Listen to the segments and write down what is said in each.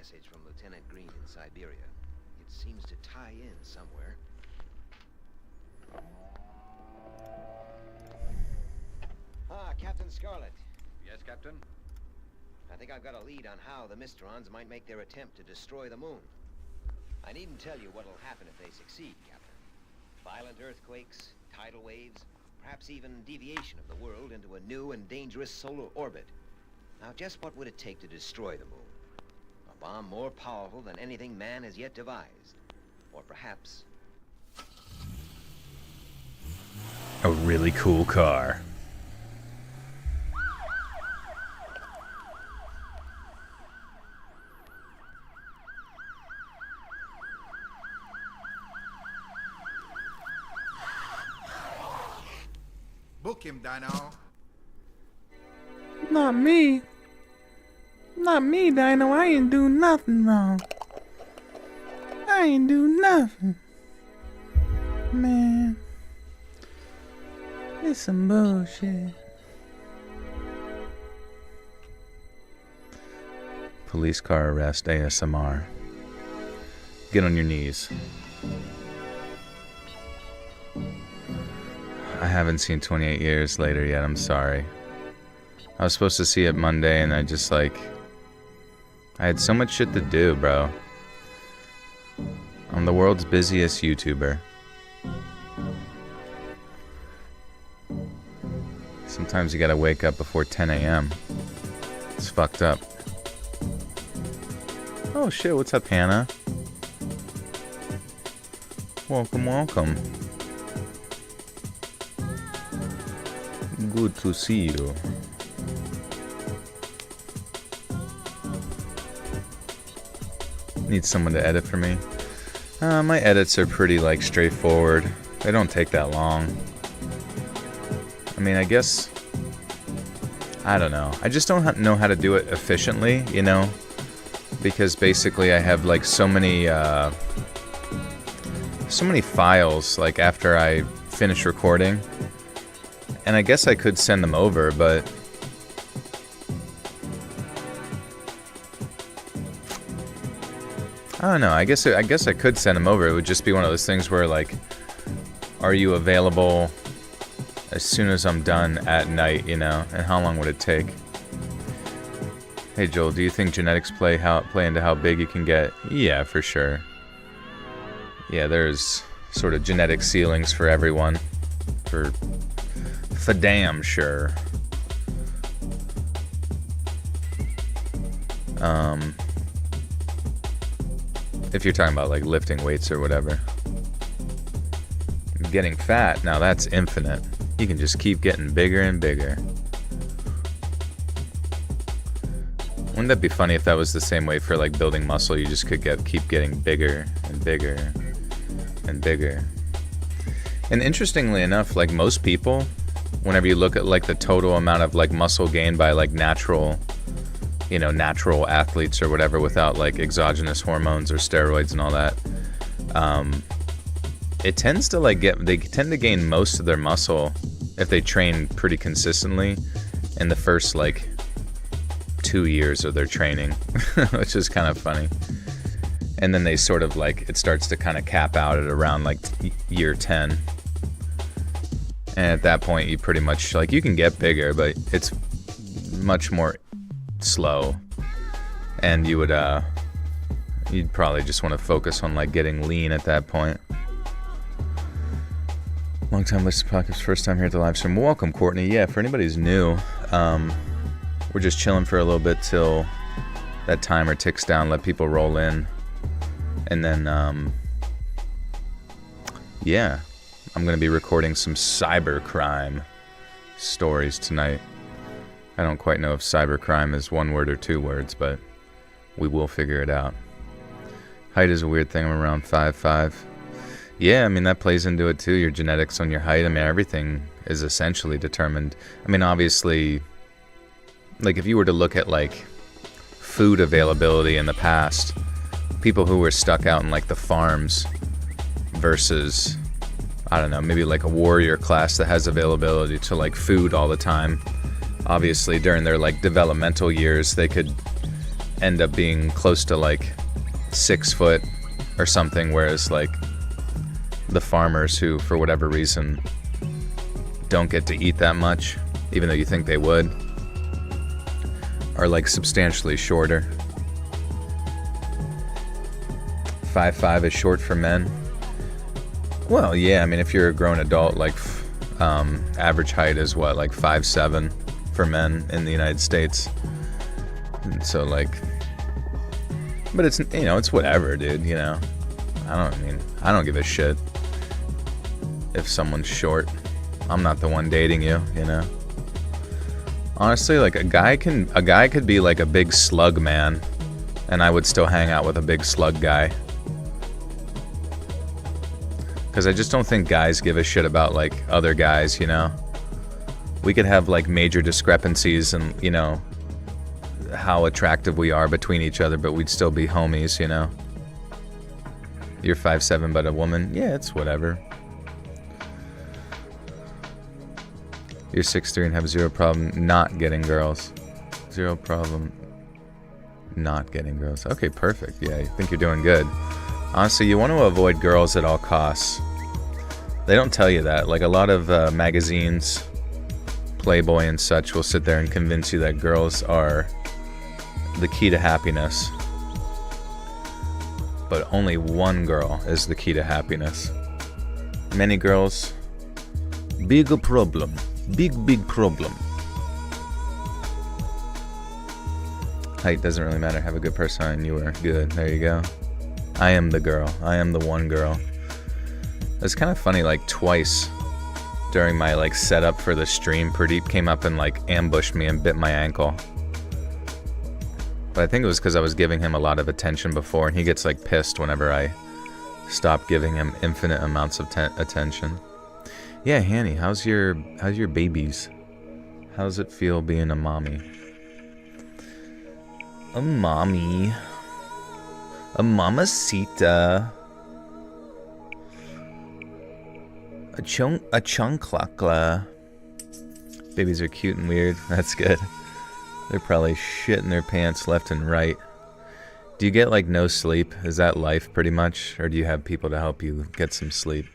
message from Lieutenant Green in Siberia. It seems to tie in somewhere. Ah, Captain Scarlet. Yes, Captain? I think I've got a lead on how the Mysterons might make their attempt to destroy the moon. I needn't tell you what'll happen if they succeed, Captain. Violent earthquakes, tidal waves, perhaps even deviation of the world into a new and dangerous solar orbit. Now, just what would it take to destroy the moon? A bomb more powerful than anything man has yet devised. Or perhaps... a really cool car. Book him, Dino. Not me. Not me, Dino. I ain't do nothing wrong. I ain't do nothing. Man. It's some bullshit. Police car arrest ASMR. Get on your knees. I haven't seen 28 Years Later yet, I'm sorry. I was supposed to see it Monday and I had so much shit to do, bro. I'm the world's busiest YouTuber. Sometimes you gotta wake up before 10 a.m. It's fucked up. Oh shit, what's up, Hannah? Welcome, welcome. Good to see you. Need someone to edit for me. My edits are pretty straightforward. They don't take that long. I mean, I guess I don't know. I just don't know how to do it efficiently, you know, because basically I have so many files after I finish recording. And I guess I could send them over, but I don't know. I guess I could send them over. It would just be one of those things where are you available as soon as I'm done at night, you know? And how long would it take? Hey Joel, do you think genetics play into how big you can get? Yeah, for sure. Yeah, there's sort of genetic ceilings for everyone. For damn sure. If you're talking about lifting weights or whatever. Getting fat, now that's infinite. You can just keep getting bigger and bigger. Wouldn't that be funny if that was the same way for building muscle? You just could keep getting bigger and bigger and bigger. And interestingly enough, most people, whenever you look at the total amount of muscle gained by natural athletes or whatever without exogenous hormones or steroids and all that, it tends to they tend to gain most of their muscle if they train pretty consistently in the first 2 years of their training, which is kind of funny. And then they sort of it starts to kind of cap out at around year 10. And at that point, you pretty much you can get bigger, but it's much more slow. And you would you'd probably just want to focus on getting lean at that point. Long time listener podcast, first time here at the live stream. Welcome, Courtney. Yeah, for anybody who's new, we're just chilling for a little bit till that timer ticks down, let people roll in, and then yeah. I'm going to be recording some cybercrime stories tonight. I don't quite know if cybercrime is one word or 2 words, but we will figure it out. Height is a weird thing. I'm around 5'5". Yeah, I mean, that plays into it too. Your genetics on your height. I mean, everything is essentially determined. I mean, obviously, if you were to look at food availability in the past, people who were stuck out in the farms versus, I don't know, maybe a warrior class that has availability to food all the time. Obviously during their developmental years they could end up being close to like 6 foot or something, whereas like the farmers who, for whatever reason, don't get to eat that much, even though you think they would, are like substantially shorter. 5'5" is short for men. Well, yeah, I mean, if you're a grown adult, like average height is what, like 5'7" for men in the United States. And so like, but it's, you know, it's whatever, dude, you know. I don't give a shit if someone's short. I'm not the one dating you, you know. Honestly, like a guy could be like a big slug man, and I would still hang out with a big slug guy. Because I just don't think guys give a shit about like other guys, you know. We could have like major discrepancies in, you know, how attractive we are between each other, but we'd still be homies, you know. You're 5'7" but a woman, yeah, it's whatever. You're 6'3" and have zero problem not getting girls. Zero problem not getting girls. Okay, perfect. Yeah, I think you're doing good. Honestly, you want to avoid girls at all costs. They don't tell you that. Like a lot of magazines, Playboy and such, will sit there and convince you that girls are the key to happiness. But only one girl is the key to happiness. Many girls, big problem. Big problem. Height doesn't really matter. Have a good personality and you are good. There you go. I am the girl. I am the one girl. It's kind of funny, like twice during my like setup for the stream, Pradeep came up and like ambushed me and bit my ankle. But I think it was because I was giving him a lot of attention before, and he gets like pissed whenever I stop giving him infinite amounts of attention. Yeah, Hanny, how's your babies? How's it feel being a mommy? A mommy. A mamacita. A chunklakla. Babies are cute and weird. That's good. They're probably shitting their pants left and right. Do you get like no sleep? Is that life pretty much? Or do you have people to help you get some sleep?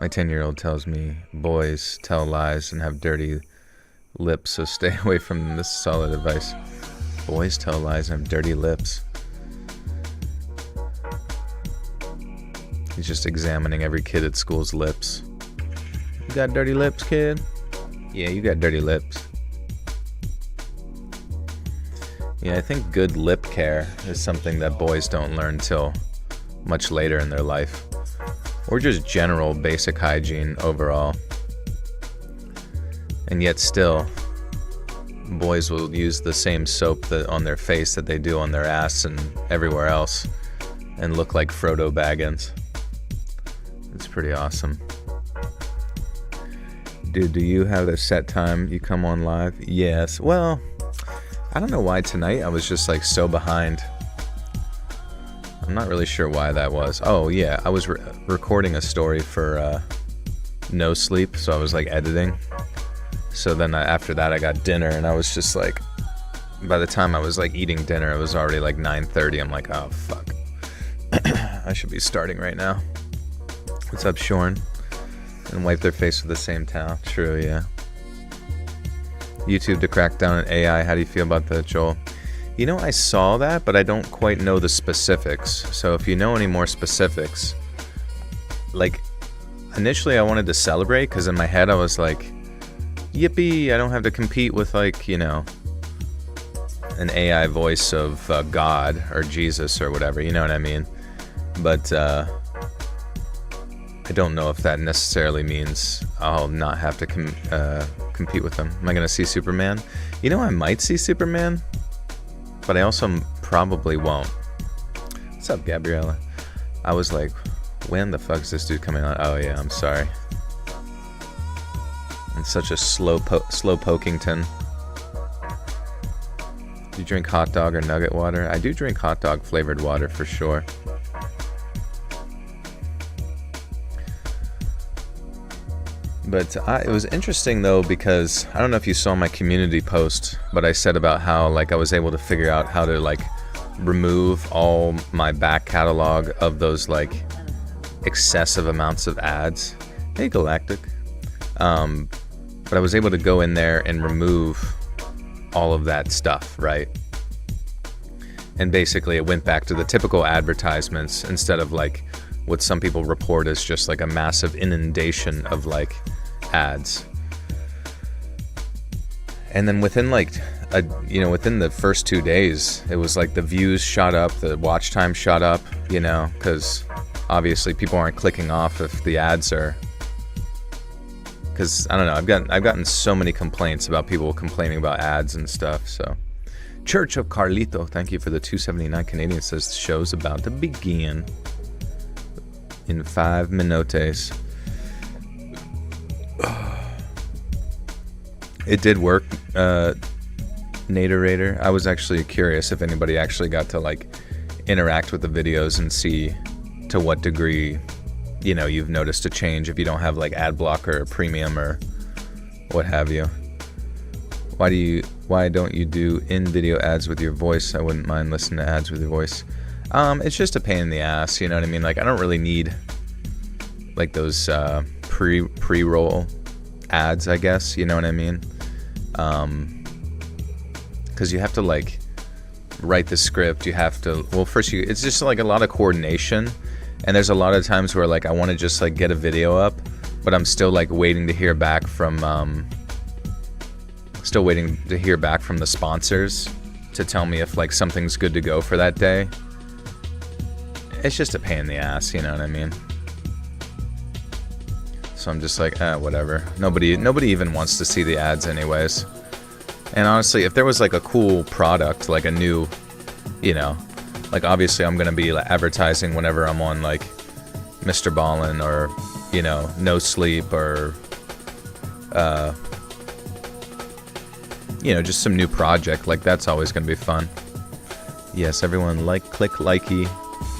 My 10-year-old tells me boys tell lies and have dirty lips, so stay away from this solid advice. Boys tell lies and have dirty lips. He's just examining every kid at school's lips. You got dirty lips, kid? Yeah, you got dirty lips. Yeah, I think good lip care is something that boys don't learn till much later in their life. Or just general basic hygiene overall. And yet still, boys will use the same soap on their face that they do on their ass and everywhere else and look like Frodo Baggins. It's pretty awesome. Dude, do you have a set time you come on live? Yes. Well, I don't know why tonight I was just like so behind. I'm not really sure why that was. Oh yeah, I was recording a story for No Sleep, so I was like editing. So then after that I got dinner, and I was just like, by the time I was like eating dinner, it was already like 9:30. I'm like, oh fuck. I should be starting right now. What's up, Shorn? And wipe their face with the same towel. True, yeah. YouTube to crack down on AI. How do you feel about that, Joel? You know, I saw that, but I don't quite know the specifics. So if you know any more specifics, like, initially I wanted to celebrate, because in my head I was like, yippee, I don't have to compete with, like, you know, an AI voice of God or Jesus or whatever, you know what I mean? But I don't know if that necessarily means I'll not have to compete with them. Am I going to see Superman? You know, I might see Superman, but I also probably won't. What's up, Gabriella? I was like, when the fuck is this dude coming on? Oh yeah, I'm sorry. I'm such a slow pokington. Do you drink hot dog or nugget water? I do drink hot dog flavored water for sure. But it was interesting, though, because I don't know if you saw my community post, but I said about how, like, I was able to figure out how to, like, remove all my back catalog of those, like, excessive amounts of ads. Hey, Galactic. But I was able to go in there and remove all of that stuff, right? And basically it went back to the typical advertisements instead of like what some people report as just like a massive inundation of like ads. And then within like within the first 2 days, it was like the views shot up, the watch time shot up, you know, because obviously people aren't clicking off if the ads are. Because I don't know, I've gotten so many complaints about people complaining about ads and stuff. So, Church of Carlito, thank you for the 279 Canadian. Says the show's about to begin in 5 minutes. It did work, Naturator. I was actually curious if anybody actually got to like interact with the videos and see to what degree, you know, you've noticed a change if you don't have like ad blocker or premium or what have you. Why don't you do in-video ads with your voice? I wouldn't mind listening to ads with your voice. It's just a pain in the ass, you know what I mean? Like I don't really need like those pre-roll ads, I guess, you know what I mean? Because you have to like write the script, you have to, well, first it's just like a lot of coordination. And there's a lot of times where like I want to just like get a video up, but I'm still like waiting to hear back from the sponsors to tell me if like something's good to go for that day. It's just a pain in the ass, you know what I mean? So I'm just like, whatever. Nobody even wants to see the ads anyways. And honestly, if there was like a cool product, like a new, you know, like obviously I'm gonna be like advertising whenever I'm on like Mr. Ballin or, you know, No Sleep or you know, just some new project. Like that's always gonna be fun. Yes, everyone click likey,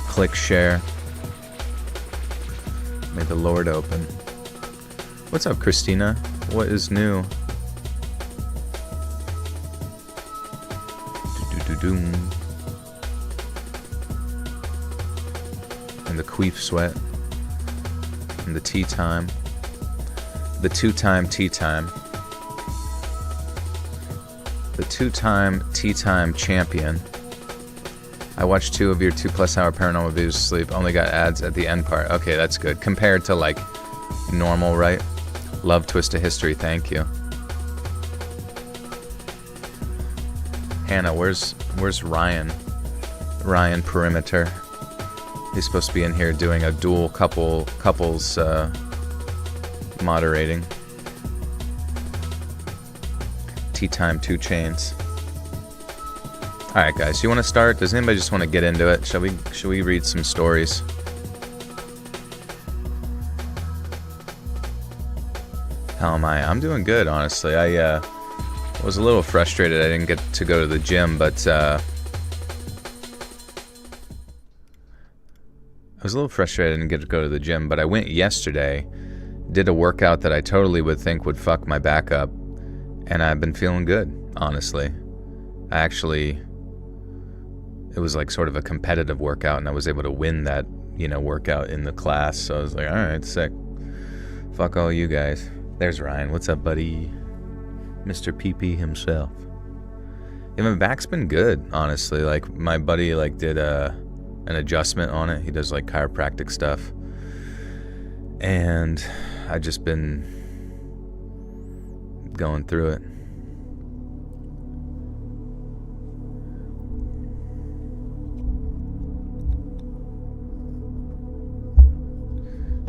click share. May the Lord open. What's up, Christina? What is new? Do-do-do-doom. And the queef sweat. And the tea time. The two-time tea time. The two-time tea time champion. I watched 2 of your 2+ hour paranormal videos to sleep. Only got ads at the end part. Okay, that's good. Compared to like normal, right? Love Twist of History, thank you. Hannah, where's Ryan? Ryan Perimeter. He's supposed to be in here doing a dual couples moderating. Tea time 2 chains. Alright guys, you wanna start? Does anybody just wanna get into it? Shall we read some stories? How am I? I'm doing good, honestly. I was a little frustrated I didn't get to go to the gym, but I was a little frustrated I didn't get to go to the gym, but I went yesterday, did a workout that I totally would think would fuck my back up, and I've been feeling good, honestly. It was like sort of a competitive workout, and I was able to win that, you know, workout in the class, so I was like, alright, sick. Fuck all you guys. There's Ryan. What's up, buddy? Mr. PP himself. Yeah, my back's been good, honestly. Like, my buddy, like, did an adjustment on it. He does, like, chiropractic stuff. And I've just been going through it.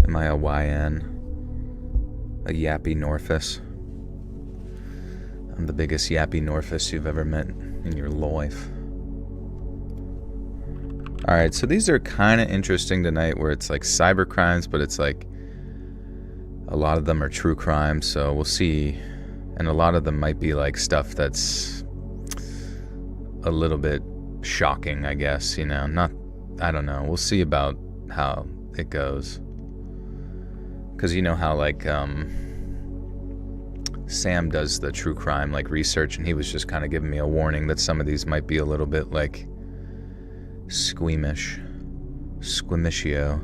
Am I a YN? A yappy Norfus? I'm the biggest yappy Norfus you've ever met in your life. Alright, so these are kind of interesting tonight, where it's like cyber crimes, but it's like a lot of them are true crimes, so we'll see. And a lot of them might be like stuff that's a little bit shocking, I guess, you know. I don't know. We'll see about how it goes. Because you know how, like, Sam does the true crime like research, and he was just kind of giving me a warning that some of these might be a little bit like squeamish. Squeamishio.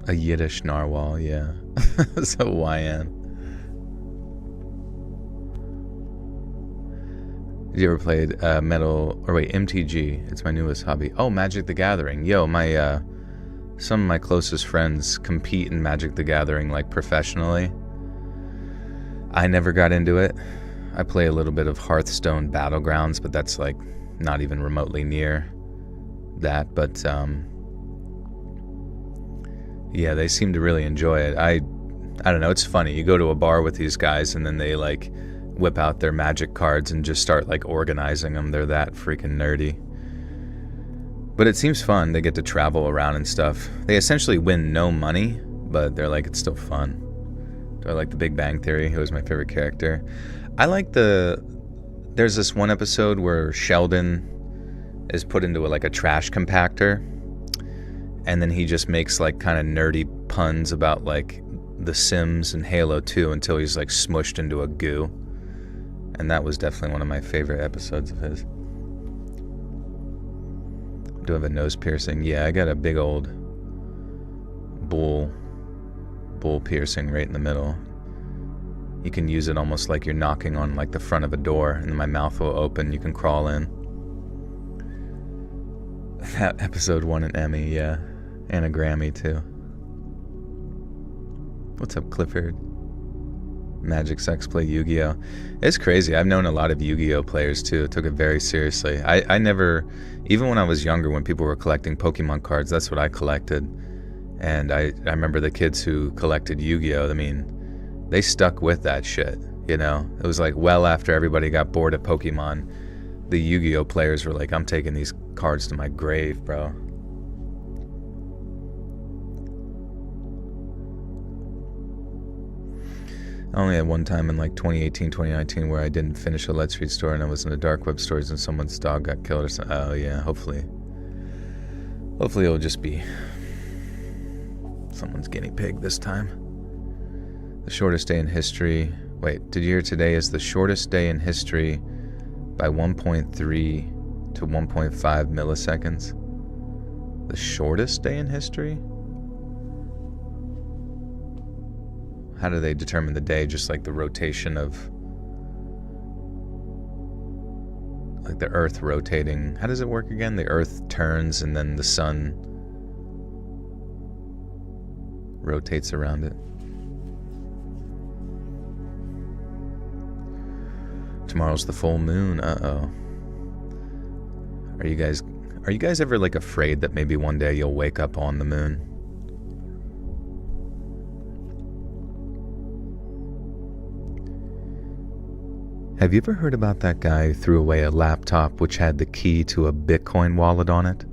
A Yiddish narwhal, yeah. So YN. Have you ever played MTG? It's my newest hobby. Oh, Magic the Gathering. Yo, some of my closest friends compete in Magic the Gathering like professionally. I never got into it. I play a little bit of Hearthstone Battlegrounds, but that's like not even remotely near that. But yeah, they seem to really enjoy it. I don't know, it's funny. You go to a bar with these guys and then they like whip out their Magic cards and just start like organizing them. They're that freaking nerdy. But it seems fun. They get to travel around and stuff. They essentially win no money, but they're like, it's still fun. Do I like The Big Bang Theory? Who was my favorite character? I like there's this one episode where Sheldon is put into a trash compactor, and then he just makes like kind of nerdy puns about like The Sims and Halo 2 until he's like smushed into a goo. And that was definitely one of my favorite episodes of his. Do I have a nose piercing? Yeah, I got a big old bull piercing right in the middle. You can use it almost like you're knocking on like the front of a door, and then my mouth will open. You can crawl in. That episode won an Emmy, yeah. And a Grammy, too. What's up, Clifford? Magic Sex play Yu-Gi-Oh! It's crazy. I've known a lot of Yu-Gi-Oh! Players, too. Took it very seriously. I never... Even when I was younger, when people were collecting Pokemon cards, that's what I collected. And I remember the kids who collected Yu-Gi-Oh! I mean, they stuck with that shit, you know? It was like well after everybody got bored of Pokemon, the Yu-Gi-Oh! Players were like, I'm taking these cards to my grave, bro. I only had one time in like 2018, 2019 where I didn't finish a Let's Read story and I was in the dark web stories and someone's dog got killed or something. Oh yeah, hopefully it'll just be someone's guinea pig this time. The shortest day in history. Wait, did you hear today is the shortest day in history by 1.3 to 1.5 milliseconds? The shortest day in history? How do they determine the day? Just like the rotation of, like the Earth rotating. How does it work again? The Earth turns and then the sun rotates around it. Tomorrow's the full moon. Uh-oh. Are you guys ever like afraid that maybe one day you'll wake up on the moon? Have you ever heard about that guy who threw away a laptop which had the key to a Bitcoin wallet on it?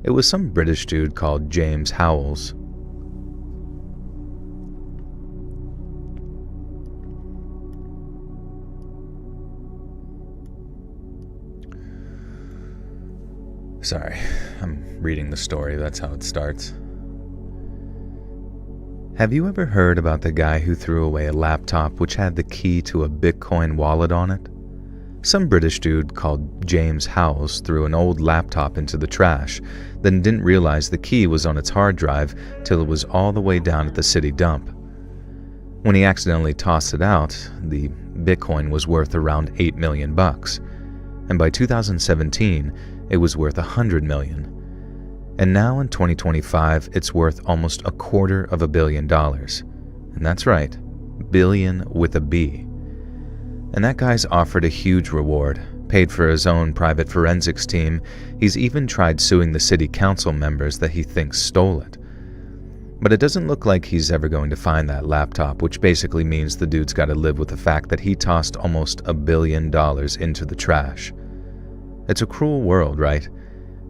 It was some British dude called James Howells. Sorry, I'm reading the story, that's how it starts. Have you ever heard about the guy who threw away a laptop which had the key to a Bitcoin wallet on it? Some British dude called James Howells threw an old laptop into the trash, then didn't realize the key was on its hard drive till it was all the way down at the city dump. When he accidentally tossed it out, the Bitcoin was worth around $8 million, and by 2017, it was worth $100 million. And now in 2025, it's worth almost $250 million. And that's right, billion with a B. And that guy's offered a huge reward, paid for his own private forensics team. He's even tried suing the city council members that he thinks stole it. But it doesn't look like he's ever going to find that laptop, which basically means the dude's got to live with the fact that he tossed almost $1 billion into the trash. It's a cruel world, right?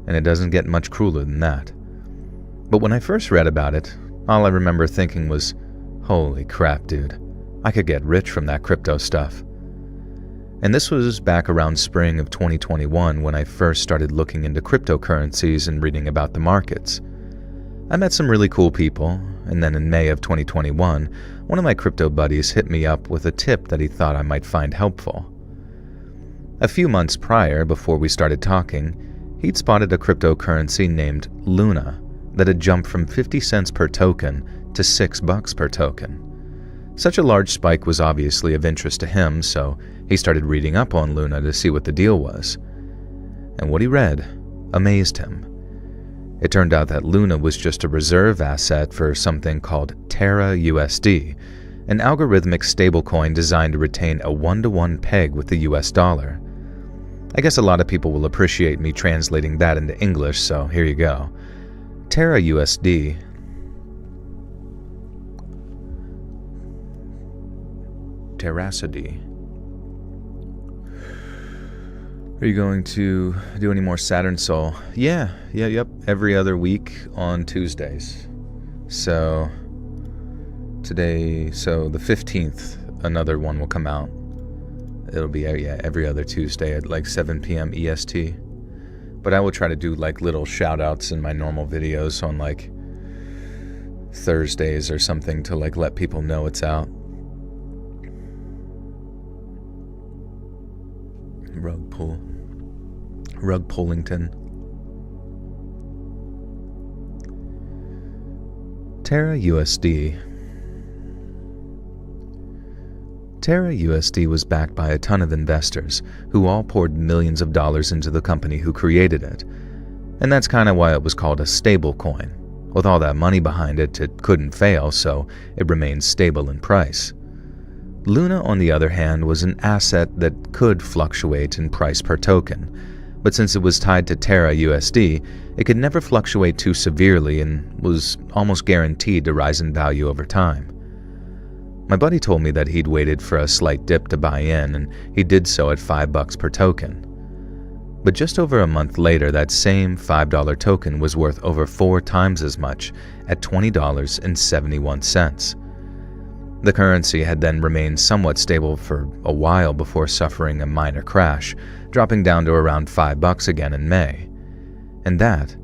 And it doesn't get much crueler than that. But when I first read about it, all I remember thinking was, holy crap, dude, I could get rich from that crypto stuff. And this was back around spring of 2021 when I first started looking into cryptocurrencies and reading about the markets. I met some really cool people, and then in May of 2021, one of my crypto buddies hit me up with a tip that he thought I might find helpful. A few months prior, before we started talking, he'd spotted a cryptocurrency named Luna that had jumped from 50 cents per token to $6 per token. Such a large spike was obviously of interest to him, so he started reading up on Luna to see what the deal was. And what he read amazed him. It turned out that Luna was just a reserve asset for something called Terra USD, an algorithmic stablecoin designed to retain a 1-to-1 peg with the US dollar. I guess a lot of people will appreciate me translating that into English, so here you go. Terra USD Terracity. Are you going to do any more Saturn Soul? Yep. Every other week on Tuesdays. So today, the 15th, another one will come out. It'll be every other Tuesday at like 7 p.m. EST. But I will try to do like little shout outs in my normal videos on like Thursdays or something to like let people know it's out. Rug Pullington. Terra USD. Terra USD was backed by a ton of investors who all poured millions of dollars into the company who created it. And that's kind of why it was called a stable coin. With all that money behind it, it couldn't fail, so it remained stable in price. Luna, on the other hand, was an asset that could fluctuate in price per token, but since it was tied to Terra USD, it could never fluctuate too severely and was almost guaranteed to rise in value over time. My buddy told me that he'd waited for a slight dip to buy in, and he did so at $5 per token. But just over a month later, that same $5 token was worth over 4 times as much at $20.71. The currency had then remained somewhat stable for a while before suffering a minor crash, dropping down to around $5 again in May. And that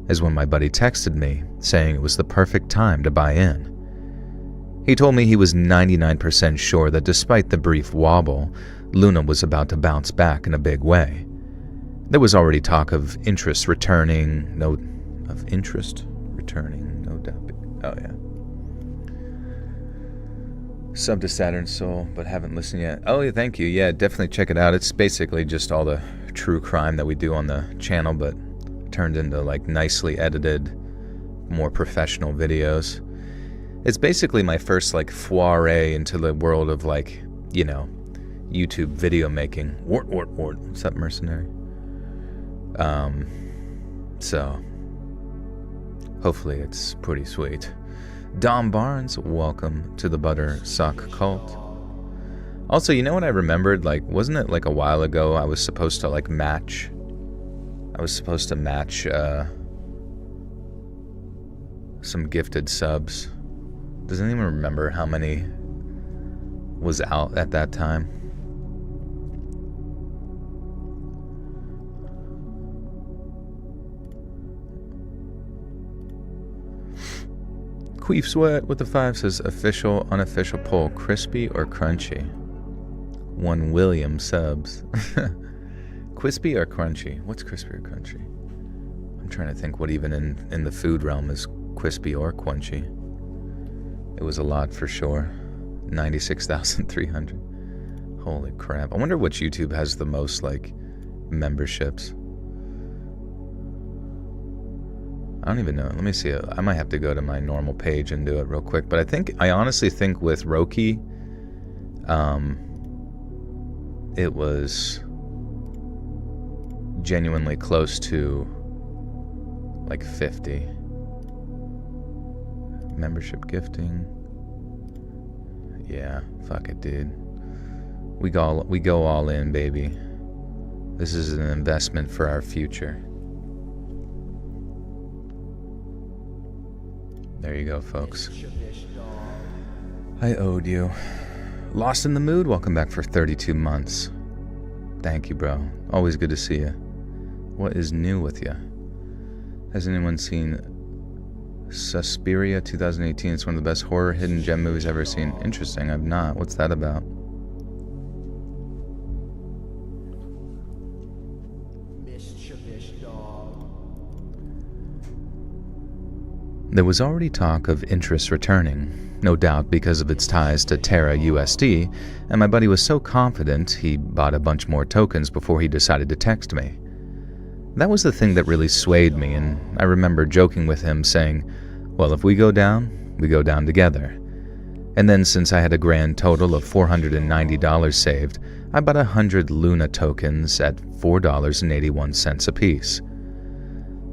is when my buddy texted me, saying it was the perfect time to buy in. He told me he was 99% sure that despite the brief wobble, Luna was about to bounce back in a big way. There was already talk of interest returning, no doubt. Oh yeah. Sub to Saturn Soul, but haven't listened yet. Oh, yeah, thank you. Yeah, definitely check it out. It's basically just all the true crime that we do on the channel, but turned into like nicely edited, more professional videos. It's basically my first like foray into the world of like, YouTube video making. Wart. What's up, mercenary? So hopefully it's pretty sweet. Dom Barnes, welcome to the Butter Suck Cult. Also, you know what I remembered? Like, wasn't it like a while ago I was supposed to like match? Some gifted subs. Does anyone remember how many was out at that time? Queef Sweat with the 5 says official, unofficial poll, crispy or crunchy? One William subs. Crispy or crunchy? What's crispy or crunchy? I'm trying to think what even in the food realm is crispy or crunchy. It was a lot for sure. 96,300. Holy crap. I wonder which YouTube has the most like memberships. I don't even know. Let me see. I might have to go to my normal page and do it real quick. But I honestly think with Roki, it was genuinely close to like 50. Membership gifting. Yeah, fuck it, dude. We go all in, baby. This is an investment for our future. There you go, folks. I owed you. Lost in the Mood, welcome back for 32 months. Thank you, bro. Always good to see you. What is new with you? Has anyone seen Suspiria 2018? It's one of the best horror hidden gem movies I've ever seen. Interesting, I've not. What's that about? There was already talk of interest returning, no doubt because of its ties to Terra USD, and my buddy was so confident he bought a bunch more tokens before he decided to text me. That was the thing that really swayed me, and I remember joking with him saying, well, if we go down together. And then since I had a grand total of $490 saved, I bought 100 Luna tokens at $4.81 apiece.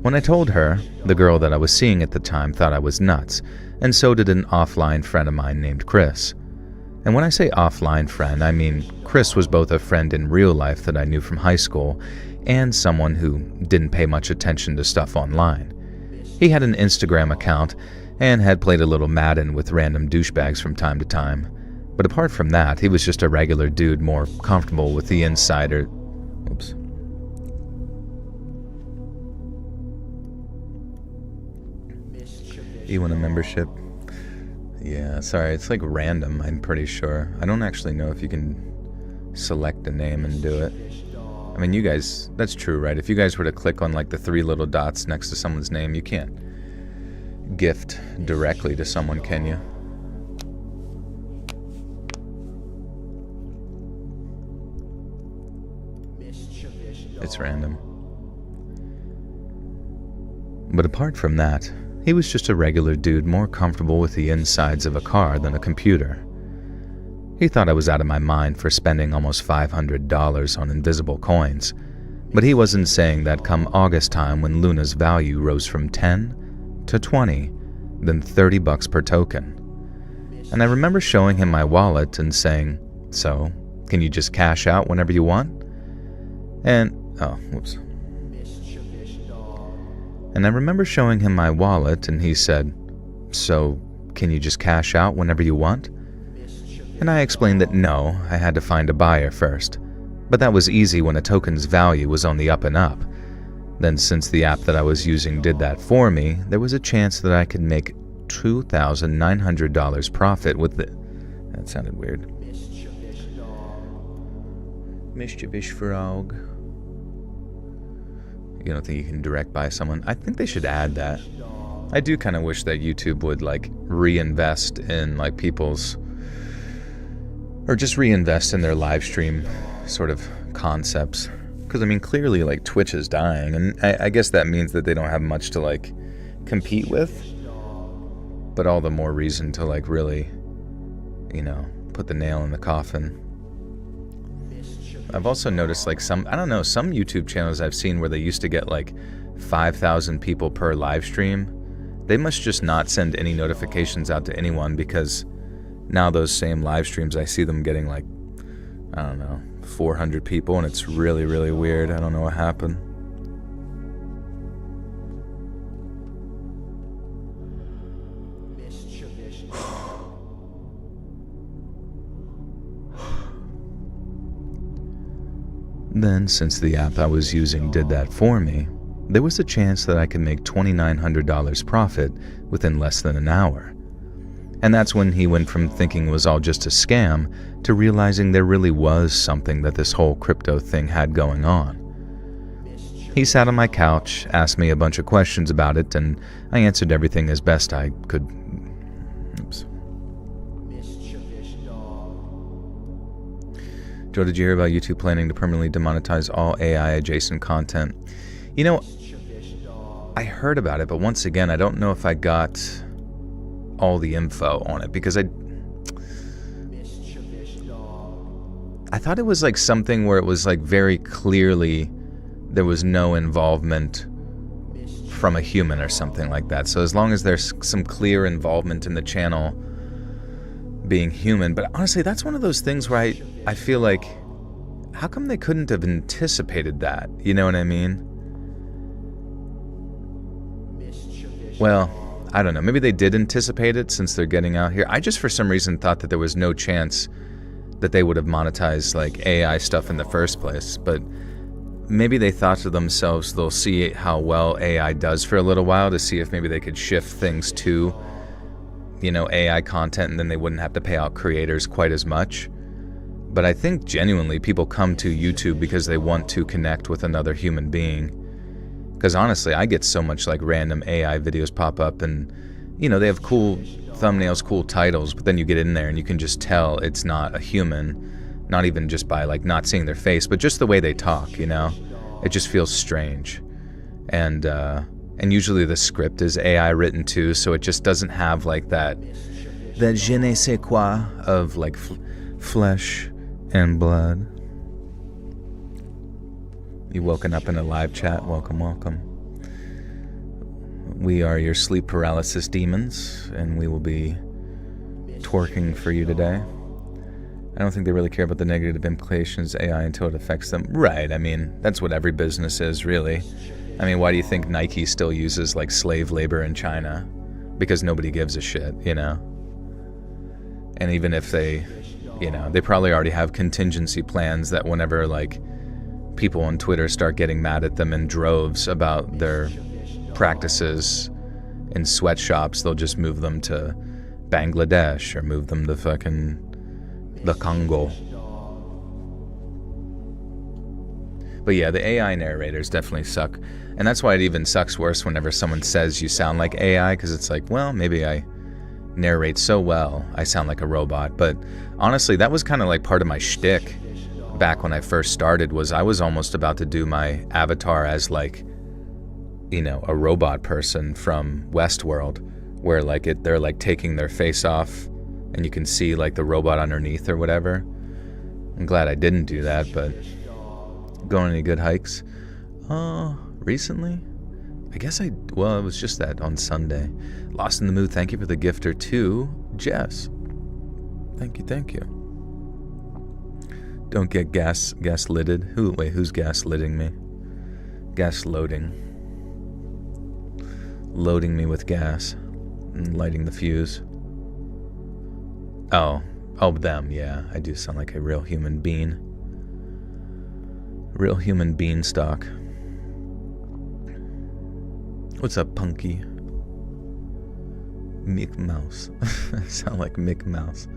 When I told her, the girl that I was seeing at the time thought I was nuts, and so did an offline friend of mine named Chris. And when I say offline friend, I mean Chris was both a friend in real life that I knew from high school and someone who didn't pay much attention to stuff online. He had an Instagram account and had played a little Madden with random douchebags from time to time. But apart from that, he was just a regular dude more comfortable with the insider... Oops. You want a membership? Yeah, sorry, it's like random, I'm pretty sure. I don't actually know if you can select a name and do it. I mean, you guys, that's true, right? If you guys were to click on like the 3 little dots next to someone's name, you can't gift directly to someone, can you? It's random. But apart from that, he was just a regular dude more comfortable with the insides of a car than a computer. He thought I was out of my mind for spending almost $500 on invisible coins, but he wasn't saying that come August time when Luna's value rose from 10 to 20, then $30 per token. And I remember showing him my wallet and saying, so, can you just cash out whenever you want? And I remember showing him my wallet and he said, so, can you just cash out whenever you want? And I explained that no, I had to find a buyer first. But that was easy when a token's value was on the up and up. Then since the app that I was using did that for me, there was a chance that I could make $2,900 profit with it. That sounded weird. Mischievous frog. You don't think you can direct buy someone? I think they should add that. I do kind of wish that YouTube would like reinvest in like people's, or just reinvest in their live stream sort of concepts. Because I mean, clearly like Twitch is dying, and I guess that means that they don't have much to like compete with. But all the more reason to like really, you know, put the nail in the coffin. I've also noticed like some YouTube channels I've seen where they used to get like 5,000 people per live stream. They must just not send any notifications out to anyone, because now those same live streams, I see them getting like, I don't know, 400 people, and it's really, really weird. I don't know what happened. Then, since the app I was using did that for me, there was a chance that I could make $2,900 profit within less than an hour. And that's when he went from thinking it was all just a scam to realizing there really was something that this whole crypto thing had going on. He sat on my couch, asked me a bunch of questions about it, and I answered everything as best I could. Oops. Joe, did you hear about YouTube planning to permanently demonetize all AI-adjacent content? You know, I heard about it, but once again, I don't know if I got all the info on it, because I thought it was like something where it was like very clearly there was no involvement from a human or something like that. So as long as there's some clear involvement in the channel being human. But honestly, that's one of those things where I feel like, how come they couldn't have anticipated that? You know what I mean? Well, I don't know. Maybe they did anticipate it since they're getting out here. I just for some reason thought that there was no chance that they would have monetized like AI stuff in the first place, but maybe they thought to themselves they'll see how well AI does for a little while to see if maybe they could shift things to, AI content, and then they wouldn't have to pay out creators quite as much. But I think genuinely people come to YouTube because they want to connect with another human being. Because honestly, I get so much like random AI videos pop up, and they have cool thumbnails, cool titles, but then you get in there and you can just tell it's not a human, not even just by like not seeing their face, but just the way they talk, it just feels strange. And usually the script is AI written too, so it just doesn't have like that je ne sais quoi of like flesh and blood. You woken up in a live chat, welcome. We are your sleep paralysis demons, and we will be twerking for you today. I don't think they really care about the negative implications of AI until it affects them. Right, I mean, that's what every business is, really. I mean, why do you think Nike still uses, like, slave labor in China? Because nobody gives a shit, And even if they, they probably already have contingency plans that whenever, like, people on Twitter start getting mad at them in droves about their practices in sweatshops, they'll just move them to Bangladesh or move them to fucking the Congo. But yeah, the AI narrators definitely suck. And that's why it even sucks worse whenever someone says you sound like AI, because it's like, well, maybe I narrate so well, I sound like a robot. But honestly, that was kind of like part of my shtick back when I first started, was I was almost about to do my avatar as like, a robot person from Westworld, where like they're like taking their face off and you can see like the robot underneath or whatever. I'm glad I didn't do that, but going any good hikes? Recently? I guess it was just that on Sunday. Lost in the Mood, thank you for the gifter too, Jess. Thank you. Don't get gas-lidded. Who's gas-lidding me? Gas-loading. Loading me with gas and lighting the fuse. Oh, them, yeah. I do sound like a real human being. Real human beanstalk. What's up, Punky? Mick Mouse. I sound like Mick Mouse.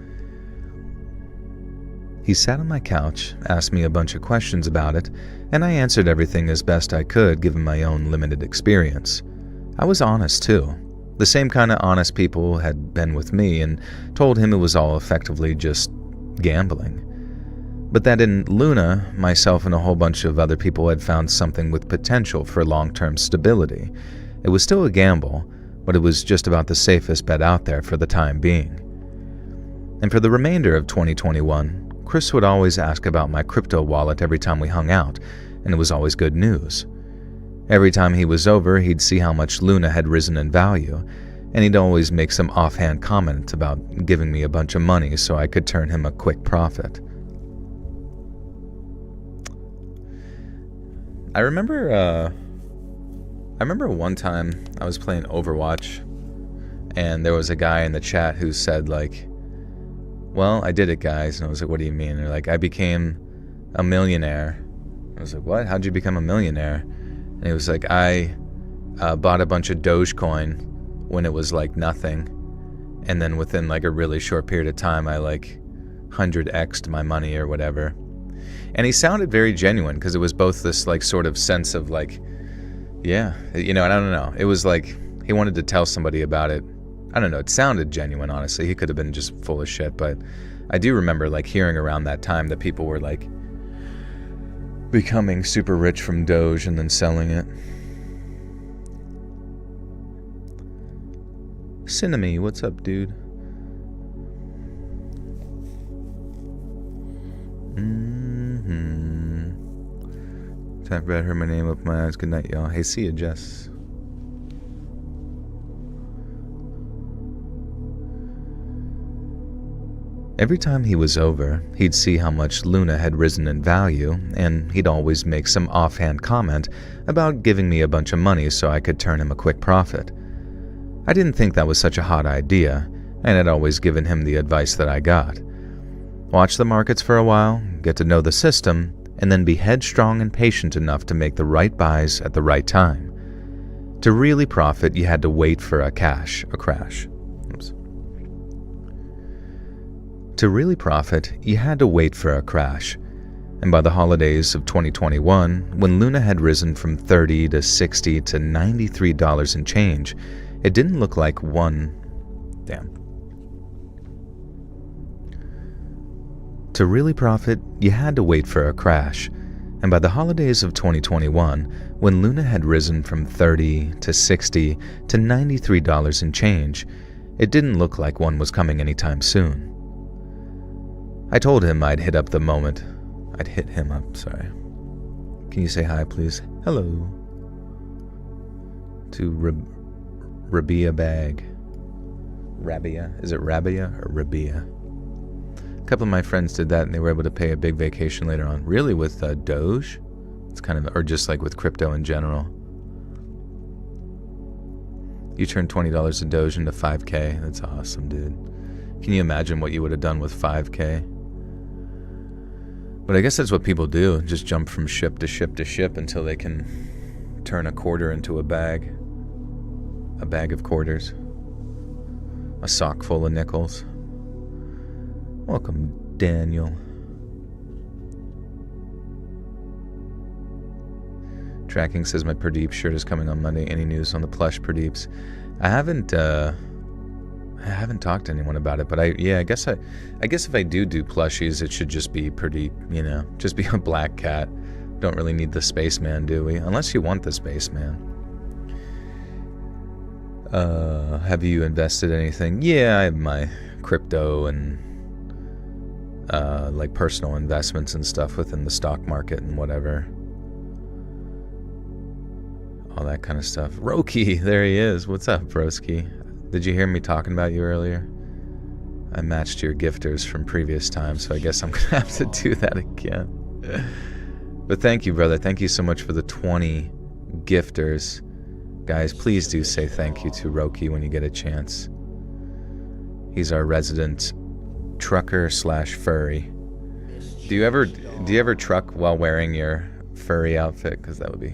He sat on my couch, asked me a bunch of questions about it, and I answered everything as best I could given my own limited experience. I was honest too. The same kind of honest people had been with me and told him it was all effectively just gambling. But that in Luna, myself and a whole bunch of other people had found something with potential for long-term stability. It was still a gamble, but it was just about the safest bet out there for the time being. And for the remainder of 2021, Chris would always ask about my crypto wallet every time we hung out, and it was always good news. Every time he was over, he'd see how much Luna had risen in value, and he'd always make some offhand comment about giving me a bunch of money so I could turn him a quick profit. I remember one time I was playing Overwatch, and there was a guy in the chat who said, like, well, I did it, guys. And I was like, what do you mean? And they're like, I became a millionaire. I was like, what? How'd you become a millionaire? And he was like, I bought a bunch of Dogecoin when it was like nothing. And then within like a really short period of time, I like 100x'd my money or whatever. And he sounded very genuine because it was both this like sort of sense of like, yeah, and I don't know. It was like he wanted to tell somebody about it. I don't know. It sounded genuine, honestly. He could have been just full of shit. But I do remember like hearing around that time that people were like becoming super rich from Doge and then selling it. Cinnamon, what's up, dude? Time for bed, heard my name, open my eyes, good night, y'all. Hey, see ya, Jess. Every time he was over, he'd see how much Luna had risen in value, and he'd always make some offhand comment about giving me a bunch of money so I could turn him a quick profit. I didn't think that was such a hot idea, and had always given him the advice that I got. Watch the markets for a while, get to know the system, and then be headstrong and patient enough to make the right buys at the right time. To really profit, you had to wait for a crash. Oops. To really profit, you had to wait for a crash. And by the holidays of 2021, when Luna had risen from $30 to $60 to $93 and change, it didn't look like To really profit, you had to wait for a crash. And by the holidays of 2021, when Luna had risen from $30 to $60 to $93 and change, it didn't look like one was coming anytime soon. I told him I'd hit him up, sorry. Can you say hi, please? Hello. To Rabia Bag. Rabia? Is it Rabia or Rabia? A couple of my friends did that, and they were able to pay a big vacation later on. Really, with Doge? It's kind of, or just like with crypto in general. You turned $20 of Doge into 5K. That's awesome, dude. Can you imagine what you would have done with 5K? But I guess that's what people do. Just jump from ship to ship to ship until they can turn a quarter into a bag. A bag of quarters. A sock full of nickels. Welcome, Daniel. Tracking says my Pradeep shirt is coming on Monday. Any news on the plush Pradeeps? I haven't talked to anyone about it, but I guess if I do plushies, it should just be Pradeep, just be a black cat. Don't really need the spaceman, do we? Unless you want the spaceman. Have you invested anything? Yeah, I have my crypto and like personal investments and stuff within the stock market and whatever. All that kind of stuff. Roki, there he is. What's up, broski? Did you hear me talking about you earlier? I matched your gifters from previous times, so I guess I'm gonna have to do that again. But thank you, brother. Thank you so much for the 20 gifters. Guys, please do say thank you to Roki when you get a chance. He's our resident trucker / furry. Do you ever truck while wearing your furry outfit? Because that would be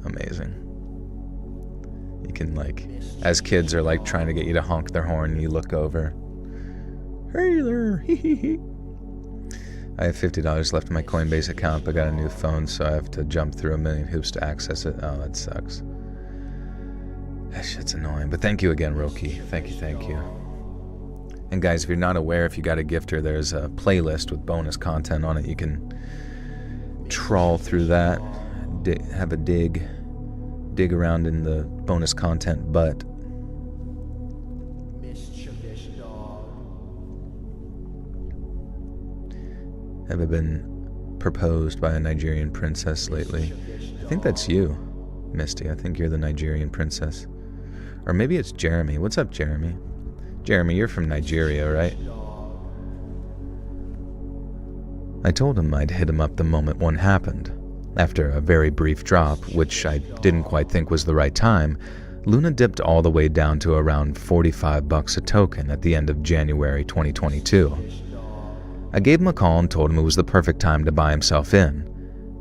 amazing. You can, like, as kids are like trying to get you to honk their horn, you look over. Hey there, hee. I have $50 left in my Coinbase account, but I got a new phone, so I have to jump through a million hoops to access it. Oh, that sucks. That shit's annoying. But thank you again, Roki. Thank you. And guys, if you're not aware, if you got a gifter, there's a playlist with bonus content on it. You can trawl through that, have a dig around in the bonus content, but have I been proposed by a Nigerian princess lately? I think that's you, Misty. I think you're the Nigerian princess. Or maybe it's Jeremy. What's up, Jeremy? Jeremy, you're from Nigeria, right? I told him I'd hit him up the moment one happened. After a very brief drop, which I didn't quite think was the right time, Luna dipped all the way down to around $45 a token at the end of January 2022. I gave him a call and told him it was the perfect time to buy himself in.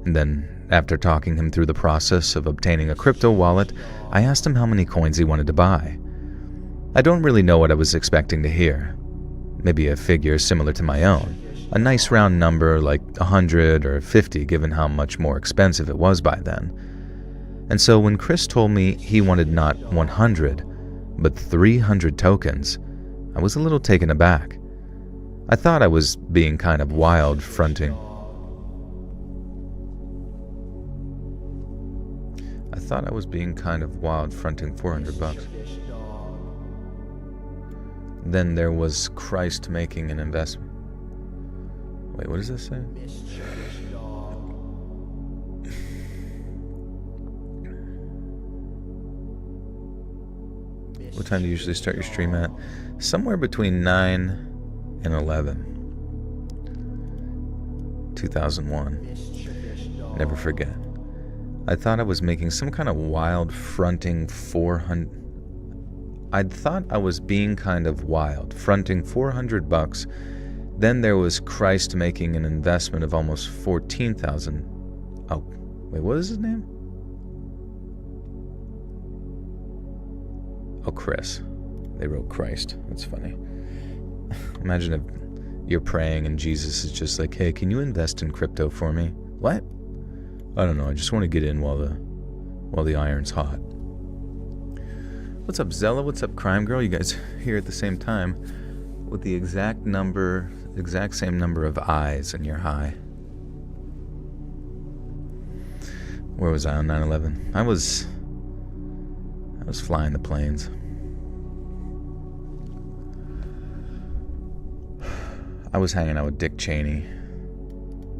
And then, after talking him through the process of obtaining a crypto wallet, I asked him how many coins he wanted to buy. I don't really know what I was expecting to hear. Maybe a figure similar to my own. A nice round number like 100 or 50 given how much more expensive it was by then. And so when Chris told me he wanted not 100, but 300 tokens, I was a little taken aback. I thought I was being kind of wild fronting. $400. Then there was Christ making an investment. Wait, what does this say? What time do you usually start your stream at? Somewhere between 9 and 11. 2001. Never forget. I thought I was making some kind of wild fronting 400. I thought I was being kind of wild, fronting $400 Then there was Christ making an investment of almost $14,000. Oh, wait, what is his name? Oh, Chris. They wrote Christ. That's funny. Imagine if you're praying and Jesus is just like, hey, can you invest in crypto for me? What? I don't know. I just want to get in while the iron's hot. What's up, Zella? What's up, Crime Girl? You guys here at the same time with the exact same number of eyes in your high. Where was I on 9/11? I was flying the planes. I was hanging out with Dick Cheney.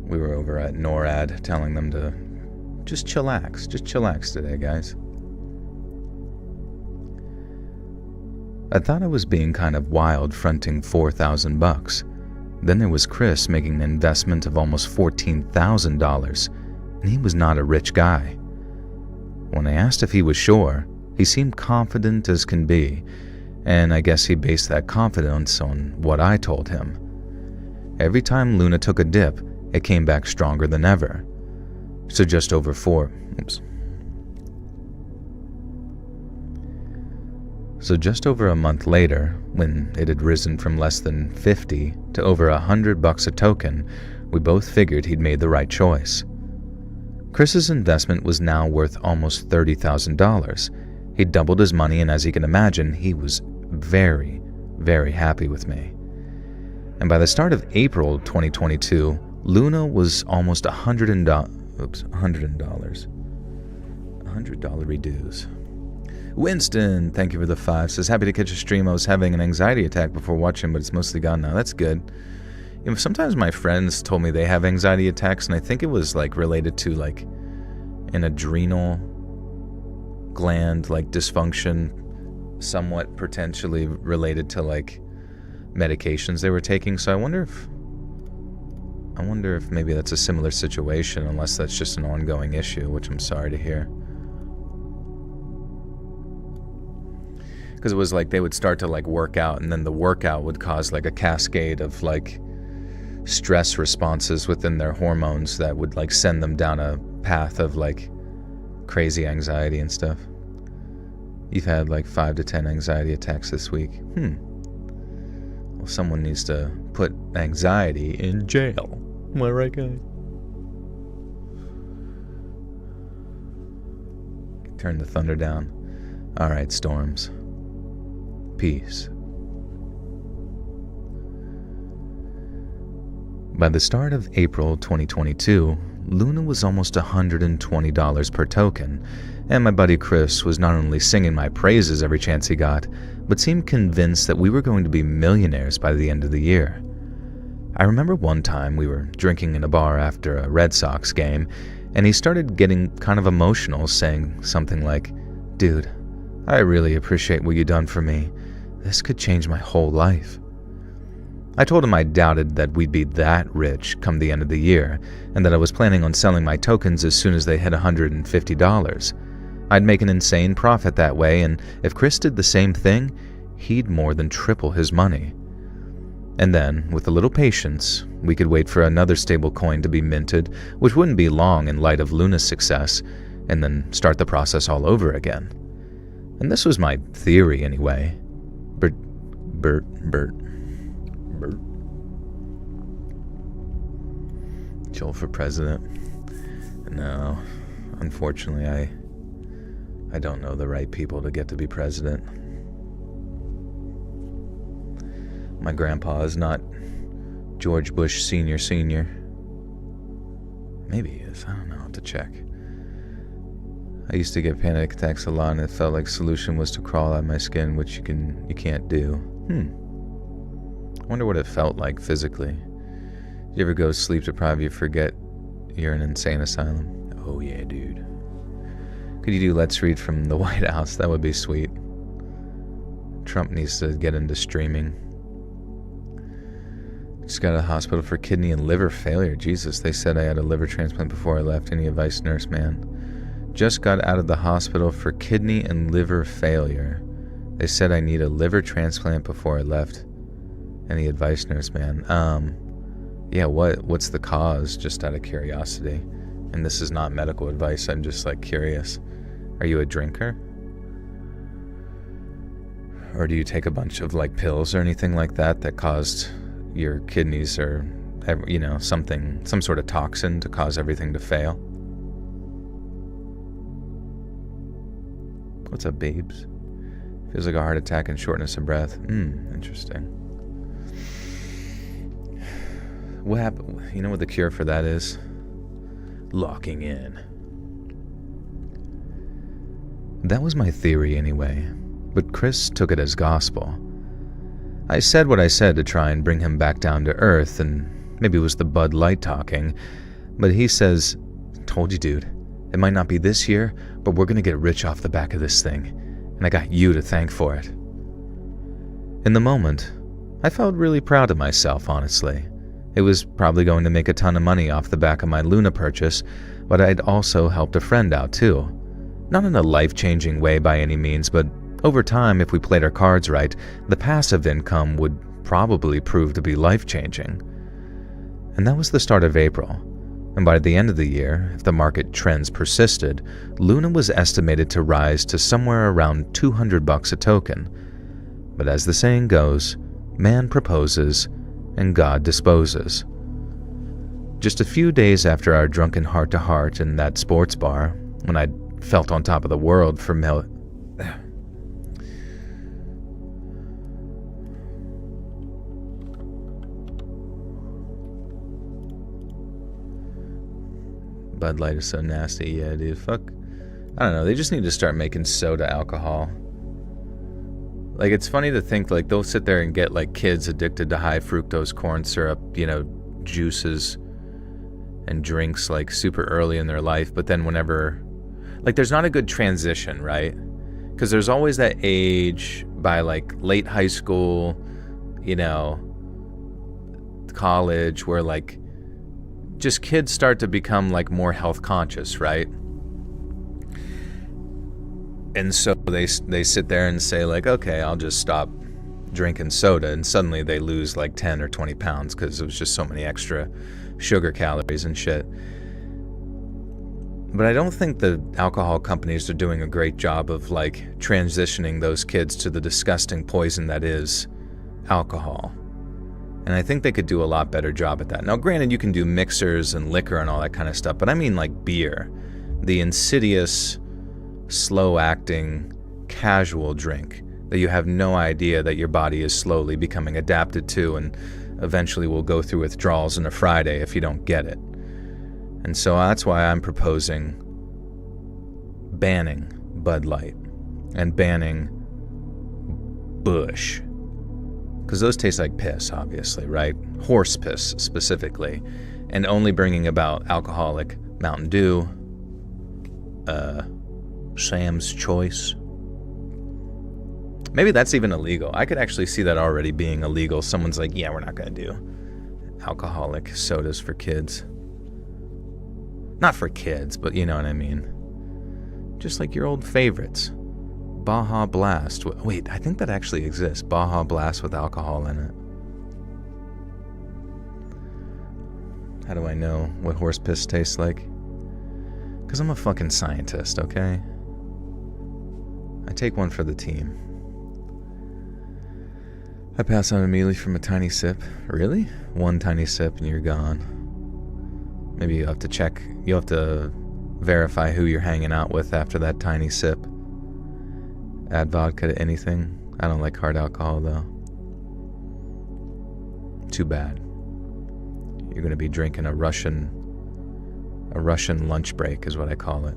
We were over at NORAD telling them to just chillax. Just chillax today, guys. I thought I was being kind of wild fronting $4,000. Then there was Chris making an investment of almost $14,000, and he was not a rich guy. When I asked if he was sure, he seemed confident as can be, and I guess he based that confidence on what I told him. Every time Luna took a dip, it came back stronger than ever. So just over a month later, when it had risen from less than 50 to over $100 a token, we both figured he'd made the right choice. Chris's investment was now worth almost $30,000. He'd doubled his money, and as you can imagine, he was very, very happy with me. And by the start of April 2022, Luna was almost $100 dues. Winston, thank you for the 5, says, happy to catch a stream. I was having an anxiety attack before watching, but it's mostly gone now. That's good. You know, sometimes my friends told me they have anxiety attacks, and I think it was like related to like an adrenal gland like dysfunction, somewhat potentially related to like medications they were taking. So I wonder if maybe that's a similar situation, unless that's just an ongoing issue, which I'm sorry to hear. Because it was like they would start to like work out, and then the workout would cause like a cascade of like stress responses within their hormones that would like send them down a path of like crazy anxiety and stuff. You've had like 5 to 10 anxiety attacks this week. Well, someone needs to put anxiety in jail. Am I right, guys? Turn the thunder down. Alright, storms. Peace. By the start of April 2022, Luna was almost $120 per token, and my buddy Chris was not only singing my praises every chance he got, but seemed convinced that we were going to be millionaires by the end of the year. I remember one time we were drinking in a bar after a Red Sox game, and he started getting kind of emotional, saying something like, "Dude, I really appreciate what you done for me. This could change my whole life." I told him I doubted that we'd be that rich come the end of the year, and that I was planning on selling my tokens as soon as they hit $150. I'd make an insane profit that way, and if Chris did the same thing, he'd more than triple his money. And then, with a little patience, we could wait for another stable coin to be minted, which wouldn't be long in light of Luna's success, and then start the process all over again. And this was my theory anyway. Bert. Joel for president? No, unfortunately, I don't know the right people to get to be president. My grandpa is not George Bush Sr. Maybe he is. I don't know. I'll have to check. I used to get panic attacks a lot, and it felt like solution was to crawl out of my skin, which you can't do. I wonder what it felt like physically. You ever go sleep deprived, you forget you're in an insane asylum? Oh yeah, dude. Could you do Let's Read from the White House? That would be sweet. Trump needs to get into streaming. Just got out of the hospital for kidney and liver failure. Jesus, they said I had a liver transplant before I left. Any advice, nurse man? Just got out of the hospital for kidney and liver failure. They said I need a liver transplant before I left. Any advice, nurse man? Yeah, what's the cause, just out of curiosity? And this is not medical advice, I'm just like curious. Are you a drinker? Or do you take a bunch of like pills or anything like that caused your kidneys or, you know, some sort of toxin to cause everything to fail? What's up, babes? Feels like a heart attack and shortness of breath. Interesting. What happened? You know what the cure for that is? Locking in. That was my theory anyway, but Chris took it as gospel. I said what I said to try and bring him back down to earth, and maybe it was the Bud Light talking, but he says, "Told you, dude, it might not be this year, but we're gonna get rich off the back of this thing, and I got you to thank for it." In the moment, I felt really proud of myself, honestly. It was probably going to make a ton of money off the back of my Luna purchase, but I'd also helped a friend out too. Not in a life-changing way by any means, but over time, if we played our cards right, the passive income would probably prove to be life-changing. And that was the start of April. And by the end of the year, if the market trends persisted, Luna was estimated to rise to somewhere around $200 a token. But as the saying goes, man proposes and God disposes. Just a few days after our drunken heart-to-heart in that sports bar, when I'd felt on top of the world for Bud Light is so nasty, yeah, dude. Fuck. I don't know, they just need to start making soda alcohol. Like, it's funny to think, like, they'll sit there and get, like, kids addicted to high fructose corn syrup, you know, juices and drinks, like, super early in their life, but then whenever, like, there's not a good transition, right? Because there's always that age by, like, late high school, you know, college, where, like, just kids start to become, like, more health conscious, right? And so they sit there and say, like, okay, I'll just stop drinking soda, and suddenly they lose like 10 or 20 pounds because it was just so many extra sugar calories and shit. But I don't think the alcohol companies are doing a great job of like transitioning those kids to the disgusting poison that is alcohol. And I think they could do a lot better job at that. Now, granted, you can do mixers and liquor and all that kind of stuff, but I mean like beer, the insidious, slow-acting, casual drink that you have no idea that your body is slowly becoming adapted to and eventually will go through withdrawals on a Friday if you don't get it. And so that's why I'm proposing banning Bud Light and banning Busch. Because those taste like piss, obviously, right? Horse piss, specifically. And only bringing about alcoholic Mountain Dew, Sam's Choice. Maybe that's even illegal. I could actually see that already being illegal. Someone's like, yeah, we're not going to do alcoholic sodas for kids. Not for kids, but you know what I mean. Just like your old favorites. Baja Blast. Wait, I think that actually exists. Baja Blast with alcohol in it. How do I know what horse piss tastes like? Because I'm a fucking scientist, okay? I take one for the team. I pass out immediately from a tiny sip. Really? One tiny sip and you're gone. Maybe you have to check. You have to verify who you're hanging out with after that tiny sip. Add vodka to anything. I don't like hard alcohol though. Too bad. You're going to be drinking a Russian lunch break is what I call it.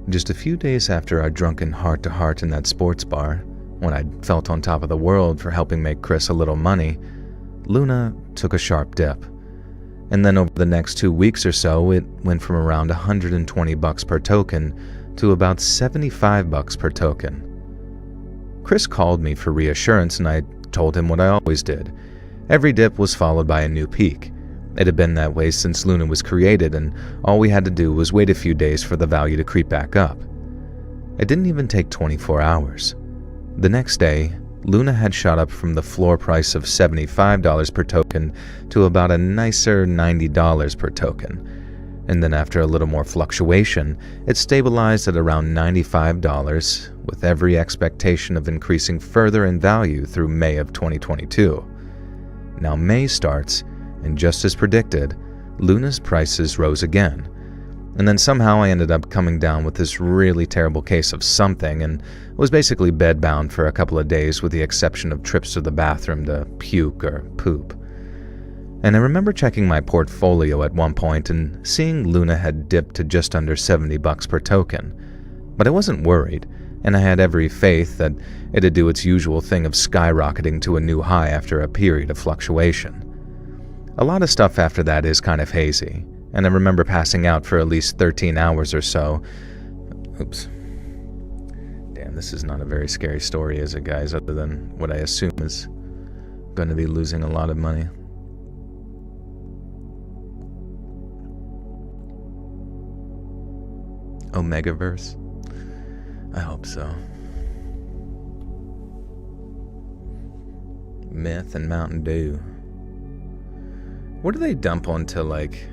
Just a few days after our drunken heart-to-heart in that sports bar, when I'd felt on top of the world for helping make Chris a little money, Luna took a sharp dip. And then over the next 2 weeks or so, it went from around $120 per token to about $75 per token. Chris called me for reassurance and I told him what I always did. Every dip was followed by a new peak. It had been that way since Luna was created, and all we had to do was wait a few days for the value to creep back up. It didn't even take 24 hours. The next day, Luna had shot up from the floor price of $75 per token to about a nicer $90 per token. And then after a little more fluctuation, it stabilized at around $95, with every expectation of increasing further in value through May of 2022. Now May starts, and just as predicted, Luna's prices rose again. And then somehow I ended up coming down with this really terrible case of something and was basically bedbound for a couple of days with the exception of trips to the bathroom to puke or poop. And I remember checking my portfolio at one point and seeing Luna had dipped to just under $70 per token. But I wasn't worried, and I had every faith that it'd do its usual thing of skyrocketing to a new high after a period of fluctuation. A lot of stuff after that is kind of hazy, and I remember passing out for at least 13 hours or so. Oops. Damn, this is not a very scary story, is it, guys, other than what I assume is going to be losing a lot of money. Omegaverse? I hope so. Meth and Mountain Dew. What do they dump onto, like...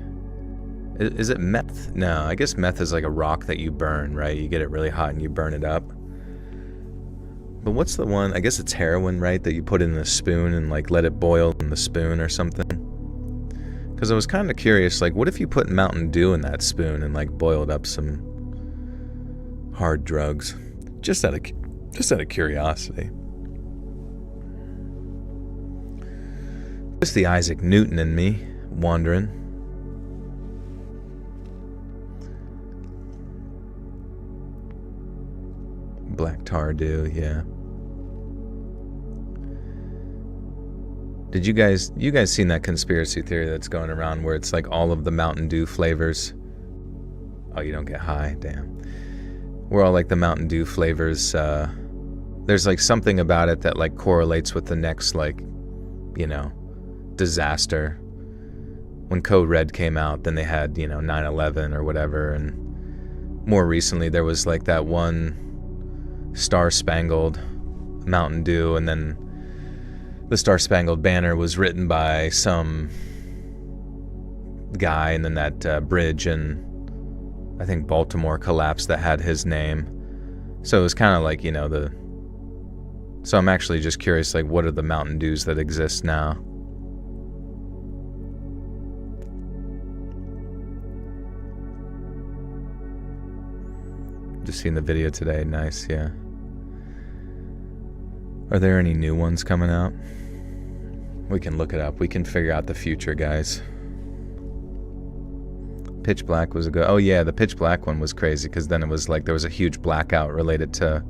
Is it meth? No, I guess meth is like a rock that you burn, right? You get it really hot and you burn it up. But what's the one? I guess it's heroin, right? That you put in a spoon and like let it boil in the spoon or something. Because I was kind of curious, like, what if you put Mountain Dew in that spoon and like boiled up some hard drugs? Just out of curiosity. Just the Isaac Newton in me wandering. Black tar dew, yeah. Did you guys seen that conspiracy theory that's going around where it's like all of the Mountain Dew flavors? Oh, you don't get high, damn. Where all like the Mountain Dew flavors, there's like something about it that like correlates with the next like, you know, disaster. When Code Red came out, then they had, you know, 9/11 or whatever, and more recently there was like that one Star Spangled Mountain Dew, and then the Star Spangled Banner was written by some guy, and then that bridge in, I think, Baltimore collapsed that had his name. So it was kind of like, you know, so I'm actually just curious, like, what are the Mountain Dews that exist now? Just seen the video today. Nice, yeah. Are there any new ones coming out? We can look it up. We can figure out the future, guys. Pitch Black was a good... Oh, yeah, the Pitch Black one was crazy, because then it was like there was a huge blackout related to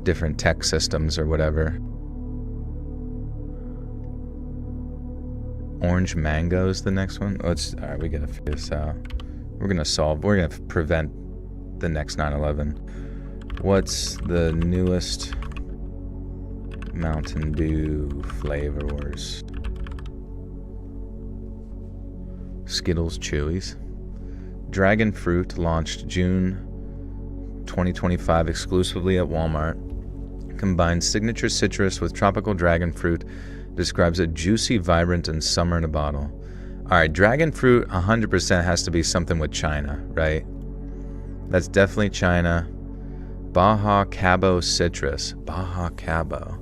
different tech systems or whatever. Orange Mango is the next one. All right, we gotta figure this out. We're gonna prevent the next 9/11. What's the newest Mountain Dew flavors? Skittles Chewies. Dragon Fruit launched June 2025 exclusively at Walmart. Combines signature citrus with tropical dragon fruit. Describes it juicy, vibrant, and summer in a bottle. Alright, dragon fruit 100% has to be something with China, right? That's definitely China. Baja Cabo Citrus. Baja Cabo.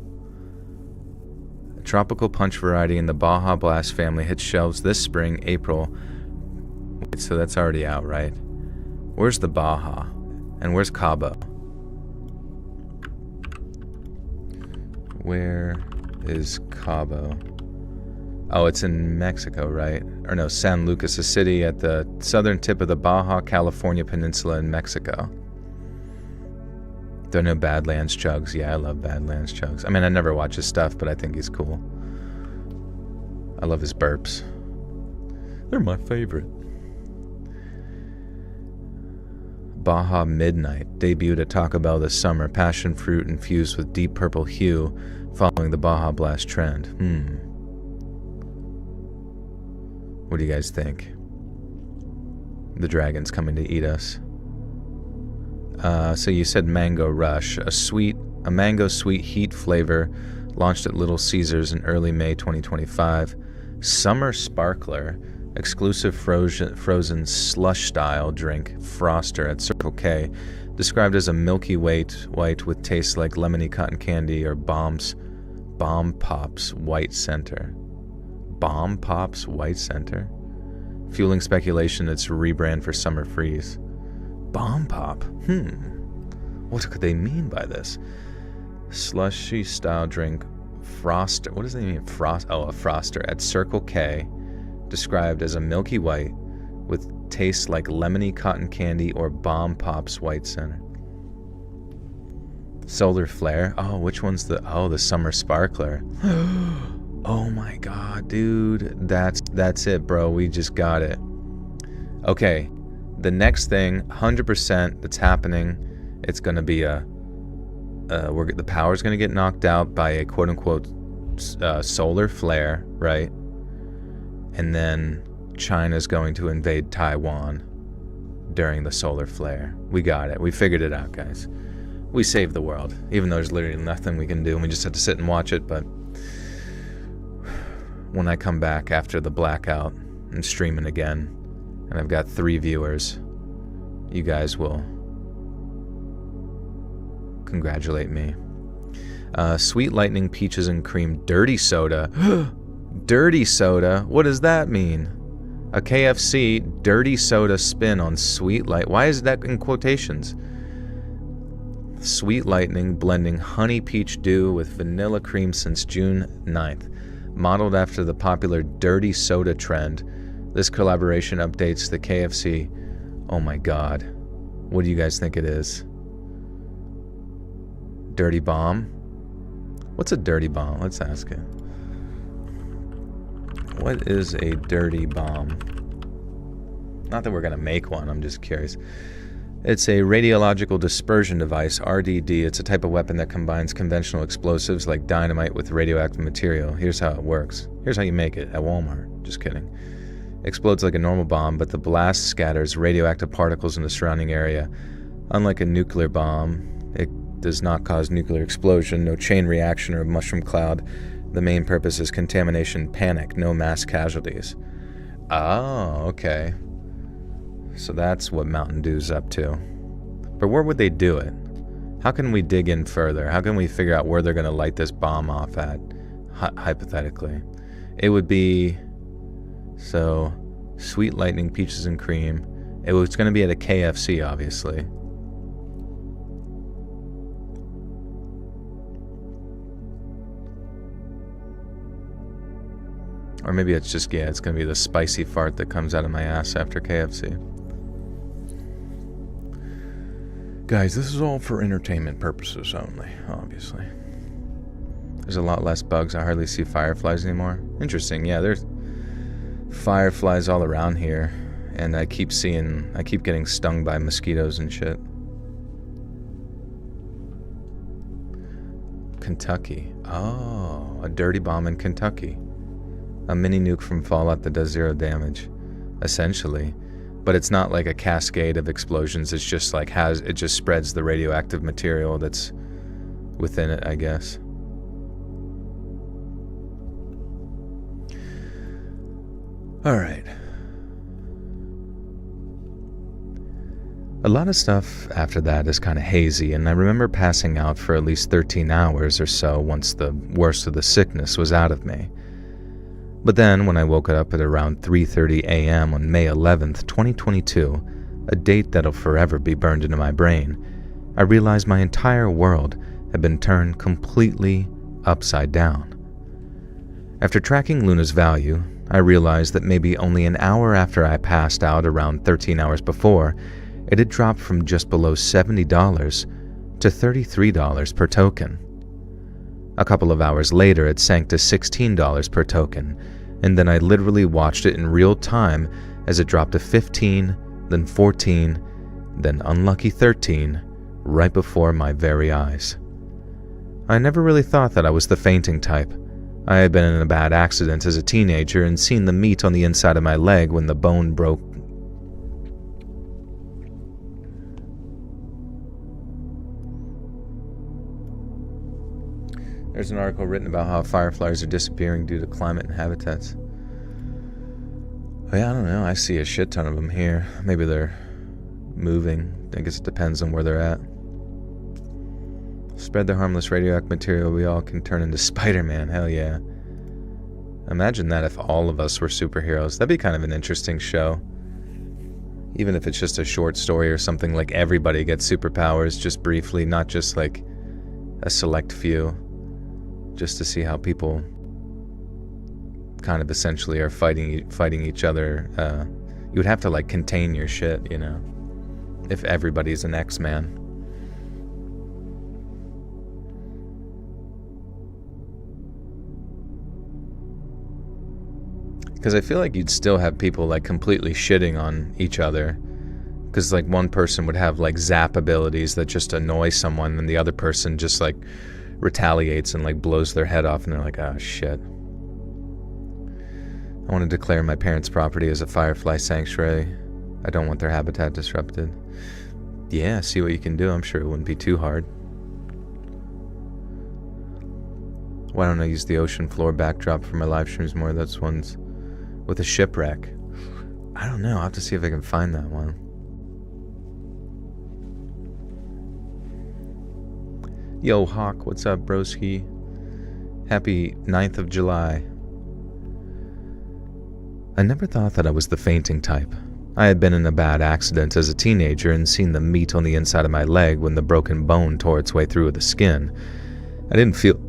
A tropical punch variety in the Baja Blast family hits shelves this spring, April. Wait, so that's already out, right? Where's the Baja? And where's Cabo? Where is Cabo? Oh, it's in Mexico, right? Or no, San Lucas, a city at the southern tip of the Baja California Peninsula in Mexico. There are no Badlands Chugs. Yeah, I love Badlands Chugs. I mean, I never watch his stuff, but I think he's cool. I love his burps. They're my favorite. Baja Midnight debuted at Taco Bell this summer. Passion fruit infused with deep purple hue, following the Baja Blast trend. What do you guys think? The dragon's coming to eat us. So you said Mango Rush, a sweet a mango sweet heat flavor launched at Little Caesars in early May 2025. Summer Sparkler, exclusive frozen slush-style drink, Froster at Circle K, described as a milky white with tastes like lemony cotton candy or Bomb Pop's White Center. Bomb Pop's White Center? Fueling speculation it's a rebrand for Summer Freeze. Bomb Pop? What could they mean by this? Slushy style drink, Froster. What does that mean? A Froster at Circle K, described as a milky white with tastes like lemony cotton candy or Bomb Pop's White Center. Solar Flare. Oh, which one's the Summer Sparkler? Oh my god, dude. That's it, bro. We just got it. Okay. The next thing, 100% that's happening, it's going to be the power's going to get knocked out by a quote-unquote solar flare, right? And then China's going to invade Taiwan during the solar flare. We got it. We figured it out, guys. We saved the world, even though there's literally nothing we can do, and we just have to sit and watch it. But when I come back after the blackout and streaming again, and I've got 3 viewers, you guys will congratulate me. Sweet Lightning Peaches and Cream Dirty Soda. Dirty Soda? What does that mean? A KFC Dirty Soda spin on Sweet Light. Why is that in quotations? Sweet Lightning blending honey peach dew with vanilla cream since June 9th. Modeled after the popular Dirty Soda trend, this collaboration updates the KFC. Oh my god. What do you guys think it is? Dirty Bomb? What's a Dirty Bomb? Let's ask it. What is a Dirty Bomb? Not that we're going to make one, I'm just curious. It's a radiological dispersion device, RDD. It's a type of weapon that combines conventional explosives like dynamite with radioactive material. Here's how it works. Here's how you make it at Walmart. Just kidding. Explodes like a normal bomb, but the blast scatters radioactive particles in the surrounding area. Unlike a nuclear bomb, it does not cause nuclear explosion, no chain reaction or mushroom cloud. The main purpose is contamination panic, no mass casualties. Oh, okay. So that's what Mountain Dew's up to. But where would they do it? How can we dig in further? How can we figure out where they're going to light this bomb off at, hypothetically? It would be... So, Sweet Lightning Peaches and Cream. It's going to be at a KFC, obviously. Or maybe it's just, it's going to be the spicy fart that comes out of my ass after KFC. Guys, this is all for entertainment purposes only, obviously. There's a lot less bugs. I hardly see fireflies anymore. Interesting, yeah, there's fireflies all around here. And I keep getting stung by mosquitoes and shit. Kentucky. Oh, a dirty bomb in Kentucky. A mini nuke from Fallout that does 0 damage, essentially. But it's not like a cascade of explosions. It's just like it just spreads the radioactive material that's within it, I guess. All right. A lot of stuff after that is kind of hazy, and I remember passing out for at least 13 hours or so once the worst of the sickness was out of me. But then, when I woke up at around 3:30 a.m. on May 11th, 2022, a date that'll forever be burned into my brain, I realized my entire world had been turned completely upside down. After tracking Luna's value, I realized that maybe only an hour after I passed out around 13 hours before, it had dropped from just below $70 to $33 per token. A couple of hours later, it sank to $16 per token, and then I literally watched it in real time as it dropped to 15, then 14, then unlucky 13, right before my very eyes. I never really thought that I was the fainting type. I had been in a bad accident as a teenager and seen the meat on the inside of my leg when the bone broke. There's an article written about how fireflies are disappearing due to climate and habitats. Oh, yeah, I don't know. I see a shit ton of them here. Maybe they're moving. I guess it depends on where they're at. Spread the harmless radioactive material, we all can turn into Spider-Man. Hell yeah. Imagine that if all of us were superheroes. That'd be kind of an interesting show. Even if it's just a short story or something, like everybody gets superpowers just briefly, not just like a select few. Just to see how people kind of essentially are fighting each other. You would have to like contain your shit, you know, if everybody's an X-Man. Because I feel like you'd still have people like completely shitting on each other. Because like one person would have like zap abilities that just annoy someone, and the other person just like retaliates and like blows their head off, and they're like, oh shit. I want to declare my parents' property as a firefly sanctuary. I don't want their habitat disrupted. Yeah, see what you can do. I'm sure it wouldn't be too hard. Why don't I use the ocean floor backdrop for my live streams more? That's ones with a shipwreck. I don't know. I'll have to see if I can find that one. Yo, Hawk, what's up, broski? Happy 9th of July. I never thought that I was the fainting type. I had been in a bad accident as a teenager and seen the meat on the inside of my leg when the broken bone tore its way through the skin. I didn't feel...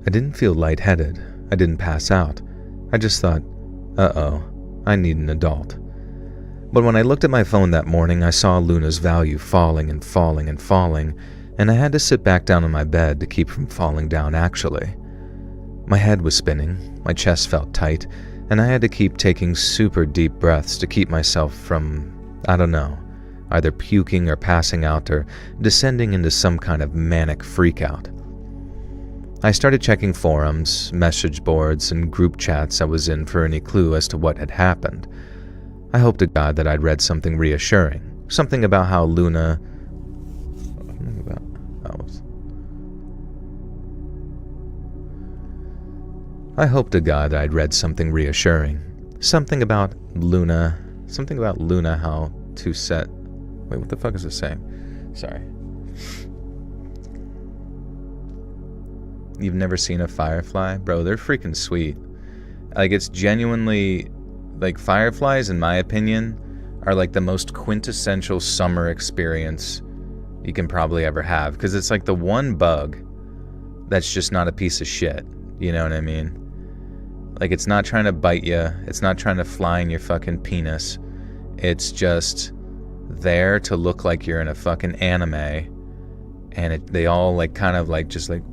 I didn't feel lightheaded. I didn't pass out. I just thought, uh-oh, I need an adult. But when I looked at my phone that morning, I saw Luna's value falling and falling and falling, and I had to sit back down on my bed to keep from falling down actually. My head was spinning, my chest felt tight, and I had to keep taking super deep breaths to keep myself from, I don't know, either puking or passing out or descending into some kind of manic freakout. I started checking forums, message boards, and group chats I was in for any clue as to what had happened. I hoped to God that I'd read something reassuring, something about how Luna... I hoped to God that I'd read something reassuring, something about Luna how to set... Wait, what the fuck is it saying? Sorry. You've never seen a firefly? Bro, they're freaking sweet. Like, it's genuinely... Like, fireflies, in my opinion, are like the most quintessential summer experience you can probably ever have. Because it's like the one bug that's just not a piece of shit. You know what I mean? Like, it's not trying to bite you. It's not trying to fly in your fucking penis. It's just there to look like you're in a fucking anime. And they all, like, kind of, like, just, like...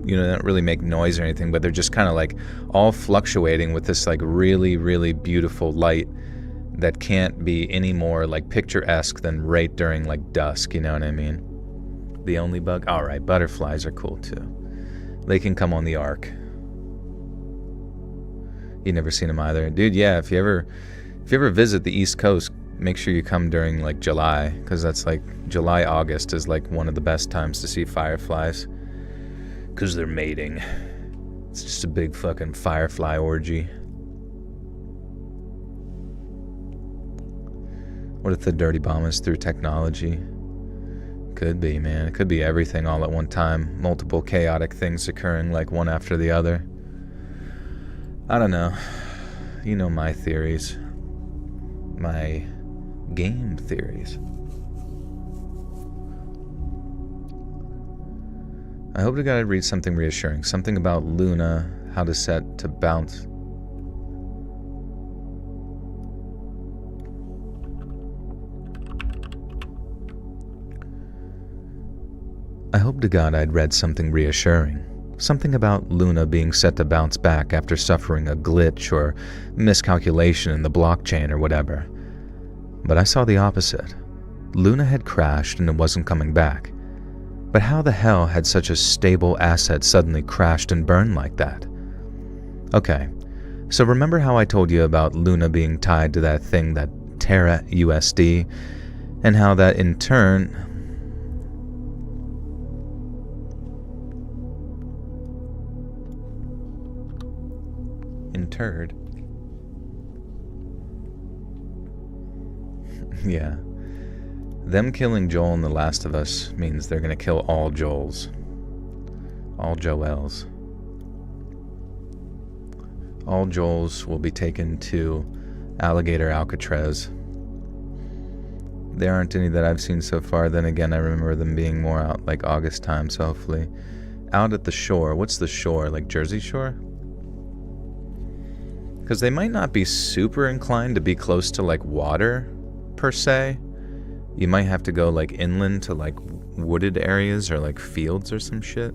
You know, they don't really make noise or anything, but they're just kind of like all fluctuating with this like really, really beautiful light that can't be any more like picturesque than right during like dusk, you know what I mean? The only bug? Alright, butterflies are cool too. They can come on the ark. You never seen them either. Dude, yeah, if you ever visit the East Coast, make sure you come during like July, because that's like July, August is like one of the best times to see fireflies. Because they're mating. It's just a big fucking firefly orgy. What if the dirty bomb is through technology? Could be, man. It could be everything all at one time. Multiple chaotic things occurring like one after the other. I don't know. You know my theories. My game theories. I hope to God I'd read something reassuring. Something about Luna, how to set to bounce. I hope to God I'd read something reassuring. Something about Luna being set to bounce back after suffering a glitch or miscalculation in the blockchain or whatever. But I saw the opposite. Luna had crashed and it wasn't coming back. But how the hell had such a stable asset suddenly crashed and burned like that? Okay, so remember how I told you about Luna being tied to that thing, that Terra USD, and how that in turn interred. Yeah. Them killing Joel in The Last of Us means they're gonna kill all Joels. All Joels. All Joels will be taken to Alligator Alcatraz. There aren't any that I've seen so far. Then again, I remember them being more out like August time, so hopefully. Out at the shore. What's the shore? Like Jersey Shore? Because they might not be super inclined to be close to like water, per se. You might have to go like inland to like wooded areas or like fields or some shit.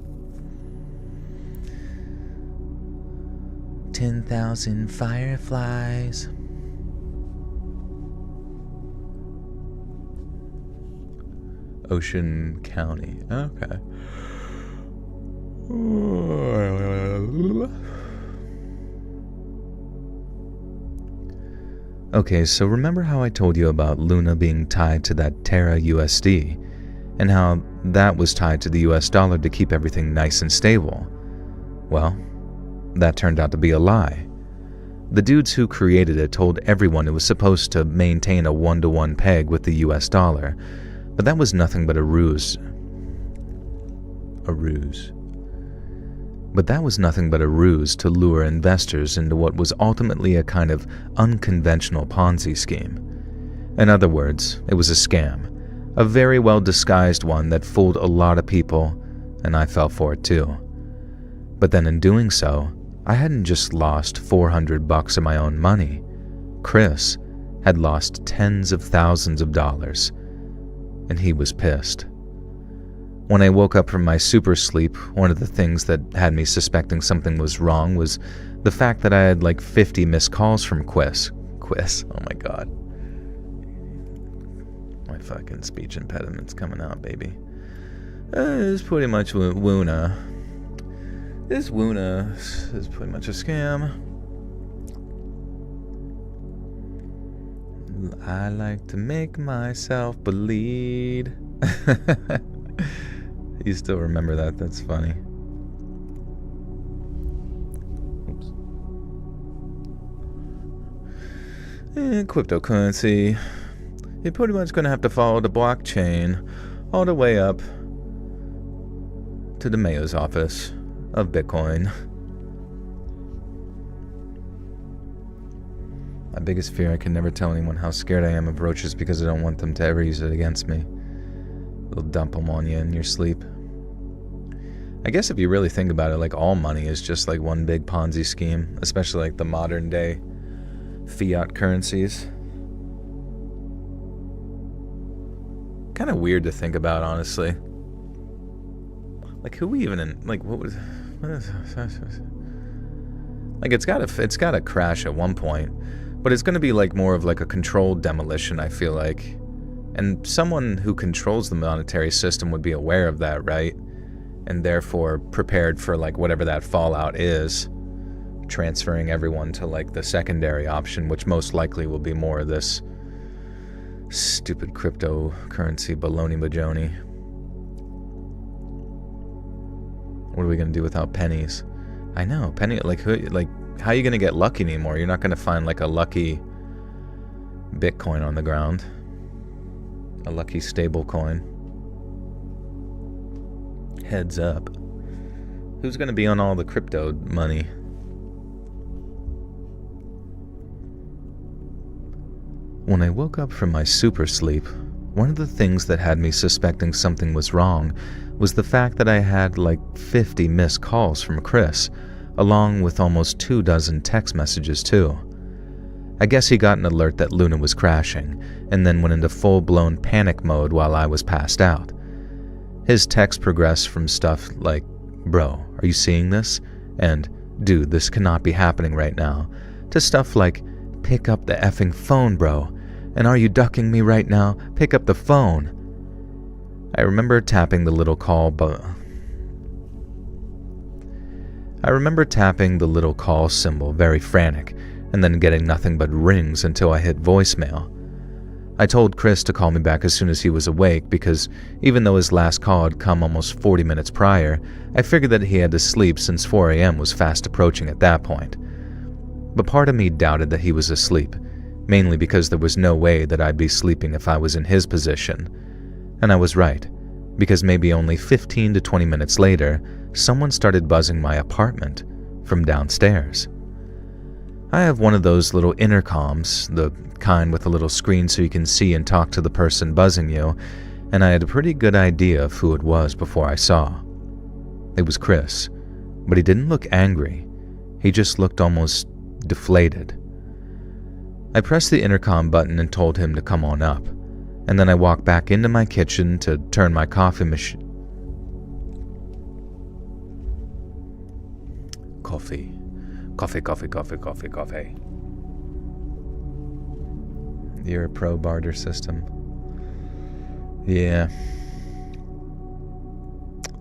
10,000 fireflies. Ocean County. Okay. Okay, so remember how I told you about Luna being tied to that Terra USD, and how that was tied to the US dollar to keep everything nice and stable? Well, that turned out to be a lie. The dudes who created it told everyone it was supposed to maintain a 1-to-1 peg with the US dollar, but that was nothing but a ruse. But that was nothing but a ruse to lure investors into what was ultimately a kind of unconventional Ponzi scheme. In other words, it was a scam, a very well disguised one that fooled a lot of people, and I fell for it too. But then in doing so, I hadn't just lost $400 of my own money. Chris had lost tens of thousands of dollars, and he was pissed. When I woke up from my super sleep, one of the things that had me suspecting something was wrong was the fact that I had like 50 missed calls from Quiz, oh my god. My fucking speech impediment's coming out, baby. It's pretty much Woona. This Woona is pretty much a scam. I like to make myself bleed. You still remember that? That's funny. Oops. Cryptocurrency. You're pretty much going to have to follow the blockchain all the way up to the mayor's office of Bitcoin. My biggest fear, I can never tell anyone how scared I am of roaches because I don't want them to ever use it against me. They'll dump them on you in your sleep. I guess if you really think about it, like all money is just like one big Ponzi scheme, especially like the modern day fiat currencies. Kind of weird to think about, honestly. Like who even in, like what is like it's gotta crash at one point, but it's gonna be like more of like a controlled demolition, I feel like. And someone who controls the monetary system would be aware of that, right? And therefore prepared for like whatever that fallout is, transferring everyone to like the secondary option, which most likely will be more of this stupid cryptocurrency baloney bajoni. What are we gonna do without pennies? I know, penny, like how are you gonna get lucky anymore? You're not gonna find like a lucky Bitcoin on the ground. A lucky stable coin. Heads up. Who's going to be on all the crypto money? When I woke up from my super sleep, one of the things that had me suspecting something was wrong was the fact that I had like 50 missed calls from Chris, along with almost 24 text messages too. I guess he got an alert that Luna was crashing, and then went into full-blown panic mode while I was passed out. His text progressed from stuff like, "Bro, are you seeing this?" and "Dude, this cannot be happening right now," to stuff like, "Pick up the effing phone, bro," and "Are you ducking me right now? Pick up the phone." I remember tapping the little call symbol, very frantic, and then getting nothing but rings until I hit voicemail. I told Chris to call me back as soon as he was awake because even though his last call had come almost 40 minutes prior, I figured that he had to sleep since 4 a.m. was fast approaching at that point. But part of me doubted that he was asleep, mainly because there was no way that I'd be sleeping if I was in his position. And I was right, because maybe only 15 to 20 minutes later, someone started buzzing my apartment from downstairs. I have one of those little intercoms, the kind with a little screen so you can see and talk to the person buzzing you, and I had a pretty good idea of who it was before I saw. It was Chris, but he didn't look angry. He just looked almost deflated. I pressed the intercom button and told him to come on up, and then I walked back into my kitchen to turn my coffee machine. Coffee. You're a pro barter system. Yeah.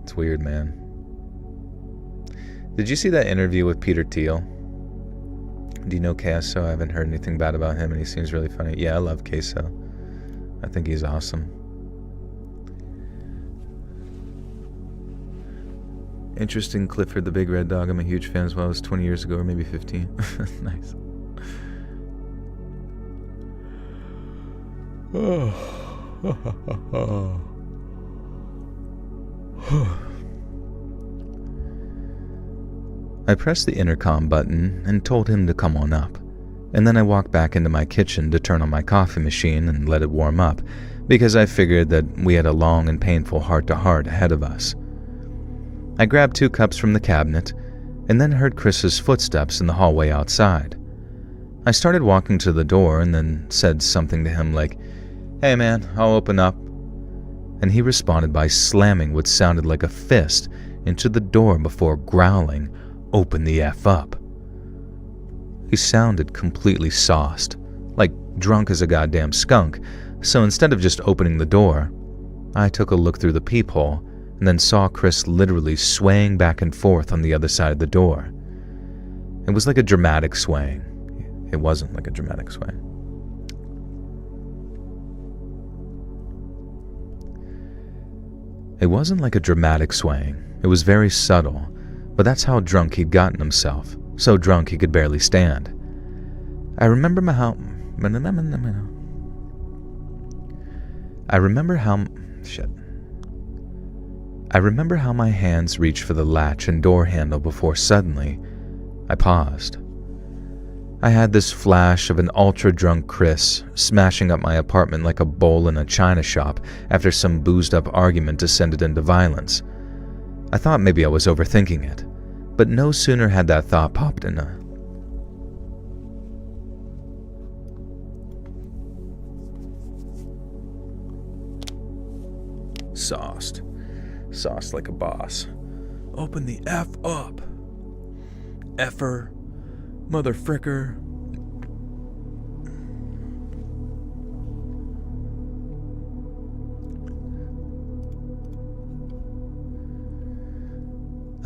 It's weird, man. Did you see that interview with Peter Thiel? Do you know Queso? I haven't heard anything bad about him and he seems really funny. Yeah, I love Queso. I think he's awesome. Interesting, Clifford the Big Red Dog. I'm a huge fan as well. It was 20 years ago or maybe 15. Nice. I pressed the intercom button and told him to come on up, and then I walked back into my kitchen to turn on my coffee machine and let it warm up, because I figured that we had a long and painful heart-to-heart ahead of us. I grabbed 2 cups from the cabinet, and then heard Chris's footsteps in the hallway outside. I started walking to the door and then said something to him like, "Hey man, I'll open up." And he responded by slamming what sounded like a fist into the door before growling, "Open the F up." He sounded completely sauced, like drunk as a goddamn skunk, so instead of just opening the door, I took a look through the peephole and then saw Chris literally swaying back and forth on the other side of the door. It was like a dramatic swaying. It wasn't like a dramatic swaying. It wasn't like a dramatic swaying. It was very subtle, but that's how drunk he'd gotten himself. So drunk he could barely stand. I remember how my hands reached for the latch and door handle before suddenly I paused. I had this flash of an ultra-drunk Chris smashing up my apartment like a bowl in a china shop after some boozed-up argument descended into violence. I thought maybe I was overthinking it, but no sooner had that thought popped in. Sauced like a boss. Open the F up. Effer. Motherfricker.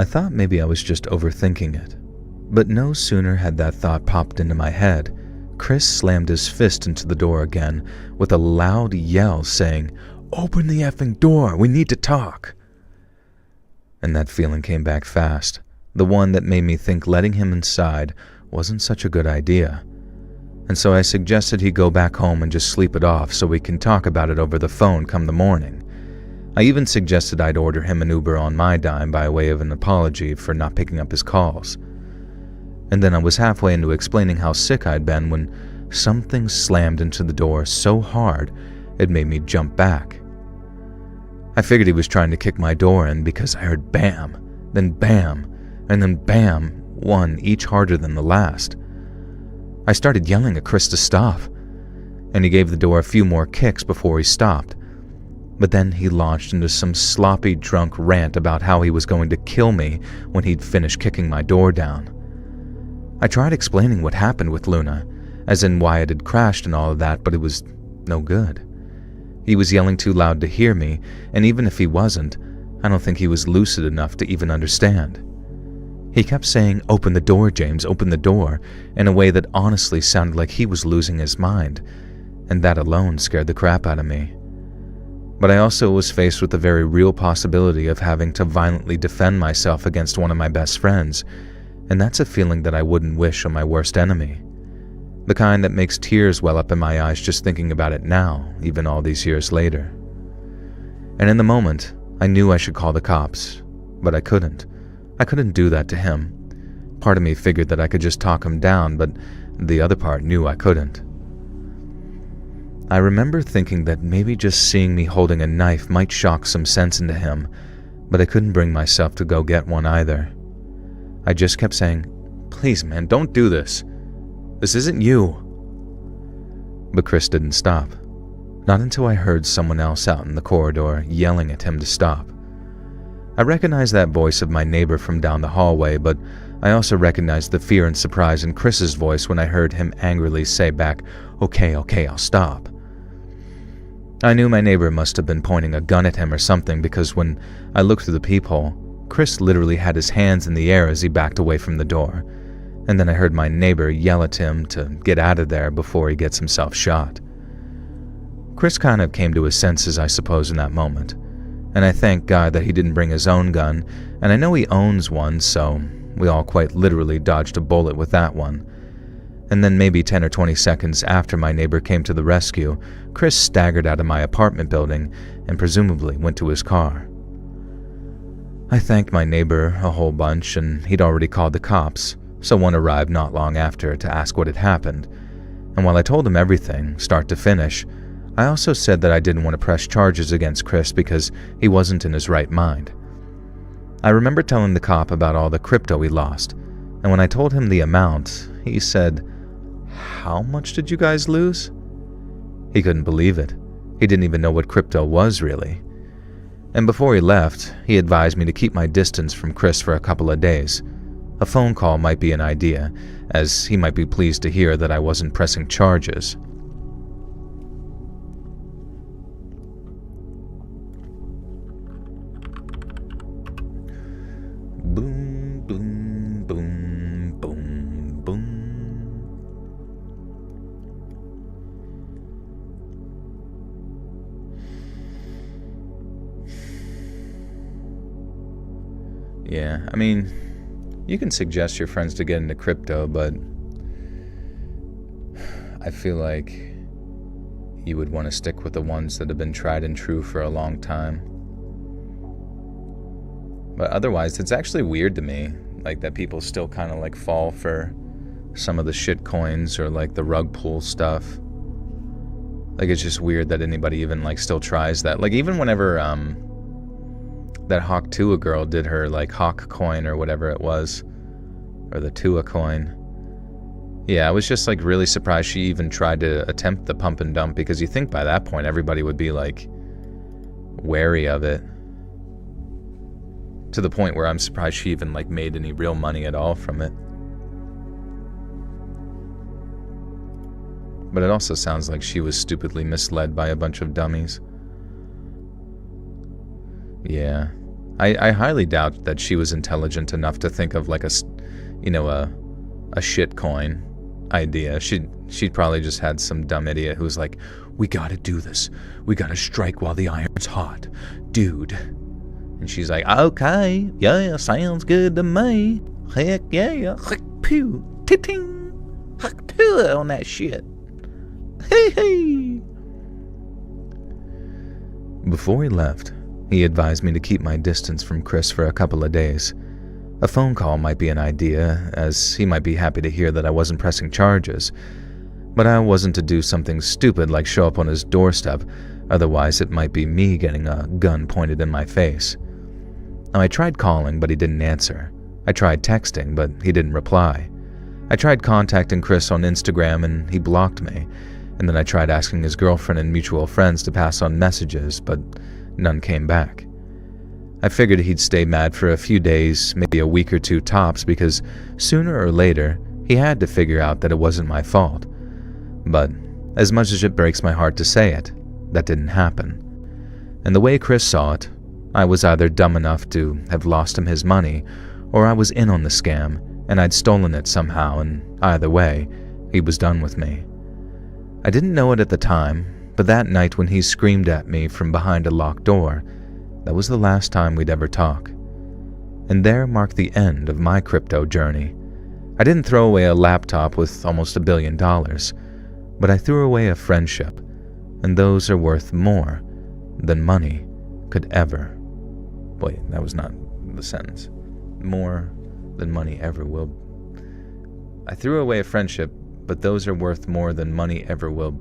I thought maybe I was just overthinking it, but no sooner had that thought popped into my head, Chris slammed his fist into the door again with a loud yell saying, "Open the effing door, we need to talk." And that feeling came back fast, the one that made me think letting him inside wasn't such a good idea. And so I suggested he go back home and just sleep it off so we can talk about it over the phone come the morning. I even suggested I'd order him an Uber on my dime by way of an apology for not picking up his calls. And then I was halfway into explaining how sick I'd been when something slammed into the door so hard it made me jump back. I figured he was trying to kick my door in because I heard bam, then bam, and then bam, one each harder than the last. I started yelling at Chris to stop, and he gave the door a few more kicks before he stopped. But then he launched into some sloppy drunk rant about how he was going to kill me when he'd finished kicking my door down. I tried explaining what happened with Luna, as in why it had crashed and all of that, but it was no good. He was yelling too loud to hear me, and even if he wasn't, I don't think he was lucid enough to even understand. He kept saying, "Open the door, James, open the door," in a way that honestly sounded like he was losing his mind, and that alone scared the crap out of me. But I also was faced with the very real possibility of having to violently defend myself against one of my best friends, and that's a feeling that I wouldn't wish on my worst enemy. The kind that makes tears well up in my eyes just thinking about it now, even all these years later. And in the moment, I knew I should call the cops, but I couldn't. I couldn't do that to him. Part of me figured that I could just talk him down, but the other part knew I couldn't. I remember thinking that maybe just seeing me holding a knife might shock some sense into him, but I couldn't bring myself to go get one either. I just kept saying, "Please, man, don't do this. This isn't you." But Chris didn't stop. Not until I heard someone else out in the corridor yelling at him to stop. I recognized that voice of my neighbor from down the hallway, but I also recognized the fear and surprise in Chris's voice when I heard him angrily say back, okay, I'll stop." I knew my neighbor must have been pointing a gun at him or something, because when I looked through the peephole, Chris literally had his hands in the air as he backed away from the door, and then I heard my neighbor yell at him to get out of there before he gets himself shot. Chris kind of came to his senses, I suppose, in that moment, and I thank God that he didn't bring his own gun, and I know he owns one, so we all quite literally dodged a bullet with that one. And then maybe 10 or 20 seconds after my neighbor came to the rescue, Chris staggered out of my apartment building and presumably went to his car. I thanked my neighbor a whole bunch, and he'd already called the cops, so one arrived not long after to ask what had happened. And while I told him everything, start to finish, I also said that I didn't want to press charges against Chris because he wasn't in his right mind. I remember telling the cop about all the crypto he lost, and when I told him the amount, he said, "How much did you guys lose?" He couldn't believe it. He didn't even know what crypto was, really. And before he left, he advised me to keep my distance from Chris for a couple of days. A phone call might be an idea, as he might be pleased to hear that I wasn't pressing charges. Boom, boom, boom, boom, boom. Yeah, I mean, you can suggest your friends to get into crypto, but I feel like you would want to stick with the ones that have been tried and true for a long time. But otherwise, it's actually weird to me, like, that people still kind of like fall for some of the shit coins or like the rug pull stuff. Like, it's just weird that anybody even like still tries that. Like, even whenever that Hawk Tua girl did her like Hawk coin or whatever it was, or the Tua coin. Yeah, I was just like really surprised she even tried to attempt the pump and dump, because you think by that point everybody would be like wary of it. To the point where I'm surprised she even like made any real money at all from it. But it also sounds like she was stupidly misled by a bunch of dummies. Yeah, I highly doubt that she was intelligent enough to think of like a shit coin idea. She'd probably just had some dumb idiot who's like, "We gotta do this. We gotta strike while the iron's hot, dude." And she's like, "Okay, yeah, sounds good to me. Heck yeah, heck pew, ting, heck pew on that shit. Hey hey." Before he left, he advised me to keep my distance from Chris for a couple of days. A phone call might be an idea, as he might be happy to hear that I wasn't pressing charges, but I wasn't to do something stupid like show up on his doorstep, otherwise it might be me getting a gun pointed in my face. Now, I tried calling, but he didn't answer. I tried texting, but he didn't reply. I tried contacting Chris on Instagram, and he blocked me, and then I tried asking his girlfriend and mutual friends to pass on messages, but none came back. I figured he'd stay mad for a few days, maybe a week or two tops, because sooner or later, he had to figure out that it wasn't my fault. But as much as it breaks my heart to say it, that didn't happen. And the way Chris saw it, I was either dumb enough to have lost him his money, or I was in on the scam, and I'd stolen it somehow, and either way, he was done with me. I didn't know it at the time, but that night when he screamed at me from behind a locked door, that was the last time we'd ever talk. And there marked the end of my crypto journey. I didn't throw away a laptop with almost $1 billion, but I threw away a friendship, and those are worth more than money could ever. Wait, that was not the sentence. More than money ever will. I threw away a friendship, but those are worth more than money ever will.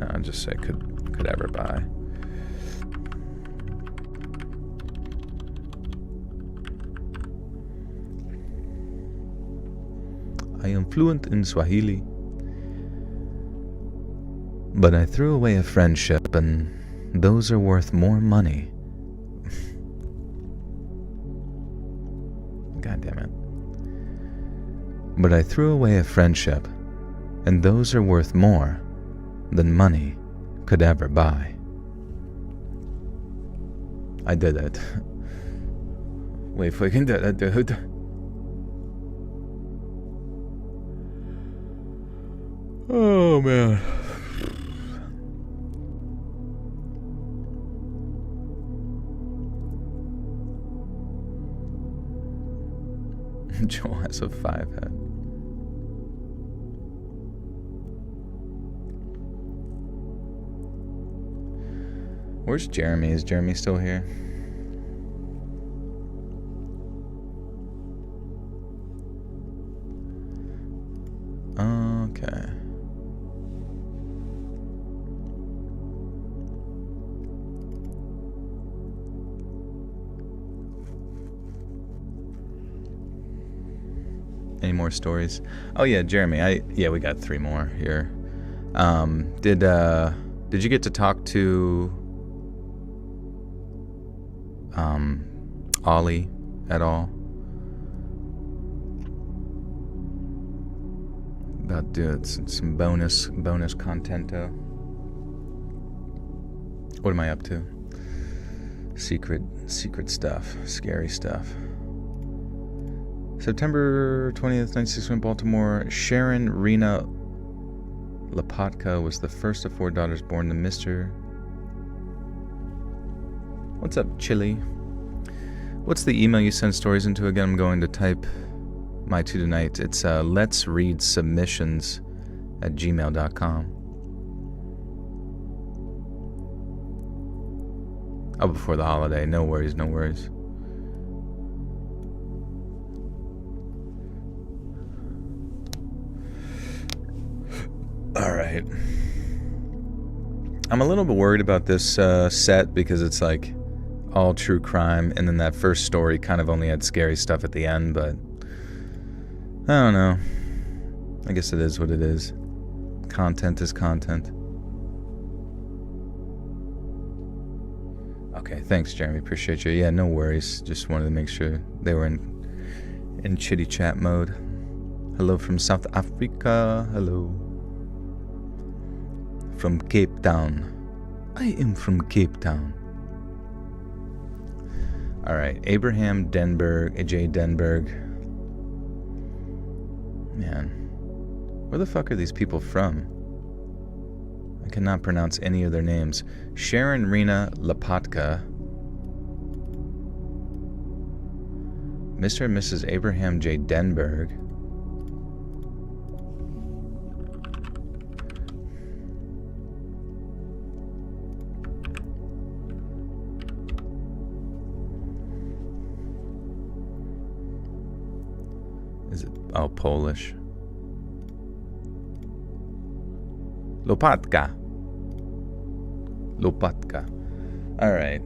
I'll just say could ever buy. I am fluent in Swahili, but I threw away a friendship, and those are worth more money. God damn it. But I threw away a friendship, and those are worth more than money could ever buy. I did it. We fucking did it, dude. Oh, man. Joel has a 5 head. Where's Jeremy? Is Jeremy still here? Okay. Any more stories? Oh yeah, Jeremy. We got 3 more here. Did you get to talk to Ollie at all? About doing some bonus contento. What am I up to? Secret stuff, scary stuff. September 20th, 1961, Baltimore. Sharon Rena Lopatka was the first of 4 daughters born to Mr. What's up, Chili? What's the email you send stories into again? I'm going to type my 2 tonight. It's let's read submissions at gmail.com. Oh, before the holiday. No worries. All right. I'm a little bit worried about this set because it's like all true crime, and then that first story kind of only had scary stuff at the end, but I don't know. I guess it is what it is. Content is content. Okay, thanks, Jeremy. Appreciate you. Yeah, no worries. Just wanted to make sure they were in chitty chat mode. Hello from South Africa. Hello. From Cape Town. I am from Cape Town. Alright, Abraham Denberg, J. Denberg. Man, where the fuck are these people from? I cannot pronounce any of their names. Sharon Rena Lopatka. Mr. and Mrs. Abraham J. Denberg. Is it? Oh, Polish. Lopatka. Alright.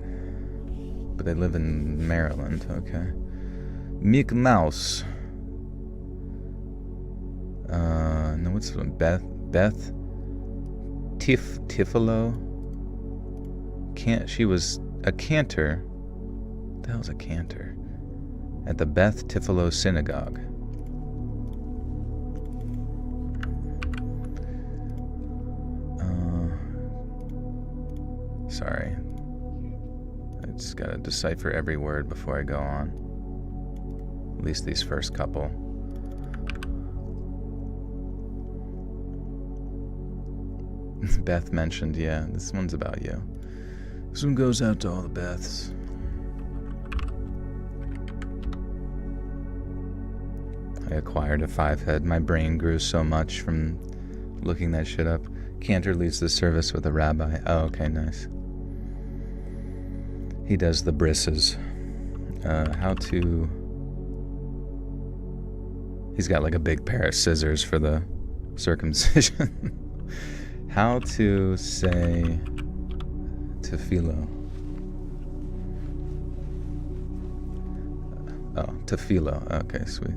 But they live in Maryland, okay. Mick Mouse. No, what's the one? Beth Tifilo. She was a cantor. What the hell's a cantor? At the Beth Tifilo Synagogue. Sorry. I just gotta decipher every word before I go on. At least these first couple. Beth mentioned, yeah, this one's about you. This one goes out to all the Beths. I acquired a 5-head. My brain grew so much from looking that shit up. Cantor leads the service with a rabbi. Oh, okay, nice. He does the brisses. How to... He's got like a big pair of scissors for the circumcision. How to say tefillo. Oh, tefillo. Okay, sweet.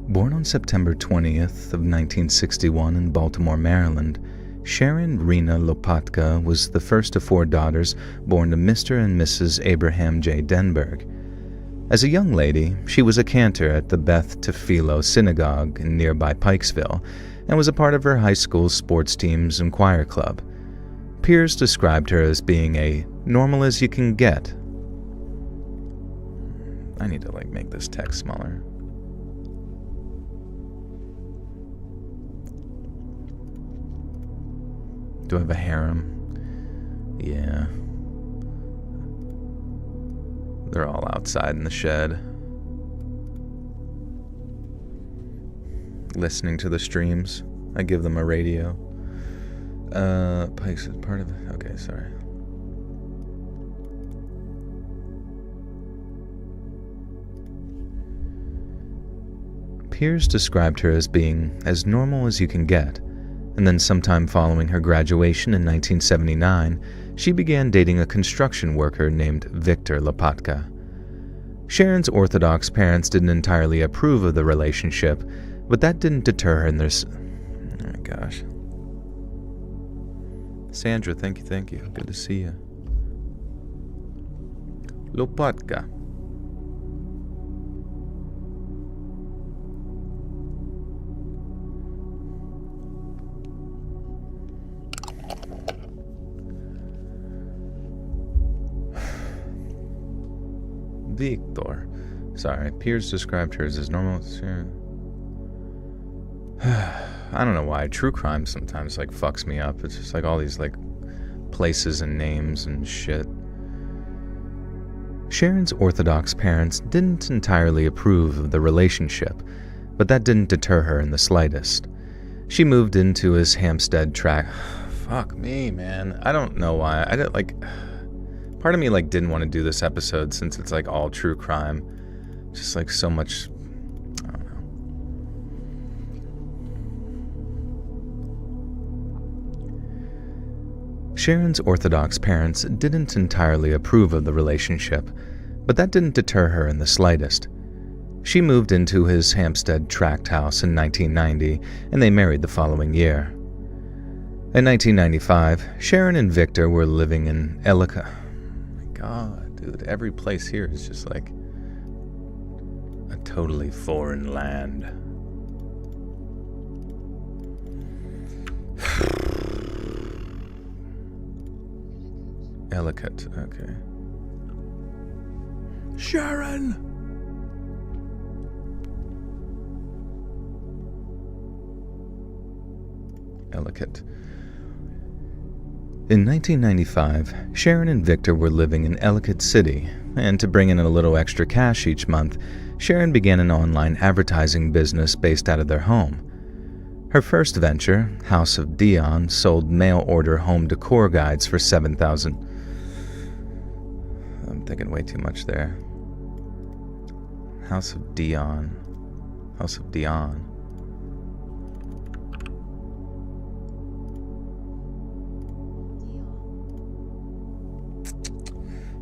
Born on September 20th of 1961 in Baltimore, Maryland, Sharon Rena Lopatka was the first of 4 daughters born to Mr. and Mrs. Abraham J. Denberg. As a young lady, she was a cantor at the Beth Tefillo Synagogue in nearby Pikesville and was a part of her high school sports teams and choir club. Peers described her as being a normal as you can get. I need to make this text smaller. Do I have a harem? Yeah. They're all outside in the shed. Listening to the streams. I give them a radio. Pikes is part of it. Okay, sorry. Peers described her as being as normal as you can get. And then sometime following her graduation in 1979, she began dating a construction worker named Victor Lopatka. Sharon's Orthodox parents didn't entirely approve of the relationship, but that didn't deter her in their... Oh my gosh. Sandra, thank you. Good to see you. Lopatka. Victor. Sorry, peers described her as normal. I don't know why. True crime sometimes fucks me up. It's just all these places and names and shit. Sharon's Orthodox parents didn't entirely approve of the relationship, but that didn't deter her in the slightest. She moved into his Hampstead tract. Fuck me, man. I don't know why. I didn't part of me didn't want to do this episode since it's all true crime. Just so much, I don't know. Sharon's Orthodox parents didn't entirely approve of the relationship, but that didn't deter her in the slightest. She moved into his Hampstead tract house in 1990, and they married the following year. In 1995, Sharon and Victor were living in Ellicott. God, dude, every place here is just a totally foreign land. Ellicott, okay. Sharon! Ellicott. In 1995, Sharon and Victor were living in Ellicott City, and to bring in a little extra cash each month, Sharon began an online advertising business based out of their home. Her first venture, House of Dion, sold mail-order home decor guides for $7,000. I'm thinking way too much there. House of Dion. House of Dion.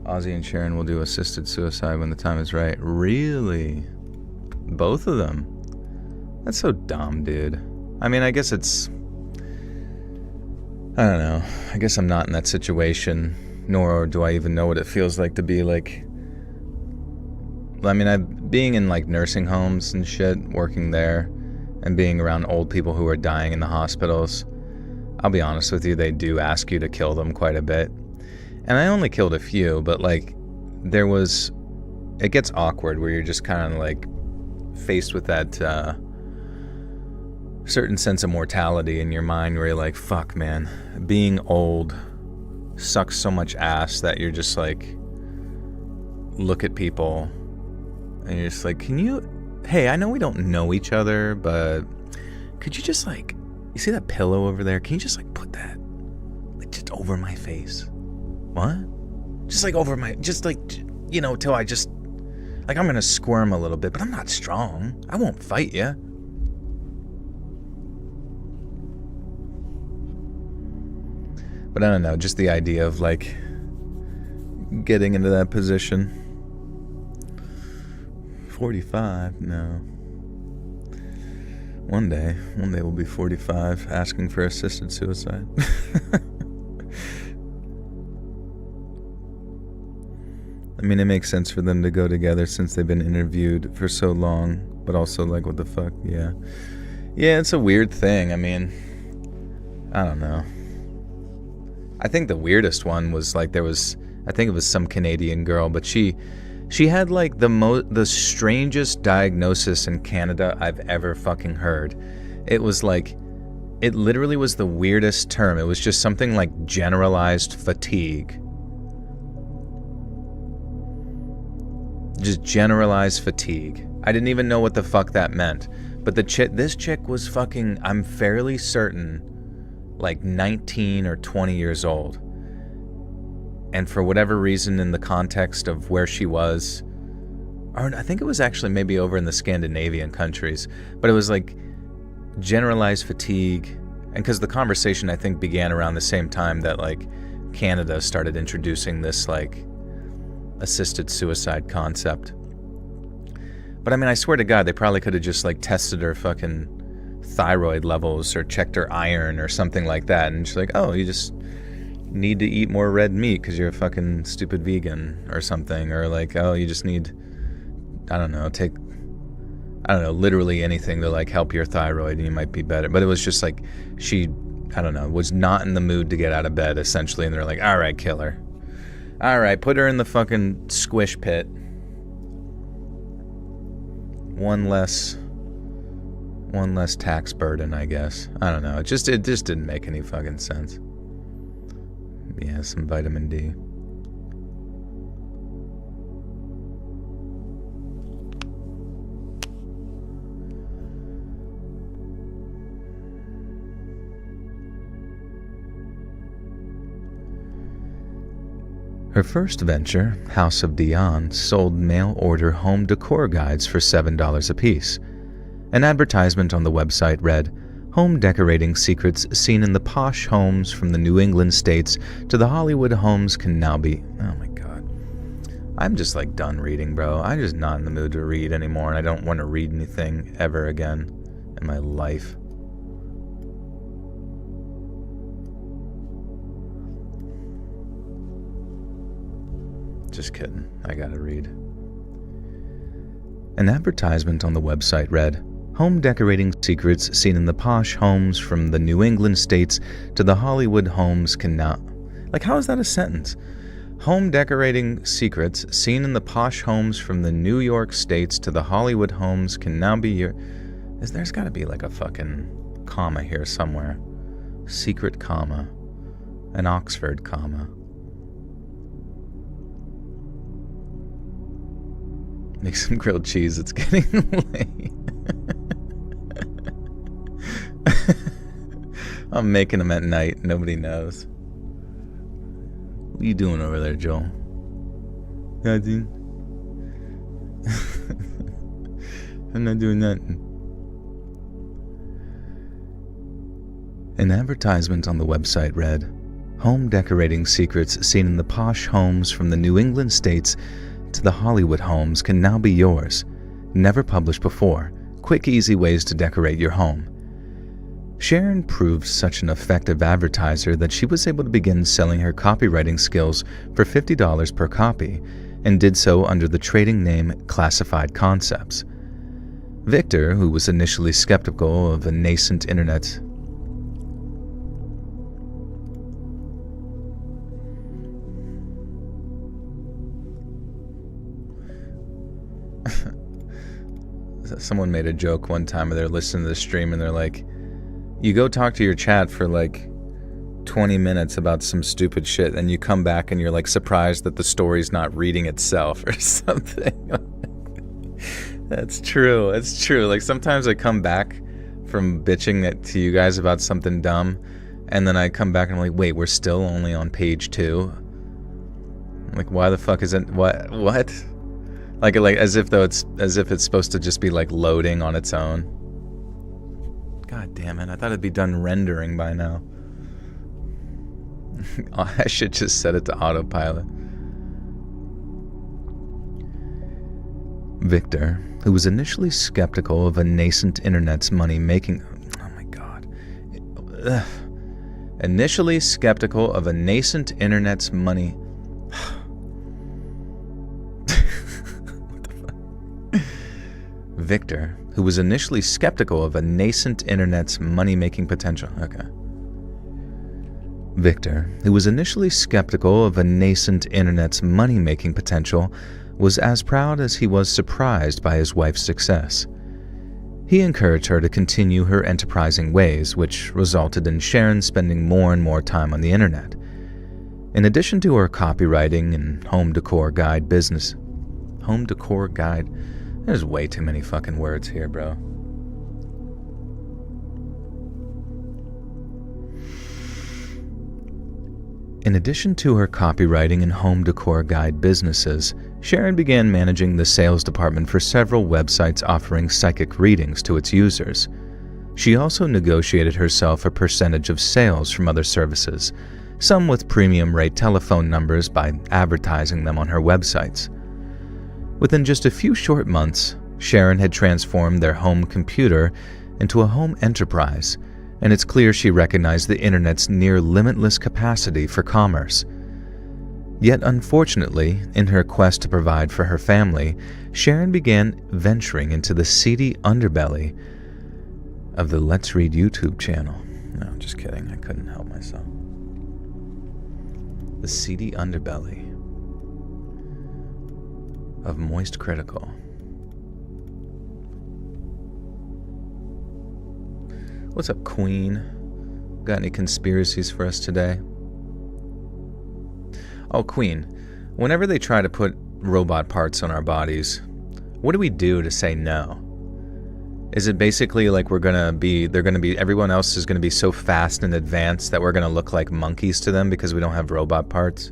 Ozzy and Sharon will do assisted suicide when the time is right. Really? Both of them? That's so dumb, dude. I mean, I guess it's... I don't know. I guess I'm not in that situation, nor do I even know what it feels like to be I mean, being in nursing homes and shit, working there, and being around old people who are dying in the hospitals. I'll be honest with you, they do ask you to kill them quite a bit. And I only killed a few, but it gets awkward where you're just kind of faced with that certain sense of mortality in your mind where you're like, fuck, man, being old sucks so much ass that you're just like, look at people and you're just like, hey, I know we don't know each other, but could you just like, you see that pillow over there? Can you just like put that like just over my face? What? Just like over my, just like, you know, till I just, like I'm gonna squirm a little bit, but I'm not strong. I won't fight you. But I don't know, just the idea of like getting into that position. 45, no. One day we'll be 45 asking for assisted suicide. I mean, it makes sense for them to go together since they've been interviewed for so long, but also like, what the fuck? Yeah, it's a weird thing. I mean, I don't know. I think the weirdest one was like I think it was some Canadian girl, but she had like the strangest diagnosis in Canada I've ever fucking heard. It was like, it literally was the weirdest term. It was just something like generalized fatigue. Just generalized fatigue. I didn't even know what the fuck that meant. But this chick was fucking, I'm fairly certain, like 19 or 20 years old. And for whatever reason, in the context of where she was, or I think it was actually maybe over in the Scandinavian countries, but it was like generalized fatigue. And because the conversation, I think, began around the same time that like Canada started introducing this like assisted suicide concept. But I mean, I swear to God, they probably could have just like tested her fucking thyroid levels or checked her iron or something like that, and she's like, oh, you just need to eat more red meat because you're a fucking stupid vegan or something, or like, oh, you just need, I don't know, literally anything to like help your thyroid and you might be better. But it was just like, she, I don't know, was not in the mood to get out of bed essentially, and they're like, all right, kill her, all right, put her in the fucking squish pit, one less tax burden, I guess. I don't know. It just didn't make any fucking sense. Yeah, some vitamin D. Her first venture, House of Dion, sold mail-order home decor guides for $7 apiece. An advertisement on the website read, "Home decorating secrets seen in the posh homes from the New England states to the Hollywood homes can now be..." Oh my God. I'm just like done reading, bro. I'm just not in the mood to read anymore, and I don't want to read anything ever again in my life. Just kidding. I gotta read. An advertisement on the website read, "Home decorating secrets seen in the posh homes from the New England states to the Hollywood homes can now..." Like, how is that a sentence? Home decorating secrets seen in the posh homes from the New York states to the Hollywood homes can now be your... There's gotta be like a fucking comma here somewhere. Secret comma. An Oxford comma. Make some grilled cheese, it's getting late. I'm making them at night, nobody knows. What are you doing over there, Joel? Nothing. I'm not doing nothing. An advertisement on the website read, "Home decorating secrets seen in the posh homes from the New England states to the Hollywood homes can now be yours. Never published before. Quick, easy ways to decorate your home." Sharon proved such an effective advertiser that she was able to begin selling her copywriting skills for $50 per copy, and did so under the trading name Classified Concepts. Victor, who was initially skeptical of a nascent internet someone made a joke one time where they're listening to the stream and they're like, you go talk to your chat for like 20 minutes about some stupid shit and you come back and you're like surprised that the story's not reading itself or something. That's true. It's true. Like sometimes I come back from bitching to you guys about something dumb and then I come back and I'm like, wait, we're still only on page 2? Like, why the fuck is it? What? Like as if it's supposed to just be like loading on its own. God damn it! I thought it'd be done rendering by now. I should just set it to autopilot. Victor, who was initially skeptical of a nascent internet's money-making... Oh my god. Ugh. Initially skeptical of a nascent internet's money... What the fuck? Victor, who was initially skeptical of a nascent internet's money-making potential... Okay. Victor, who was initially skeptical of a nascent internet's money-making potential, was as proud as he was surprised by his wife's success. He encouraged her to continue her enterprising ways, which resulted in Sharon spending more and more time on the internet. In addition to her copywriting and home decor guide business... Home decor guide? There's way too many fucking words here, bro. In addition to her copywriting and home decor guide businesses, Sharon began managing the sales department for several websites offering psychic readings to its users. She also negotiated herself a percentage of sales from other services, some with premium rate telephone numbers by advertising them on her websites. Within just a few short months, Sharon had transformed their home computer into a home enterprise, and it's clear she recognized the internet's near-limitless capacity for commerce. Yet unfortunately, in her quest to provide for her family, Sharon began venturing into the seedy underbelly of the Let's Read YouTube channel. No, just kidding, I couldn't help myself. The seedy underbelly of Moist Critical. What's up, Queen? Got any conspiracies for us today? Oh, Queen, whenever they try to put robot parts on our bodies, what do we do to say no? Is it basically like everyone else is gonna be so fast and advanced that we're gonna look like monkeys to them because we don't have robot parts?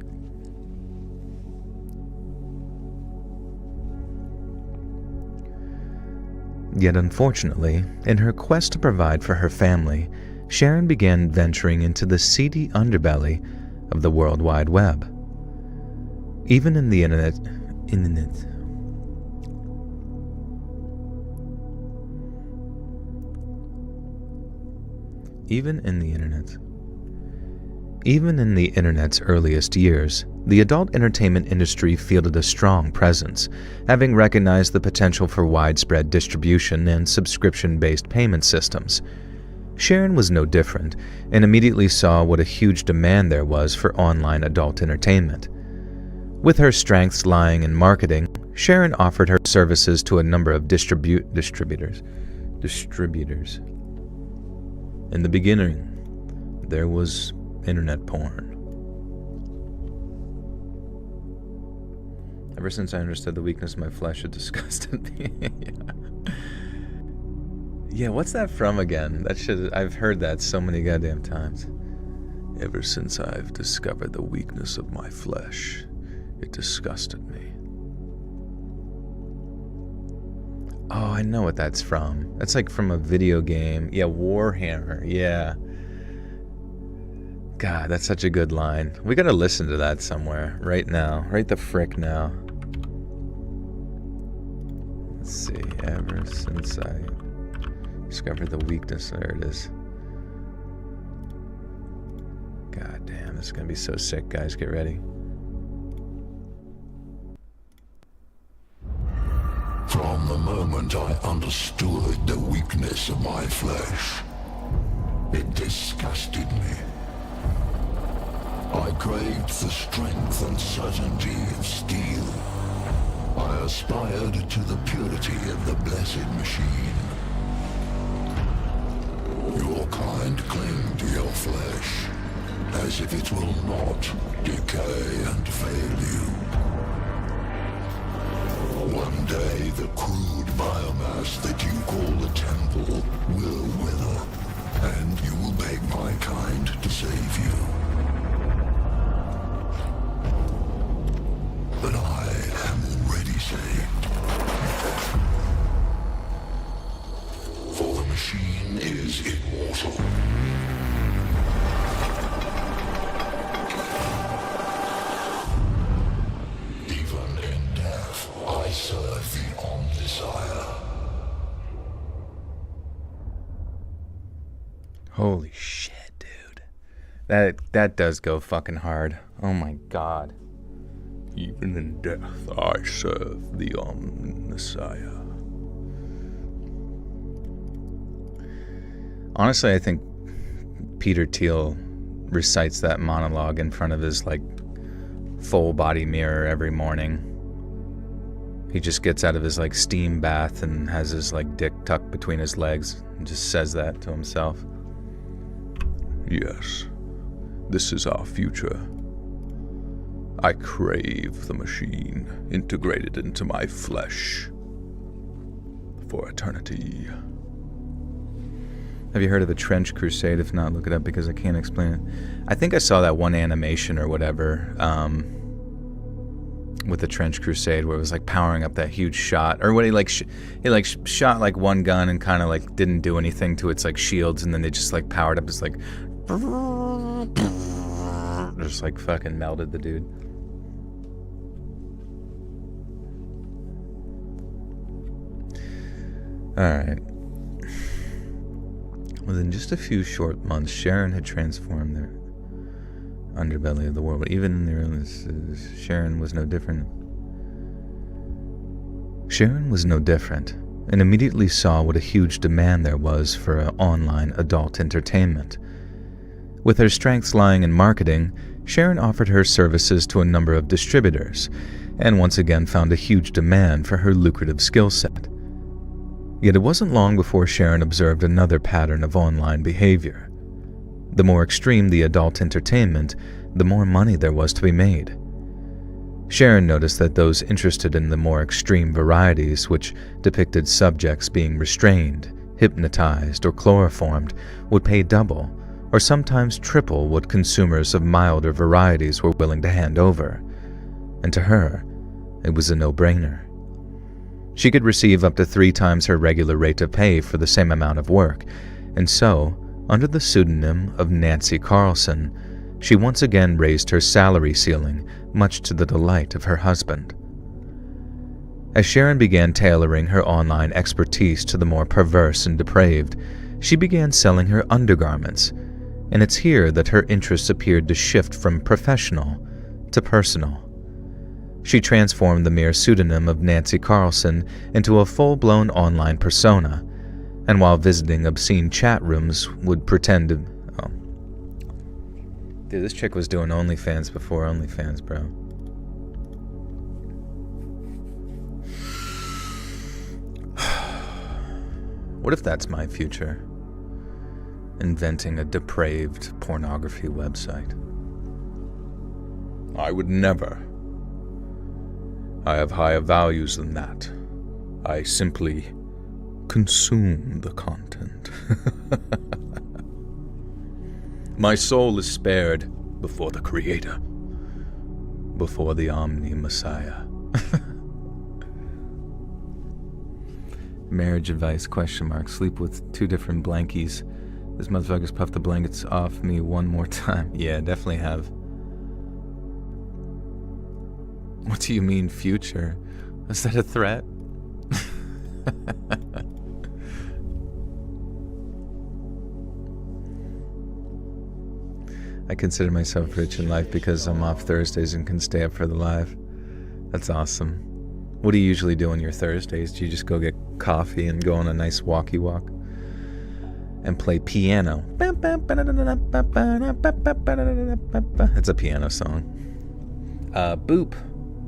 Yet unfortunately, in her quest to provide for her family, Sharon began venturing into the seedy underbelly of the World Wide Web. Even in the internet. Even in the internet's earliest years, the adult entertainment industry fielded a strong presence, having recognized the potential for widespread distribution and subscription-based payment systems. Sharon was no different, and immediately saw what a huge demand there was for online adult entertainment. With her strengths lying in marketing, Sharon offered her services to a number of distributors. In the beginning, there was internet porn. Ever since I understood the weakness of my flesh, it disgusted me. Yeah, what's that from again? I've heard that so many goddamn times. Ever since I've discovered the weakness of my flesh, it disgusted me. Oh, I know what that's from. That's like from a video game. Yeah, Warhammer. Yeah. God, that's such a good line. We gotta listen to that somewhere. Right now. Right the frick now. Let's see. Ever since I discovered the weakness. There it is. God damn, this is gonna be so sick, guys. Get ready. From the moment I understood the weakness of my flesh, it disgusted me. I craved the strength and certainty of steel. I aspired to the purity of the blessed machine. Your kind cling to your flesh, as if it will not decay and fail you. One day, the crude biomass that you call the temple will wither, and you will beg my kind to save you. But I am already saved. For the machine is immortal. Even in death, I serve the Omnisire. Holy shit, dude. That does go fucking hard. Oh my god. Even in death, I serve the Omnisire. Honestly, I think Peter Thiel recites that monologue in front of his, like, full body mirror every morning. He just gets out of his, like, steam bath and has his, like, dick tucked between his legs and just says that to himself. Yes, this is our future. I crave the machine integrated into my flesh for eternity. Have you heard of the Trench Crusade? If not, look it up because I can't explain it. I think I saw that one animation or whatever with the Trench Crusade where it was like powering up that huge shot, or what he shot like one gun and kind of like didn't do anything to its like shields, and then they just like powered up, just like just like fucking melted the dude. Alright. Within just a few short months, Sharon had transformed the underbelly of the world. But even in the earliest, Sharon was no different. Sharon was no different, and immediately saw what a huge demand there was for online adult entertainment. With her strengths lying in marketing, Sharon offered her services to a number of distributors, and once again found a huge demand for her lucrative skill set. Yet it wasn't long before Sharon observed another pattern of online behavior. The more extreme the adult entertainment, the more money there was to be made. Sharon noticed that those interested in the more extreme varieties, which depicted subjects being restrained, hypnotized, or chloroformed, would pay double, or sometimes triple what consumers of milder varieties were willing to hand over. And to her, it was a no-brainer. She could receive up to 3 times her regular rate of pay for the same amount of work, and so, under the pseudonym of Nancy Carlson, she once again raised her salary ceiling, much to the delight of her husband. As Sharon began tailoring her online expertise to the more perverse and depraved, she began selling her undergarments, and it's here that her interests appeared to shift from professional to personal. She transformed the mere pseudonym of Nancy Carlson into a full-blown online persona, and while visiting obscene chat rooms would pretend to... Oh. Dude, this chick was doing OnlyFans before OnlyFans, bro. What if that's my future? Inventing a depraved pornography website. I would never. I have higher values than that. I simply consume the content. My soul is spared before the Creator, before the Omni-Messiah. Marriage advice, ? Sleep with 2 different blankies. This motherfucker's puffed the blankets off me one more time. Yeah, definitely have. What do you mean, future? Is that a threat? I consider myself rich in life because I'm off Thursdays and can stay up for the live. That's awesome. What do you usually do on your Thursdays? Do you just go get coffee and go on a nice walkie walk? And play piano? It's a piano song. Boop.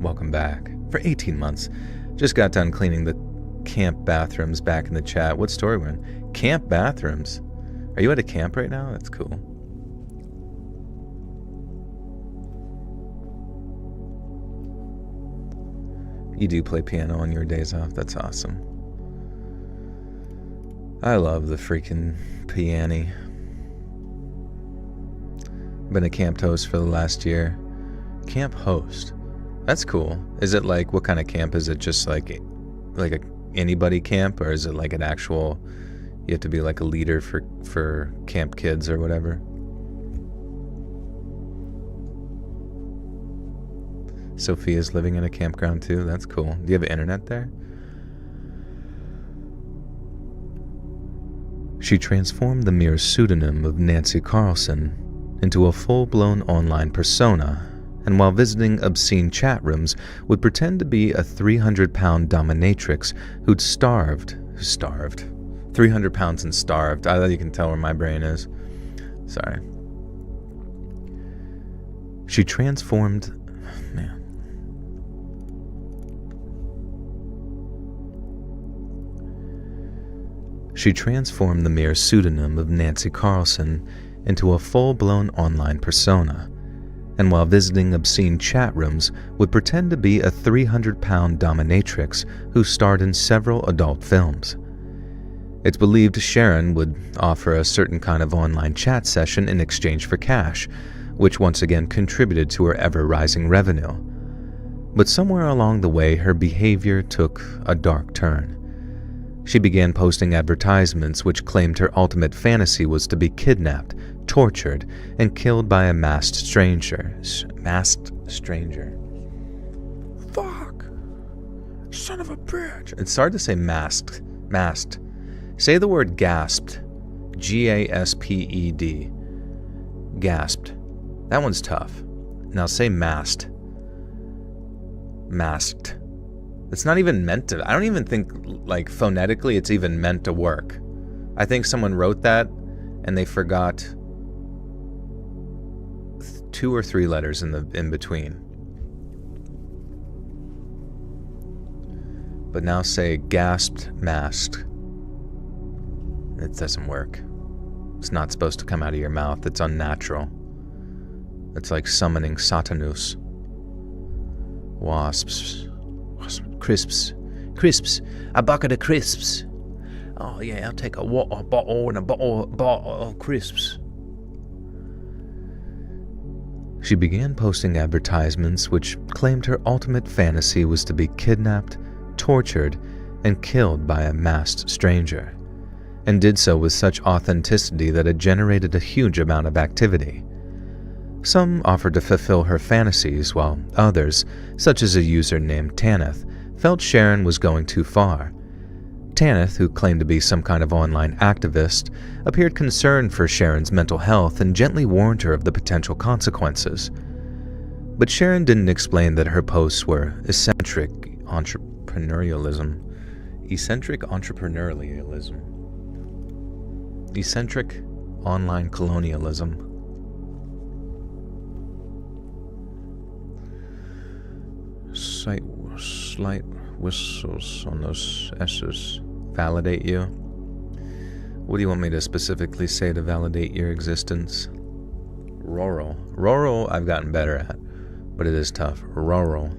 Welcome back. For 18 months, Just got done cleaning the camp bathrooms back in the chat. What story we're in? Camp bathrooms? Are you at a camp right now? That's cool. You do play piano on your days off. That's awesome. I love the freaking piano. Been a camp host for the last year. Camp host. That's cool. Is it like, what kind of camp? Is it just like a anybody camp, or is it like an actual, you have to be like a leader for camp kids or whatever? Sophia's living in a campground too. That's cool. Do you have internet there? She transformed the mere pseudonym of Nancy Carlson into a full-blown online persona, and while visiting obscene chat rooms, would pretend to be a 300-pound dominatrix who starved. 300 pounds and starved. I thought you can tell where my brain is. Sorry. She transformed... Man. She transformed the mere pseudonym of Nancy Carlson into a full-blown online persona, and while visiting obscene chat rooms, would pretend to be a 300-pound dominatrix who starred in several adult films. It's believed Sharon would offer a certain kind of online chat session in exchange for cash, which once again contributed to her ever-rising revenue. But somewhere along the way, her behavior took a dark turn. She began posting advertisements which claimed her ultimate fantasy was to be kidnapped, tortured, and killed by a masked stranger. Fuck! Son of a bitch! It's hard to say masked. Masked. Say the word gasped. Gasped. Gasped. That one's tough. Now say masked. Masked. It's not even meant to. I don't even think, like, phonetically it's even meant to work. I think someone wrote that and they forgot 2 or 3 letters in between. But now say gasped, masked. It doesn't work. It's not supposed to come out of your mouth. It's unnatural. It's like summoning Satanus. Wasps. Crisps. A bucket of crisps. Oh yeah, I'll take a water bottle and a bottle of crisps. She began posting advertisements which claimed her ultimate fantasy was to be kidnapped, tortured, and killed by a masked stranger, and did so with such authenticity that it generated a huge amount of activity. Some offered to fulfill her fantasies, while others, such as a user named Tanith, felt Sharon was going too far. Tanith, who claimed to be some kind of online activist, appeared concerned for Sharon's mental health and gently warned her of the potential consequences. But Sharon didn't explain that her posts were eccentric entrepreneurialism. Eccentric online colonialism. Slight whistles on those S's. Validate you? What do you want me to specifically say to validate your existence? Rural. Rural I've gotten better at, but it is tough. Rural.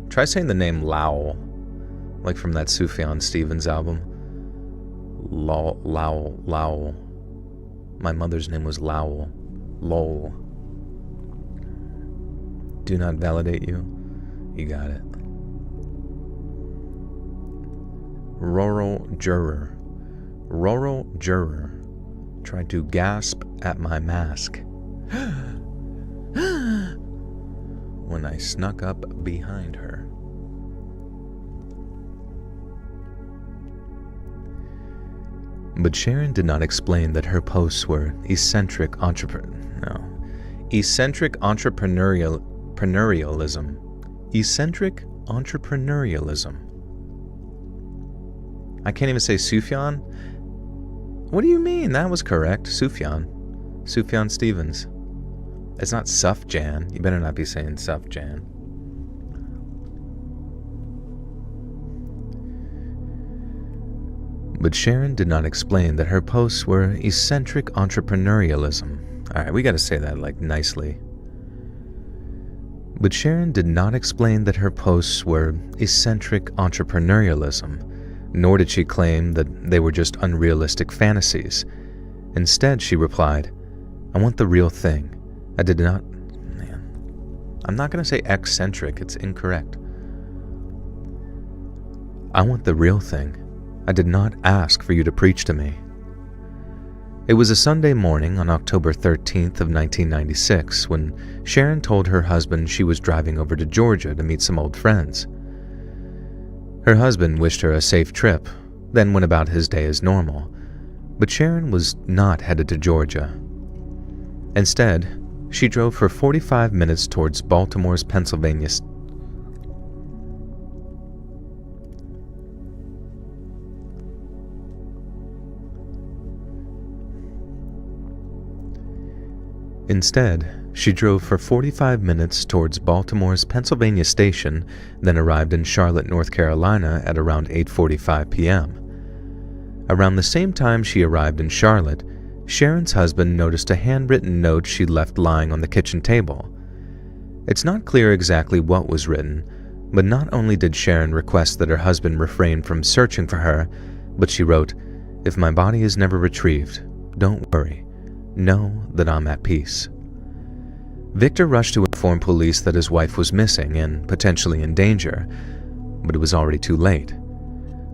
Try saying the name Lowell, like from that Sufjan Stevens album. Lowell. My mother's name was Lowell. Lowell. Do not validate you? You got it. Rural juror tried to gasp at my mask when I snuck up behind her. But Sharon did not explain that her posts were eccentric entrepreneurialism. Eccentric entrepreneurialism. I can't even say Sufjan. What do you mean? That was correct. Sufjan Stevens. It's not Sufjan. You better not be saying Sufjan. But Sharon did not explain that her posts were eccentric entrepreneurialism. Alright, we gotta say that like nicely. But Sharon did not explain that her posts were eccentric entrepreneurialism, nor did she claim that they were just unrealistic fantasies. Instead, she replied, "I want the real thing. I did not..." Man. I'm not going to say eccentric, it's incorrect. "I want the real thing. I did not ask for you to preach to me." It was a Sunday morning on October 13th of 1996 when Sharon told her husband she was driving over to Georgia to meet some old friends. Her husband wished her a safe trip, then went about his day as normal, but Sharon was not headed to Georgia. Instead, she drove for 45 minutes towards Baltimore's Pennsylvania. Instead, she drove for 45 minutes towards Baltimore's Pennsylvania station, then arrived in Charlotte, North Carolina at around 8:45 p.m. Around the same time she arrived in Charlotte, Sharon's husband noticed a handwritten note she'd left lying on the kitchen table. It's not clear exactly what was written, but not only did Sharon request that her husband refrain from searching for her, but she wrote, "If my body is never retrieved, don't worry. Know that I'm at peace." Victor rushed to inform police that his wife was missing and potentially in danger, but it was already too late.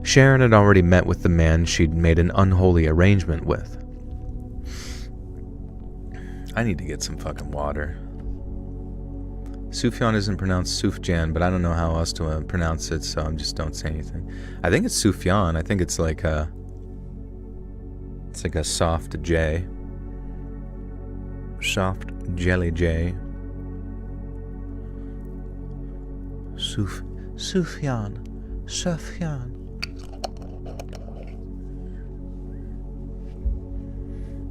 Sharon had already met with the man she'd made an unholy arrangement with. I need to get some fucking water. Sufjan isn't pronounced Sufjan, but I don't know how else to pronounce it, so I just don't say anything. I think it's Sufjan. I think it's like a soft J. Soft jelly J. Sufjan.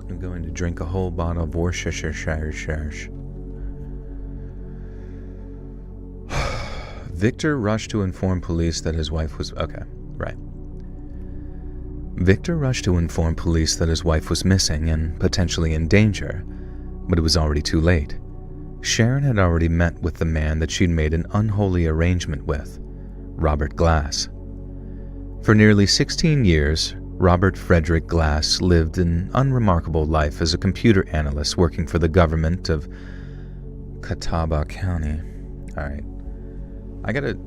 I'm going to drink a whole bottle of Worcestershire. Victor rushed to inform police that his wife was... Okay, right. Victor rushed to inform police that his wife was missing and potentially in danger, but it was already too late. Sharon had already met with the man that she'd made an unholy arrangement with, Robert Glass. For nearly 16 years, Robert Frederick Glass lived an unremarkable life as a computer analyst working for the government of Catawba County. Alright. I gotta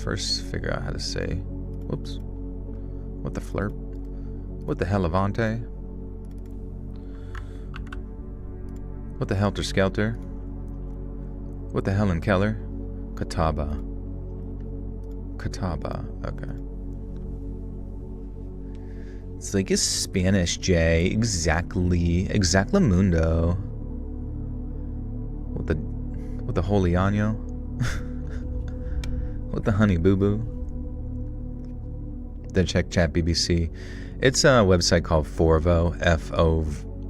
first figure out how to say... Whoops. What the flurp? What the hellevante? What the helter skelter? What the Helen Keller? Catawba. Okay. It's like a Spanish J. Exactlamundo. What the holy año? What the honey boo boo? Then check Chat BBC. It's a website called Forvo,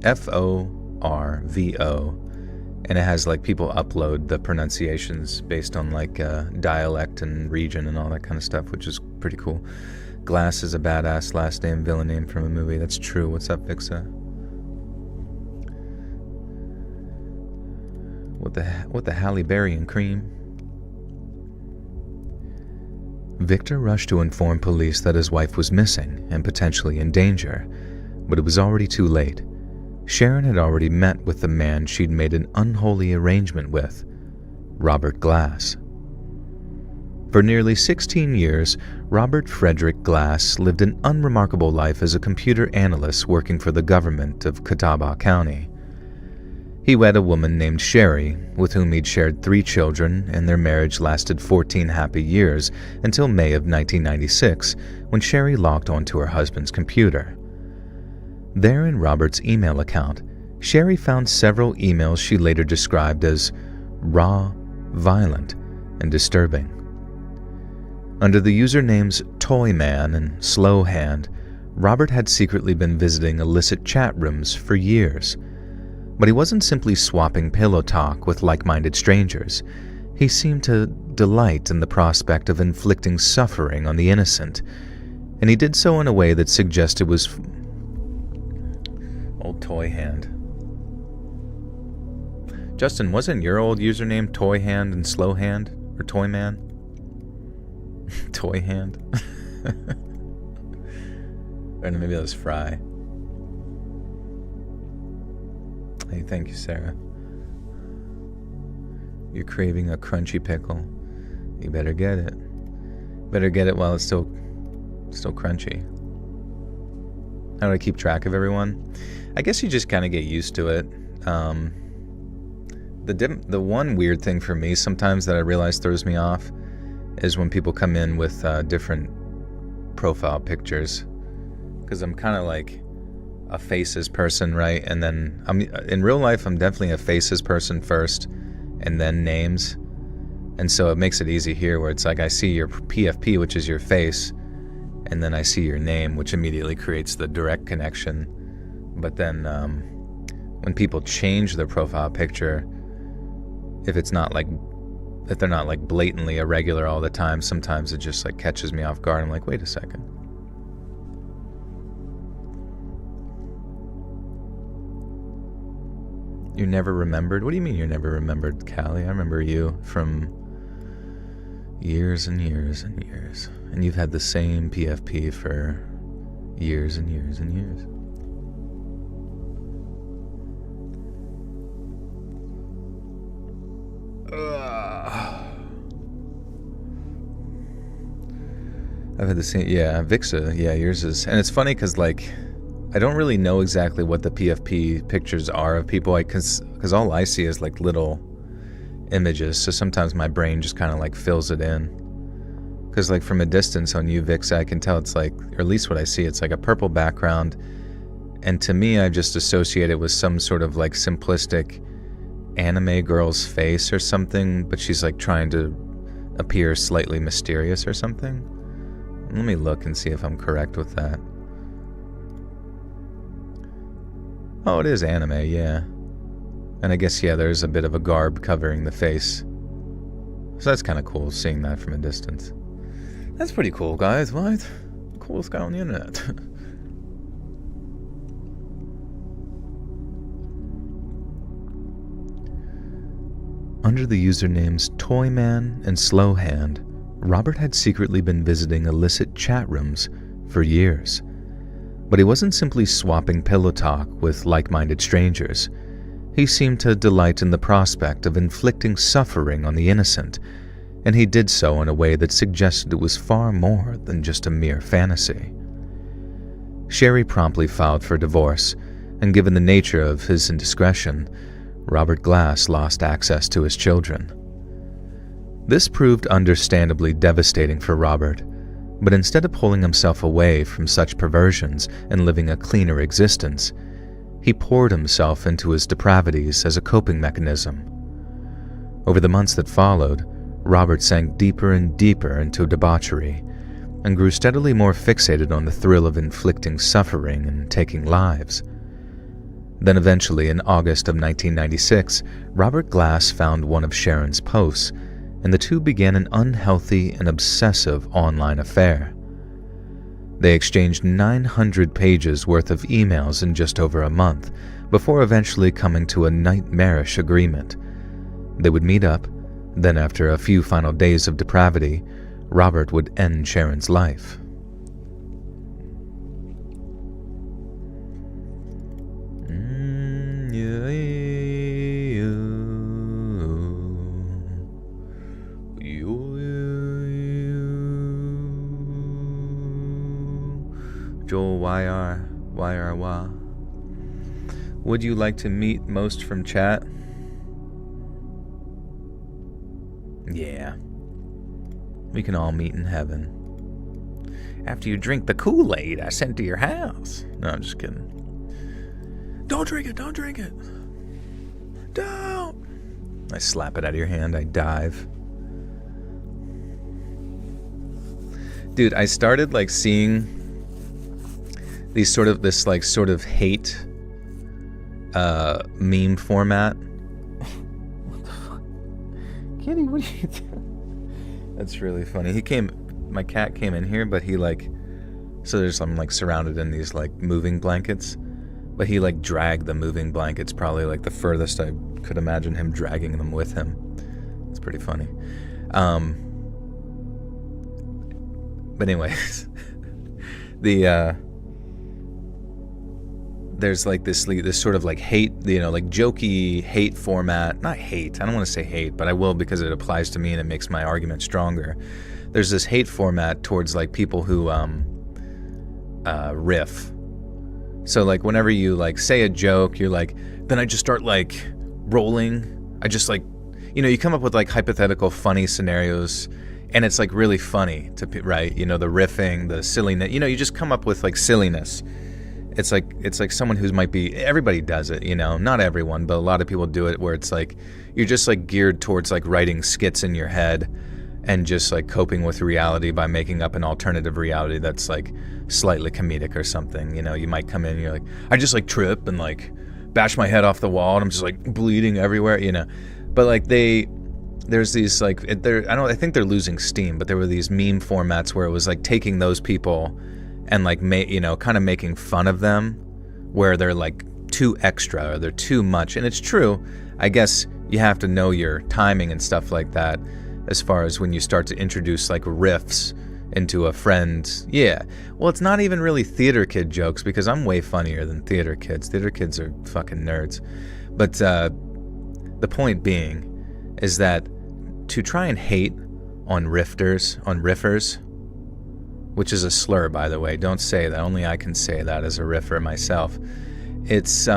F-O-R-V-O, and it has like people upload the pronunciations based on like dialect and region and all that kind of stuff, which is pretty cool. Glass is a badass last name, villain name from a movie. That's true. What's up, Vixa? What the Halle Berry and cream? Victor rushed to inform police that his wife was missing and potentially in danger, but it was already too late. Sharon had already met with the man she'd made an unholy arrangement with, Robert Glass. For nearly 16 years, Robert Frederick Glass lived an unremarkable life as a computer analyst working for the government of Catawba County. He wed a woman named Sherry, with whom he'd shared 3 children, and their marriage lasted 14 happy years until May of 1996, when Sherry logged onto her husband's computer. There in Robert's email account, Sherry found several emails she later described as raw, violent, and disturbing. Under the usernames Toyman and Slowhand, Robert had secretly been visiting illicit chat rooms for years. But he wasn't simply swapping pillow talk with like-minded strangers. He seemed to delight in the prospect of inflicting suffering on the innocent. and he did so in a way that suggested was old Toy Hand. Justin, wasn't your old username Toy Hand and Slow Hand? Or Toy Man? Toy Hand? Or maybe that was Fry. Hey, thank you, Sarah. You're craving a crunchy pickle. You better get it. Better get it while it's still crunchy. How do I keep track of everyone? I guess you just kind of get used to it. The one weird thing for me sometimes that I realize throws me off is when people come in with different profile pictures, because I'm kind of like a faces person, right? And then in real life I'm definitely a faces person first and then names, and so it makes it easy here where it's like I see your PFP, which is your face, and then I see your name, which immediately creates the direct connection. But then when people change their profile picture, if they're not like blatantly irregular all the time, sometimes it just like catches me off guard. I'm like, wait a second. You're never remembered? What do you mean you're never remembered, Callie? I remember you from years and years and years. And you've had the same PFP for years and years and years. I've had the same, yeah, Vixa, yeah, yours is, and it's funny because, like, I don't really know exactly what the PFP pictures are of people, because all I see is, like, little images, so sometimes my brain just kind of, like, fills it in, because, like, from a distance on you, Vixa, I can tell it's, like, or at least what I see, it's, like, a purple background, and to me, I just associate it with some sort of, like, simplistic anime girl's face or something, but she's, like, trying to appear slightly mysterious or something. Let me look and see if I'm correct with that. Oh, it is anime, yeah. And I guess, yeah, there's a bit of a garb covering the face. So that's kind of cool, seeing that from a distance. That's pretty cool, guys. What? Coolest guy on the internet. Under the usernames Toyman and Slowhand, Robert had secretly been visiting illicit chat rooms for years. But he wasn't simply swapping pillow talk with like-minded strangers. He seemed to delight in the prospect of inflicting suffering on the innocent, and he did so in a way that suggested it was far more than just a mere fantasy. Sherry promptly filed for divorce, and given the nature of his indiscretion, Robert Glass lost access to his children. This proved understandably devastating for Robert, but instead of pulling himself away from such perversions and living a cleaner existence, he poured himself into his depravities as a coping mechanism. Over the months that followed, Robert sank deeper and deeper into debauchery and grew steadily more fixated on the thrill of inflicting suffering and taking lives. Then eventually, in August of 1996, Robert Glass found one of Sharon's posts, and the two began an unhealthy and obsessive online affair. They exchanged 900 pages worth of emails in just over a month, before eventually coming to a nightmarish agreement. They would meet up, then after a few final days of depravity, Robert would end Sharon's life. Joel YR. Would you like to meet most from chat? Yeah. We can all meet in heaven. After you drink the Kool-Aid I sent to your house. No, I'm just kidding. Don't drink it! Don't! I slap it out of your hand, I dive. Dude, I started like seeing this sort of hate meme format. What the fuck? Kitty, what are you doing? That's really funny. My cat came in here, but he like So I'm like surrounded in these like moving blankets, but he like dragged the moving blankets probably like the furthest I could imagine him dragging them with him. It's pretty funny. But anyways, there's like this sort of like hate, like jokey hate format. Not hate, I don't want to say hate, but I will because it applies to me and it makes my argument stronger. There's this hate format towards like people who riff. So like whenever you like say a joke, you're like, then I just start like rolling. I just like, you come up with like hypothetical funny scenarios, and it's like really funny right? The riffing, the silliness, you just come up with like silliness. It's like someone who might be, everybody does it, not everyone, but a lot of people do it, where it's like, you're just like geared towards like writing skits in your head and just like coping with reality by making up an alternative reality that's like slightly comedic or something. You might come in and you're like, I just like trip and like bash my head off the wall and I'm just like bleeding everywhere, but like there's these like, I think they're losing steam, but there were these meme formats where it was like taking those people and like kind of making fun of them, where they're like too extra or they're too much. And it's true, I guess you have to know your timing and stuff like that, as far as when you start to introduce like riffs into a friend. Yeah, well, it's not even really theater kid jokes, because I'm way funnier than theater kids. Theater kids are fucking nerds. But the point being is that to try and hate on riffers, which is a slur, by the way, don't say that, only I can say that as a riffer myself. It's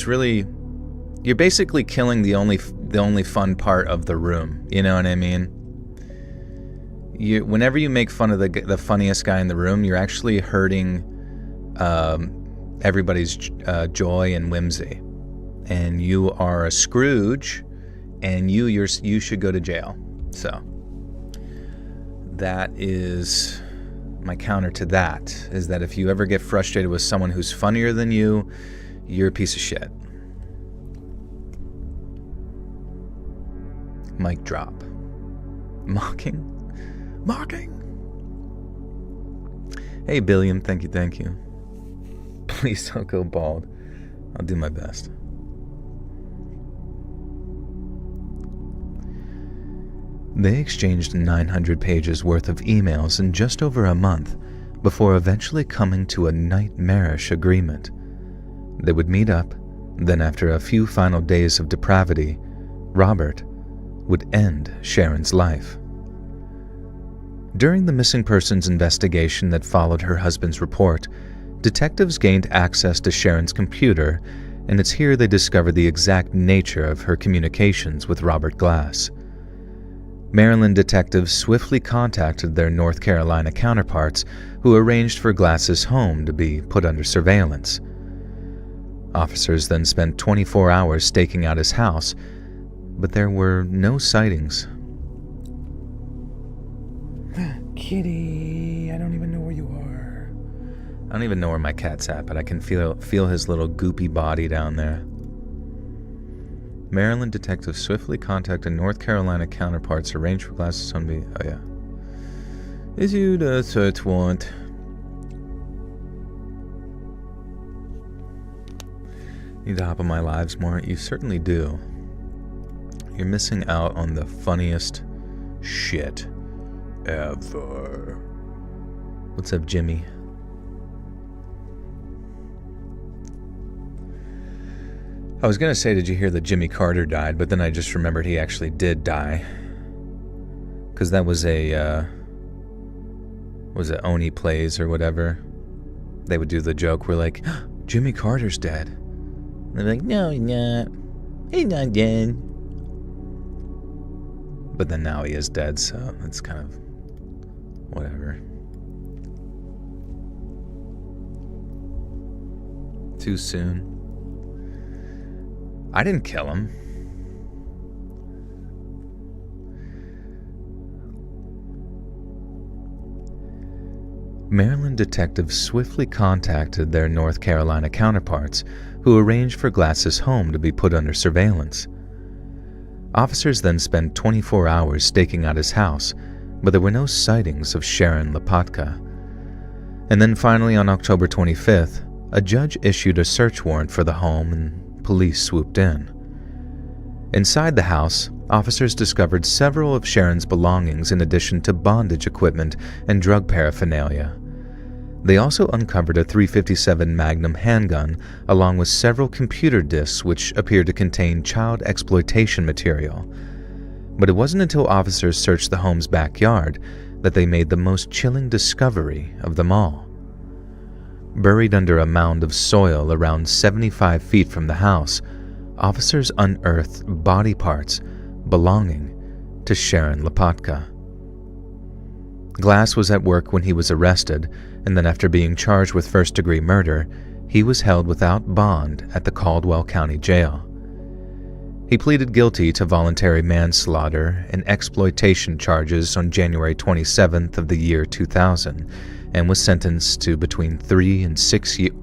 really, you're basically killing the only fun part of the room, you know what I mean? Whenever you make fun of the funniest guy in the room, you're actually hurting everybody's joy and whimsy, and you are a Scrooge, and you should go to jail. So that is my counter to that, is that if you ever get frustrated with someone who's funnier than you, you're a piece of shit. Mic drop. Mocking. Hey, Billiam, thank you. Please don't go bald. I'll do my best. They exchanged 900 pages worth of emails in just over a month before eventually coming to a nightmarish agreement. They would meet up, then after a few final days of depravity, Robert would end Sharon's life. During the missing persons investigation that followed her husband's report, detectives gained access to Sharon's computer, and it's here they discovered the exact nature of her communications with Robert Glass. Maryland detectives swiftly contacted their North Carolina counterparts, who arranged for Glass's home to be put under surveillance. Officers then spent 24 hours staking out his house, but there were no sightings. Kitty, I don't even know where you are. I don't even know where my cat's at, but I can feel his little goopy body down there. Maryland detectives swiftly contacted North Carolina counterparts, arranged for Glass's home to be... Oh, yeah. Is you the search warrant? Need to hop on my lives more? You certainly do. You're missing out on the funniest shit ever. What's up, Jimmy? I was going to say, did you hear that Jimmy Carter died? But then I just remembered he actually did die. Because that was was it Oni Plays or whatever? They would do the joke where like, Jimmy Carter's dead. And they're like, no, he's not. He's not dead. But then now he is dead, so it's kind of whatever. Too soon. I didn't kill him. Maryland detectives swiftly contacted their North Carolina counterparts, who arranged for Glass's home to be put under surveillance. Officers then spent 24 hours staking out his house, but there were no sightings of Sharon Lopatka. And then finally on October 25th, a judge issued a search warrant for the home and police swooped in. Inside the house, officers discovered several of Sharon's belongings in addition to bondage equipment and drug paraphernalia. They also uncovered a .357 Magnum handgun along with several computer disks which appeared to contain child exploitation material. But it wasn't until officers searched the home's backyard that they made the most chilling discovery of them all. Buried under a mound of soil around 75 feet from the house, officers unearthed body parts belonging to Sharon Lopatka. Glass was at work when he was arrested, and then after being charged with first-degree murder, he was held without bond at the Caldwell County Jail. He pleaded guilty to voluntary manslaughter and exploitation charges on January 27th of the year 2000 and was sentenced to between 3 and 6 years.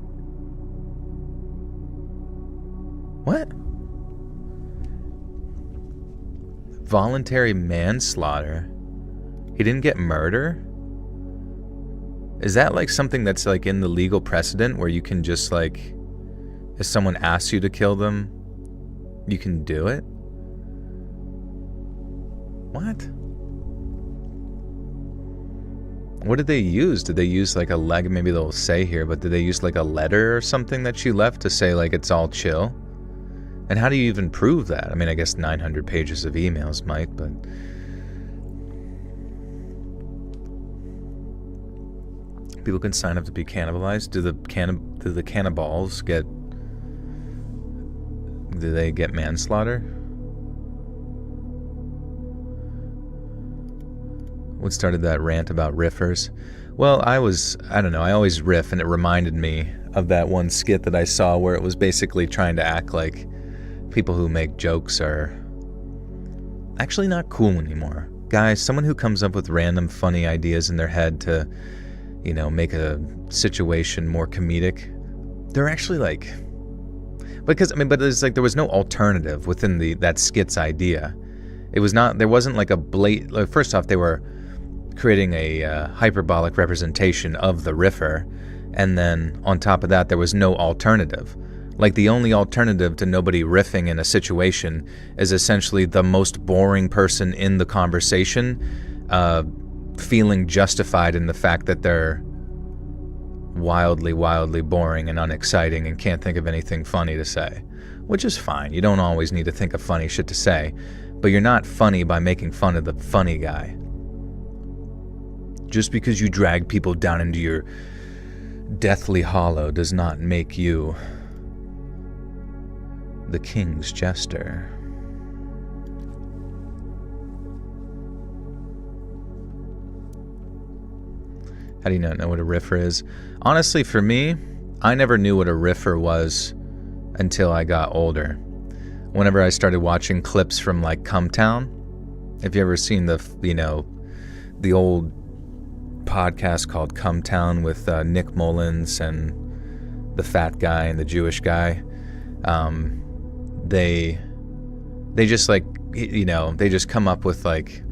What? Voluntary manslaughter? He didn't get murder? Is that like something that's like in the legal precedent where you can just like, if someone asks you to kill them, you can do it? What? What did they use? Did they use like a leg? Maybe they'll say here, but did they use like a letter or something that she left to say like it's all chill? And how do you even prove that? I mean, I guess 900 pages of emails might, but... People can sign up to be cannibalized. Do the cannibals get... Do they get manslaughter? What started that rant about riffers? Well, I don't know, I always riff, and it reminded me of that one skit that I saw where it was basically trying to act like people who make jokes are actually not cool anymore. Guys, someone who comes up with random funny ideas in their head to, make a situation more comedic, they're actually like... but it's like there was no alternative within that skit's idea. There wasn't like a blatant... First off, they were creating a hyperbolic representation of the riffer, and then on top of that, there was no alternative. Like the only alternative to nobody riffing in a situation is essentially the most boring person in the conversation feeling justified in the fact that they're wildly, wildly boring and unexciting and can't think of anything funny to say, which is fine. You don't always need to think of funny shit to say, but you're not funny by making fun of the funny guy. Just because you drag people down into your deathly hollow does not make you the king's jester. How do you not know what a riffer is? Honestly, for me, I never knew what a riffer was until I got older. Whenever I started watching clips from like Cumtown, if you ever seen the old podcast called Cumtown with Nick Mullins and the fat guy and the Jewish guy, they just like, they just come up with like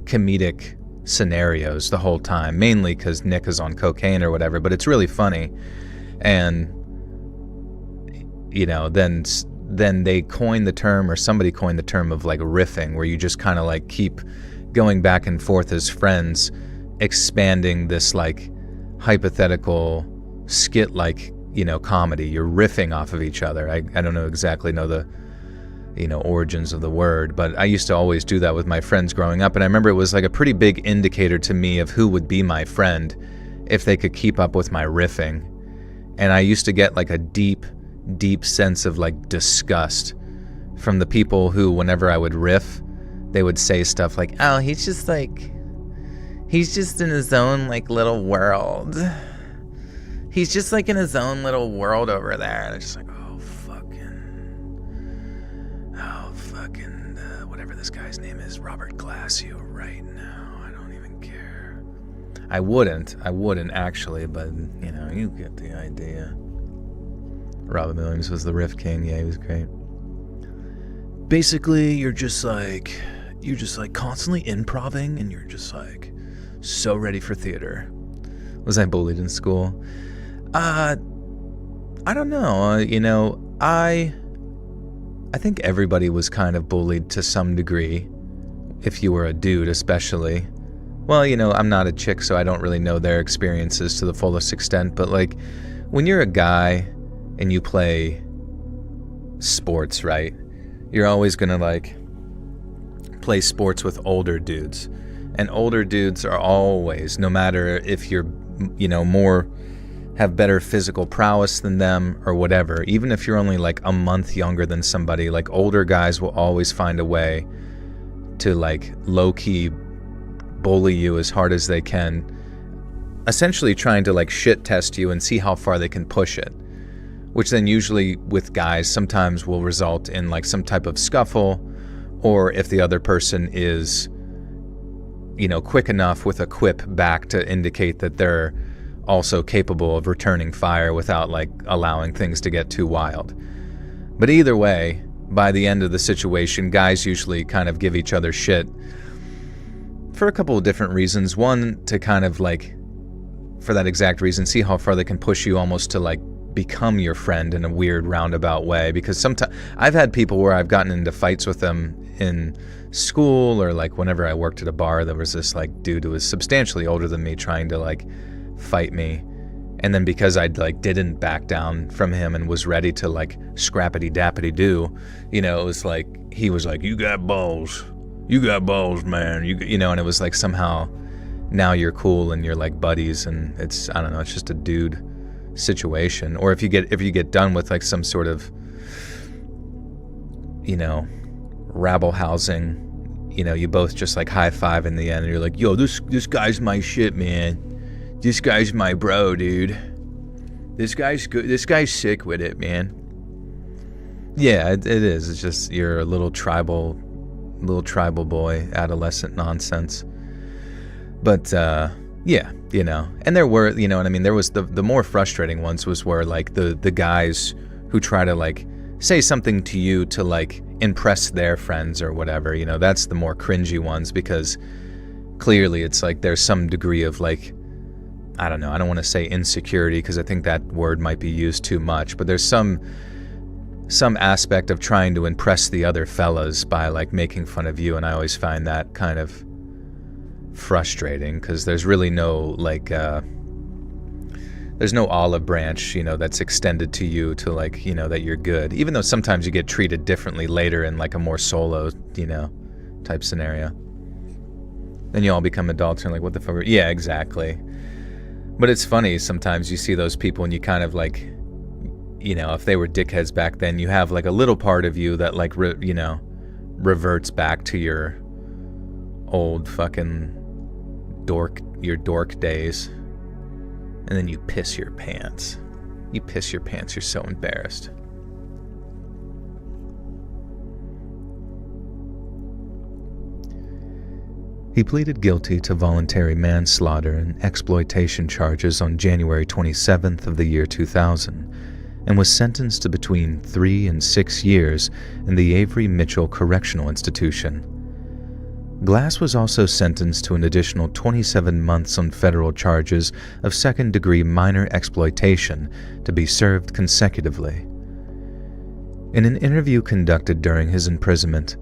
comedic scenarios the whole time, mainly because Nick is on cocaine or whatever, but it's really funny. And then they coined the term, or somebody coined the term of like riffing, where you just kind of like keep going back and forth as friends, expanding this like hypothetical skit like comedy. You're riffing off of each other. I don't exactly know the origins of the word, but I used to always do that with my friends growing up, and I remember it was like a pretty big indicator to me of who would be my friend if they could keep up with my riffing. And I used to get like a deep sense of like disgust from the people who, whenever I would riff, they would say stuff like, oh, he's just in his own like little world. He's just like in his own little world over there. And it's just like, whatever this guy's name is, Robert Glass, you right now. I don't even care. I wouldn't actually, but you get the idea. Robin Williams was the riff king. Yeah, he was great. Basically, you're just like constantly improving, and you're just like so ready for theater. Was I bullied in school? I don't know. I think everybody was kind of bullied to some degree, if you were a dude especially. Well, I'm not a chick, so I don't really know their experiences to the fullest extent, but like, when you're a guy and you play sports, right, you're always gonna like play sports with older dudes. And older dudes are always, no matter if you're, more, have better physical prowess than them or whatever, even if you're only like a month younger than somebody, like older guys will always find a way to like low-key bully you as hard as they can, essentially trying to like shit test you and see how far they can push it, which then usually with guys sometimes will result in like some type of scuffle, or if the other person is quick enough with a quip back to indicate that they're also capable of returning fire without like allowing things to get too wild. But either way, by the end of the situation, guys usually kind of give each other shit for a couple of different reasons. One, to kind of like, for that exact reason, see how far they can push you, almost to like become your friend in a weird roundabout way. Because sometimes I've had people where I've gotten into fights with them in school, or like whenever I worked at a bar, there was this like dude who was substantially older than me trying to like fight me, and then because I'd like didn't back down from him and was ready to like scrappity dappity do, it was like he was like, you got balls, man, and it was like somehow now you're cool and you're like buddies, and it's, I don't know, it's just a dude situation. Or if you get done with like some sort of rabble housing, you both just like high five in the end, and you're like, yo, this guy's my shit, man. This guy's my bro, dude. This guy's good. This guy's sick with it, man. Yeah, it is. It's just you're a little tribal boy, adolescent nonsense. But yeah, and there were, what I mean, there was the more frustrating ones was where like the guys who try to like say something to you to like impress their friends or whatever, that's the more cringy ones, because clearly it's like there's some degree of like, I don't know, I don't want to say insecurity because I think that word might be used too much, but there's some aspect of trying to impress the other fellas by like making fun of you, and I always find that kind of frustrating because there's really no like there's no olive branch, that's extended to you to like, that you're good, even though sometimes you get treated differently later in like a more solo, type scenario. Then you all become adults and like, what the fuck? Yeah, exactly. But it's funny, sometimes you see those people and you kind of like, if they were dickheads back then, you have like a little part of you that like, reverts back to your old fucking your dork days. And then you piss your pants. You're so embarrassed. He pleaded guilty to voluntary manslaughter and exploitation charges on January 27th of the year 2000, and was sentenced to between 3 and 6 years in the Avery Mitchell Correctional Institution. Glass was also sentenced to an additional 27 months on federal charges of second-degree minor exploitation to be served consecutively. In an interview conducted during his imprisonment,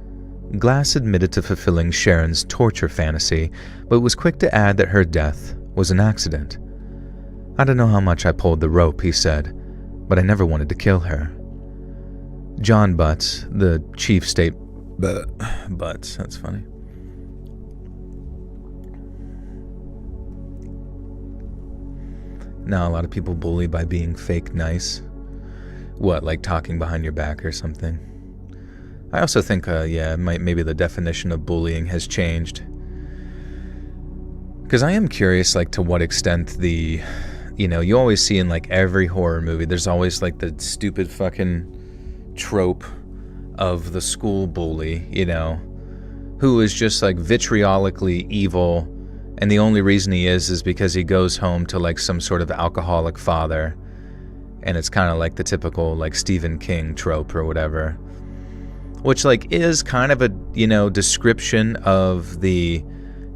Glass admitted to fulfilling Sharon's torture fantasy, but was quick to add that her death was an accident. "I don't know how much I pulled the rope," he said, "but I never wanted to kill her." John Butts, the chief state... Butts, that's funny. Now, a lot of people bully by being fake nice. What, like talking behind your back or something? I also think, maybe the definition of bullying has changed. Because I am curious, like, to what extent the... you always see in, like, every horror movie, there's always, like, the stupid fucking trope of the school bully, who is just, like, vitriolically evil, and the only reason he is because he goes home to, like, some sort of alcoholic father, and it's kind of like the typical, like, Stephen King trope or whatever. Which, like, is kind of a, description of the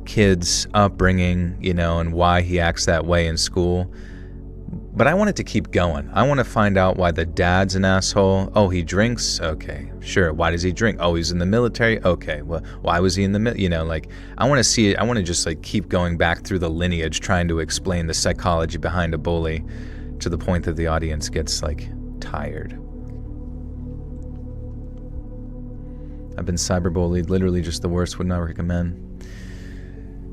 kid's upbringing, and why he acts that way in school. But I want it to keep going. I want to find out why the dad's an asshole. Oh, he drinks? Okay, sure. Why does he drink? Oh, he's in the military? Okay, well, why was he in the military? I want to see it. I want to just keep going back through the lineage, trying to explain the psychology behind a bully to the point that the audience gets, tired. I've been cyberbullied, literally just the worst, would not recommend.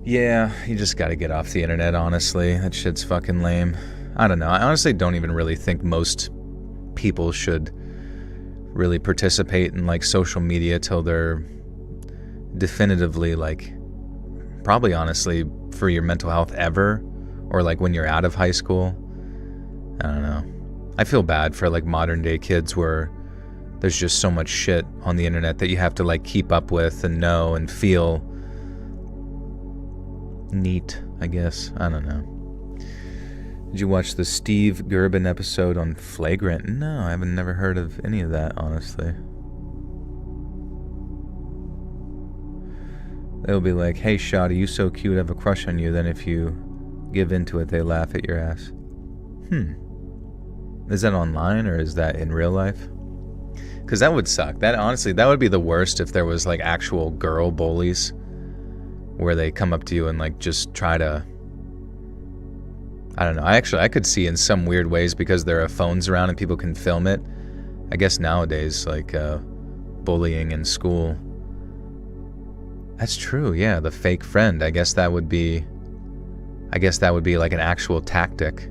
Yeah, you just gotta get off the internet, honestly. That shit's fucking lame. I don't know. I honestly don't even really think most people should really participate in social media till they're definitively probably honestly for your mental health ever, or when you're out of high school. I don't know. I feel bad for modern day kids where there's just so much shit on the internet that you have to keep up with and know and feel neat, I guess. I don't know. Did you watch the Steve Gerben episode on Flagrant? No, I haven't never heard of any of that, honestly. They'll be like, hey, Shotty, you so cute, I have a crush on you. Then if you give into it, they laugh at your ass. Is that online or is that in real life? Because that would suck. That would be the worst if there was actual girl bullies where they come up to you and just try to... I don't know. I could see in some weird ways, because there are phones around and people can film it. I guess nowadays, bullying in school. That's true, yeah. The fake friend. I guess that would be an actual tactic.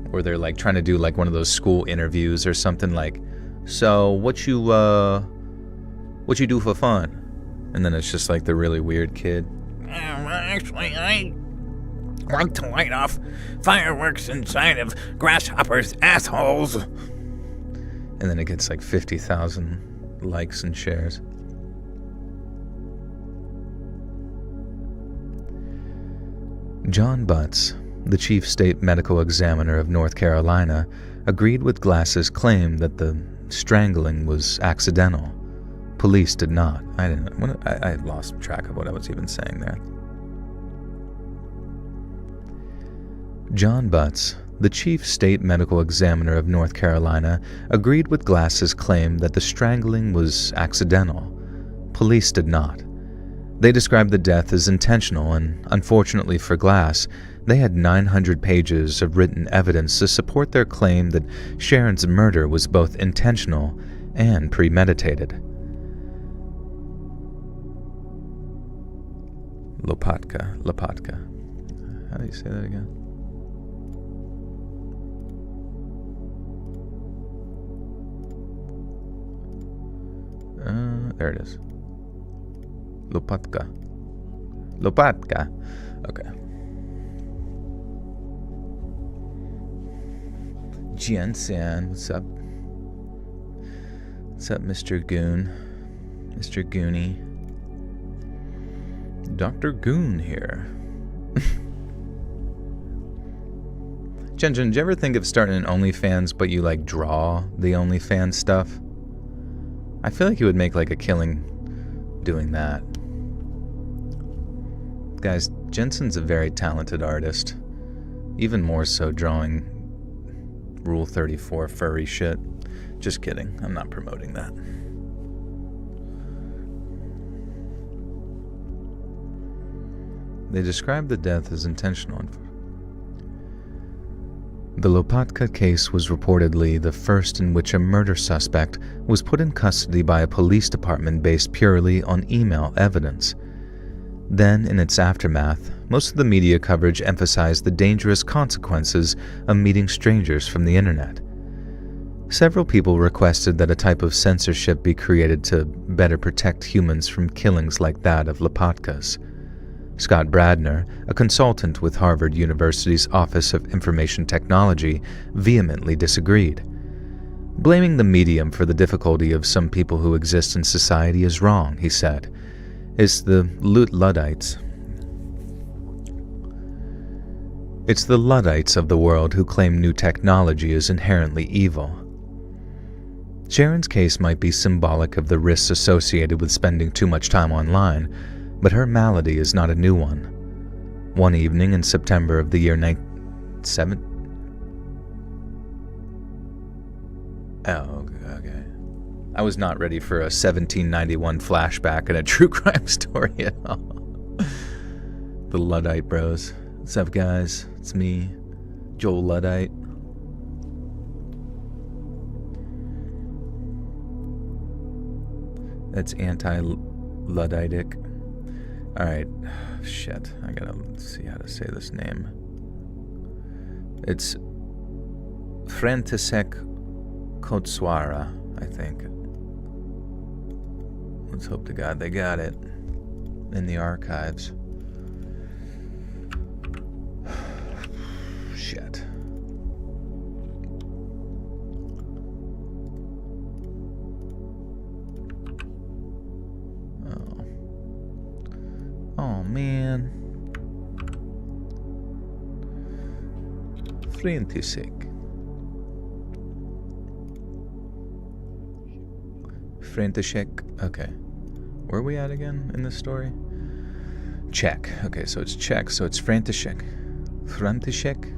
Where they're trying to do one of those school interviews or something so what you do for fun? And then it's just the really weird kid. Actually, I like to light off fireworks inside of grasshoppers' assholes. And then it gets 50,000 likes and shares. John Butts, the chief state medical examiner of North Carolina, agreed with Glass's claim that the strangling was accidental. Police did not. I lost track of what I was even saying there. John Butts, the chief state medical examiner of North Carolina, agreed with Glass's claim that the strangling was accidental. Police did not. They described the death as intentional, and unfortunately for Glass, they had 900 pages of written evidence to support their claim that Sharon's murder was both intentional and premeditated. Lopatka. How do you say that again? There it is. Lopatka. Okay. Jensen, what's up? What's up, Mr. Goon? Mr. Goonie. Dr. Goon here. Jen, did you ever think of starting an OnlyFans, but you draw the OnlyFans stuff? I feel like you would make a killing doing that. Guys, Jensen's a very talented artist. Even more so drawing Rule 34 furry shit. Just kidding. I'm not promoting that. They described the death as intentional. The Lopatka case was reportedly the first in which a murder suspect was put in custody by a police department based purely on email evidence. Then, in its aftermath, most of the media coverage emphasized the dangerous consequences of meeting strangers from the internet. Several people requested that a type of censorship be created to better protect humans from killings like that of Lopatka's. Scott Bradner, a consultant with Harvard University's Office of Information Technology, vehemently disagreed. Blaming the medium for the difficulty of some people who exist in society is wrong, he said. It's the Luddites. It's the Luddites of the world who claim new technology is inherently evil. Sharon's case might be symbolic of the risks associated with spending too much time online, but her malady is not a new one. One evening in September of the year 97. Oh, okay. I was not ready for a 1791 flashback in a true crime story at all. The Luddite Bros. What's up, guys? It's me, Joel Luddite. That's anti-Ludditic. Alright. Shit. I gotta see how to say this name. It's František Kotswara, I think. Let's hope to God they got it in the archives. Shit. Oh man. František. Okay. Where are we at again in this story? Czech. Okay, so it's Czech, so it's František. František.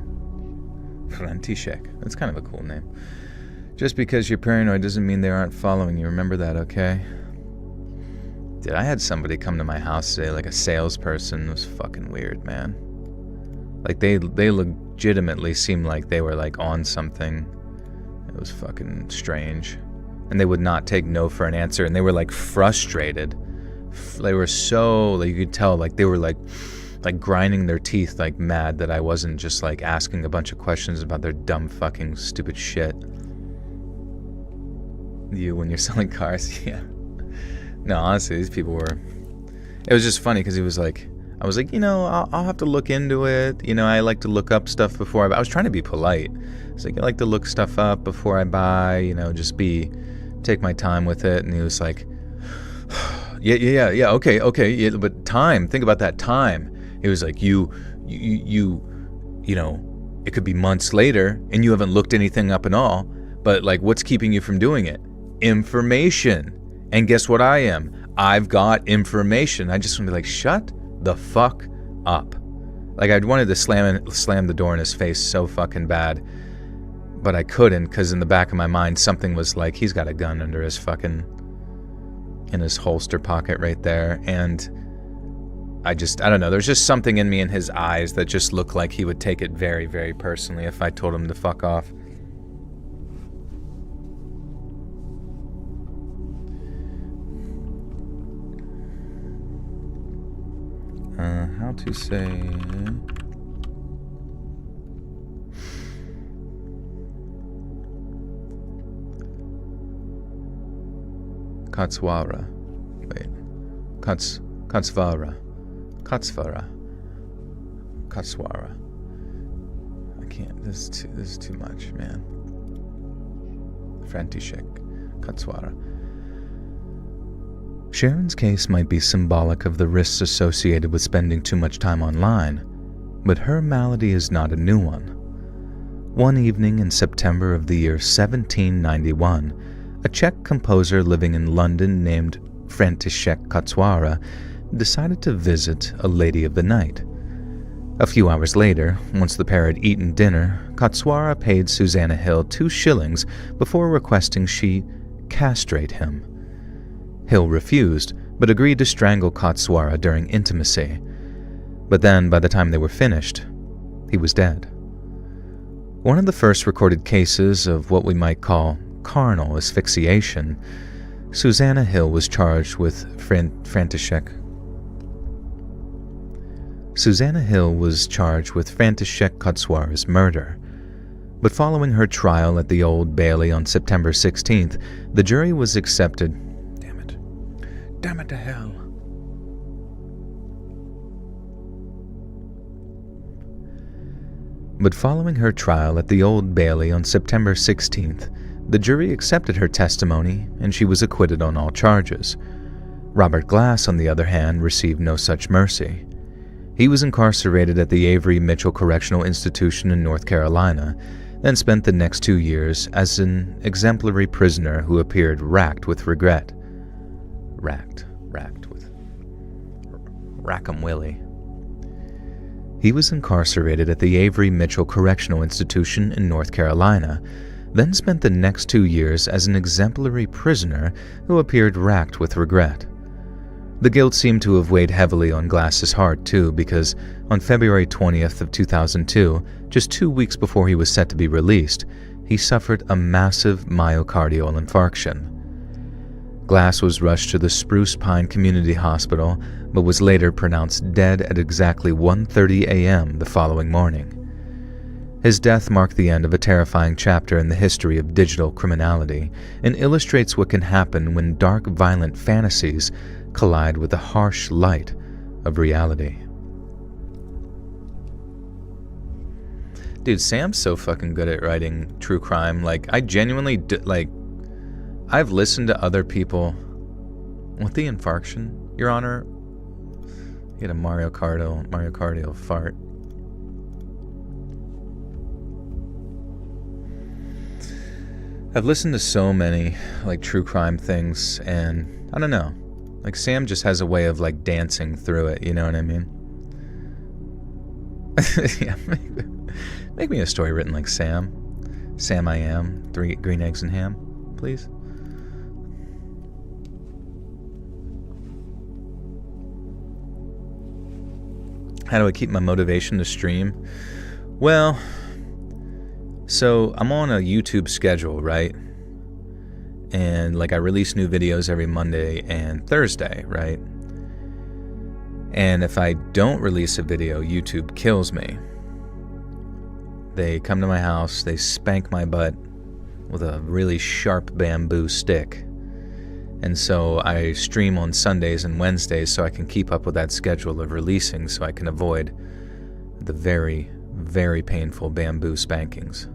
That's kind of a cool name. Just because you're paranoid doesn't mean they aren't following you. Remember that, okay? Dude, I had somebody come to my house today, like a salesperson. It was fucking weird, man. Like, they legitimately seemed like they were, like, on something. It was fucking strange. And they would not take no for an answer, and they were, like, frustrated. They were so, like, you could tell, like, they were, like grinding their teeth, like, mad that I wasn't just, like, asking a bunch of questions about their dumb fucking stupid shit. You, when you're selling cars, yeah. No, honestly, these people were... It was just funny, because he was like... I was like, you know, I'll have to look into it. You know, I like to look up stuff before I buy. I was trying to be polite. It's like, I like to look stuff up before I buy, you know, just take my time with it. And he was like, yeah, okay, yeah, but time, think about that time. It was like, you know, it could be months later and you haven't looked anything up and all, but like, what's keeping you from doing it? Information. And guess what I am? I've got information. I just want to be like, shut the fuck up. Like, I wanted to slam the door in his face so fucking bad, but I couldn't, because in the back of my mind, something was like, he's got a gun under his fucking, in his holster pocket right there, and I don't know, there's just something in me in his eyes that just looked like he would take it very, very personally if I told him to fuck off. How to say... Kotswara. Wait. Kotswara. I can't. This is too much, man. František Kotswara. Sharon's case might be symbolic of the risks associated with spending too much time online, but her malady is not a new one. One evening in September of the year 1791, a Czech composer living in London named František Kotswara decided to visit a lady of the night. A few hours later, once the pair had eaten dinner, Kotswara paid Susanna Hill 2 shillings before requesting she castrate him. Hill refused, but agreed to strangle Kotswara during intimacy. But then, by the time they were finished, he was dead. One of the first recorded cases of what we might call carnal asphyxiation, Susanna Hill was charged with František Kotswara's murder. But following her trial at the Old Bailey on September 16th, the jury was accepted... Damn it to hell. But following her trial at the Old Bailey on September 16th, the jury accepted her testimony and she was acquitted on all charges. Robert Glass, on the other hand, received no such mercy. He was incarcerated at the Avery Mitchell Correctional Institution in North Carolina, then spent the next 2 years as an exemplary prisoner who appeared racked with regret. Rackham Willie. He was incarcerated at the Avery Mitchell Correctional Institution in North Carolina, then spent the next 2 years as an exemplary prisoner who appeared racked with regret. The guilt seemed to have weighed heavily on Glass's heart, too, because on February 20th of 2002, just 2 weeks before he was set to be released, he suffered a massive myocardial infarction. Glass was rushed to the Spruce Pine Community Hospital, but was later pronounced dead at exactly 1:30 a.m. the following morning. His death marked the end of a terrifying chapter in the history of digital criminality and illustrates what can happen when dark, violent fantasies collide with the harsh light of reality. Dude, Sam's so fucking good at writing true crime. Like, I genuinely, I've listened to other people with the infarction, Your Honor. He had a myocardial fart. I've listened to so many, true crime things, and I don't know. Sam just has a way of, dancing through it, you know what I mean? Yeah, make me a story written like Sam. Sam I Am, 3 green eggs and ham, please. How do I keep my motivation to stream? Well, so I'm on a YouTube schedule, right? And I release new videos every Monday and Thursday, right? And if I don't release a video, YouTube kills me. They come to my house, they spank my butt with a really sharp bamboo stick. And so I stream on Sundays and Wednesdays so I can keep up with that schedule of releasing, so I can avoid the very, very painful bamboo spankings.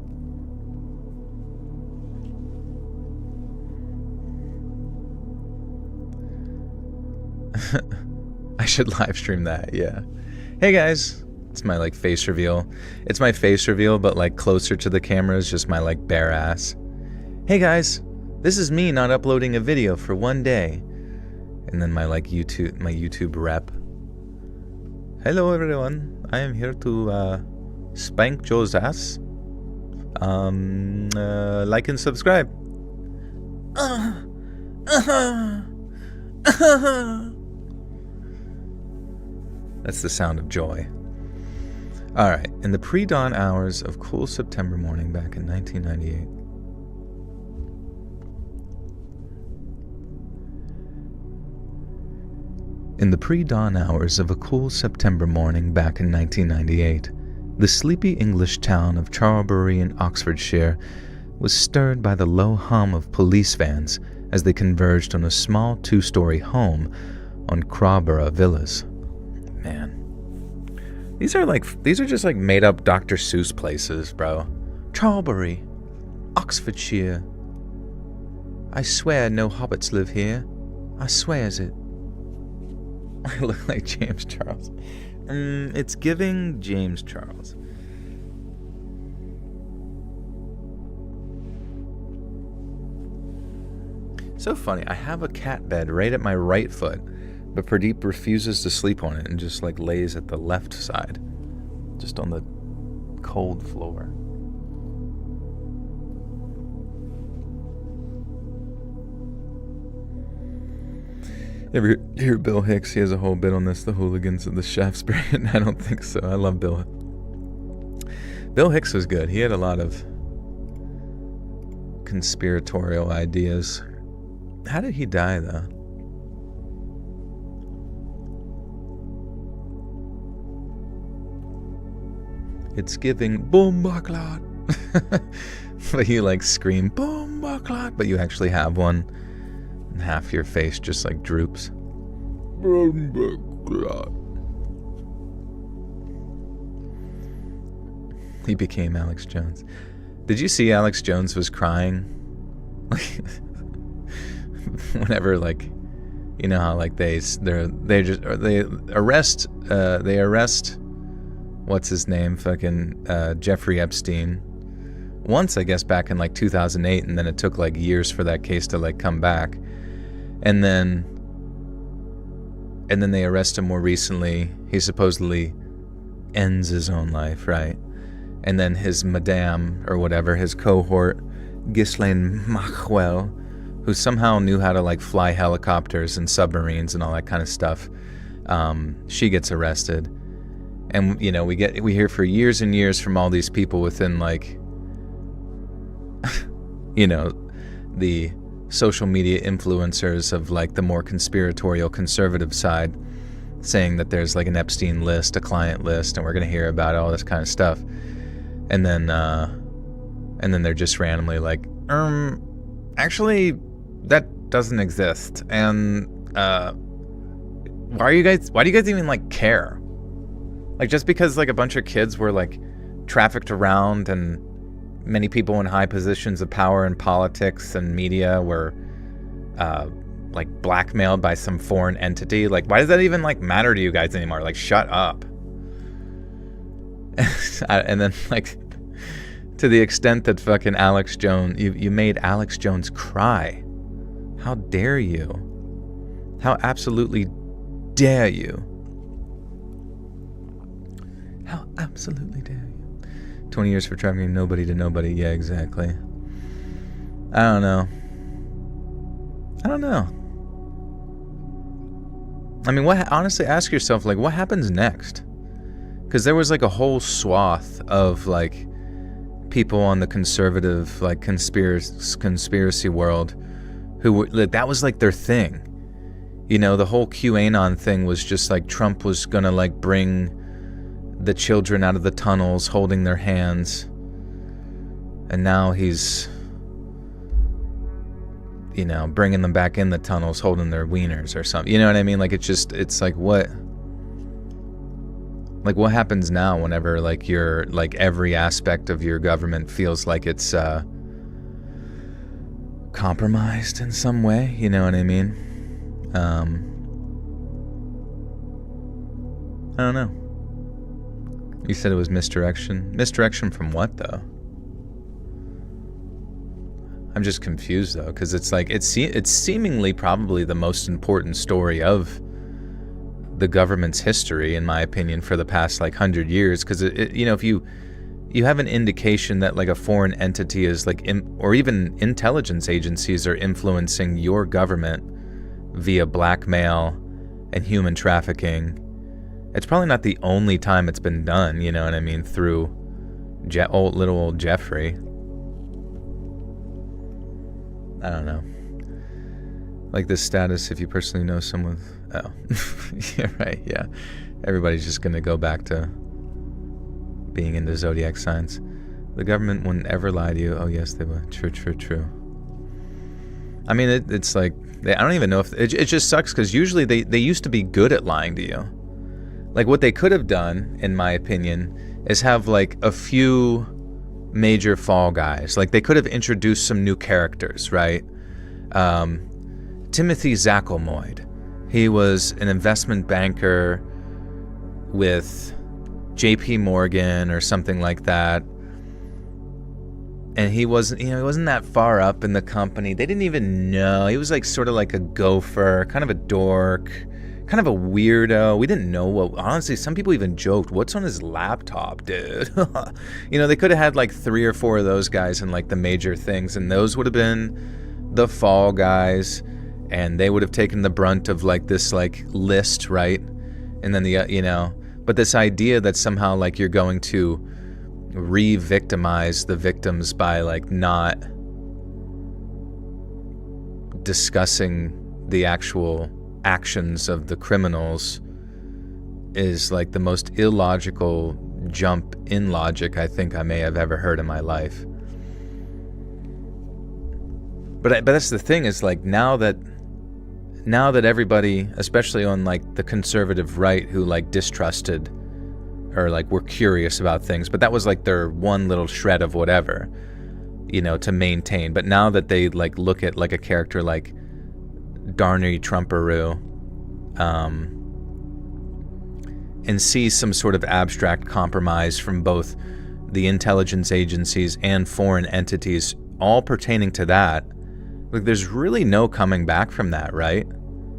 I should live stream that, yeah. Hey guys, it's my face reveal. It's my face reveal, but closer to the camera is just my bare ass. Hey guys, this is me not uploading a video for 1 day. And then my YouTube rep. Hello everyone, I am here to spank Joe's ass. Like and subscribe. That's the sound of joy. Alright, in the pre-dawn hours of cool September morning back in 1998. In the pre-dawn hours of a cool September morning back in 1998, the sleepy English town of Charlbury in Oxfordshire was stirred by the low hum of police vans as they converged on a small 2-story home on Crowborough Villas. Man. These are just made up Dr. Seuss places, bro. Charlbury, Oxfordshire. I swear no hobbits live here. I swears it. I look like James Charles. It's giving James Charles. So funny. I have a cat bed right at my right foot, but Pradeep refuses to sleep on it and just lays at the left side, just on the cold floor. You ever hear Bill Hicks? He has a whole bit on this, the hooligans of the Shaftesbury. I don't think so. I love Bill. Bill Hicks was good. He had a lot of conspiratorial ideas. How did he die, though? It's giving Bombaclot. But you scream Bombaclot, but you actually have one. And half your face just droops. Bombaclot. He became Alex Jones. Did you see Alex Jones was crying? Whenever you know how they arrest what's his name, Jeffrey Epstein once, I guess, back in 2008, and then it took years for that case to come back, and then and then they arrest him more recently. He supposedly ends his own life, right? And then his madame, or whatever, his cohort, Ghislaine Maxwell, who somehow knew how to like fly helicopters and submarines and all that kind of stuff, she gets arrested. And you know, we hear for years and years from all these people within like you know, the social media influencers of like the more conspiratorial conservative side, saying that there's like an Epstein list, a client list, and we're going to hear about all this kind of stuff. And then they're just randomly like, actually that doesn't exist. And why do you guys even like care? Like, just because like a bunch of kids were like trafficked around and many people in high positions of power in politics and media were like blackmailed by some foreign entity, like why does that even like matter to you guys anymore? Like, shut up. And then like to the extent that fucking Alex Jones, you made Alex Jones cry. How dare you? How absolutely dare you? How absolutely dare you? 20 years for trafficking nobody to nobody. Yeah, exactly. I don't know. I mean, honestly, ask yourself, like, what happens next? Because there was like a whole swath of like people on the conservative like conspiracy world who were like, that was like their thing. You know, the whole QAnon thing was just like Trump was gonna like bring the children out of the tunnels holding their hands, and now he's, you know, bringing them back in the tunnels holding their wieners or something. You know what I mean? Like, it's like what happens now whenever like you're like every aspect of your government feels like it's compromised in some way, you know what I mean? I don't know. You said it was misdirection. Misdirection from what, though? I'm just confused, though, because it's like it's seemingly probably the most important story of the government's history, in my opinion, for the past like 100 years. Because you know, if you have an indication that like a foreign entity is like, or even intelligence agencies are influencing your government via blackmail and human trafficking, it's probably not the only time it's been done, you know what I mean, through little old Jeffrey. I don't know. Like this status, if you personally know someone... Oh, yeah, right, yeah. Everybody's just going to go back to being into zodiac signs. The government wouldn't ever lie to you. Oh, yes, they would. True. I mean, it's like... I don't even know if... It just sucks, because usually they used to be good at lying to you. Like, what they could have done, in my opinion, is have, like, a few major fall guys. Like, they could have introduced some new characters, right? Timothy Zackelmoyd. He was an investment banker with JP Morgan or something like that. And he wasn't that far up in the company. They didn't even know. He was, like, sort of like a gopher, kind of a dork, kind of a weirdo. We didn't know what, honestly, some people even joked, what's on his laptop, dude? You know, they could have had like 3 or 4 of those guys in like the major things, and those would have been the fall guys, and they would have taken the brunt of like this like list, right? And then the, you know, but this idea that somehow like you're going to re-victimize the victims by like not discussing the actual actions of the criminals is like the most illogical jump in logic I think I may have ever heard in my life. But that's the thing, is like now that everybody, especially on like the conservative right, who like distrusted or like were curious about things, but that was like their one little shred of whatever, you know, to maintain. But now that they like look at like a character like Darnay Trumparoo, and see some sort of abstract compromise from both the intelligence agencies and foreign entities, all pertaining to that, like there's really no coming back from that, right?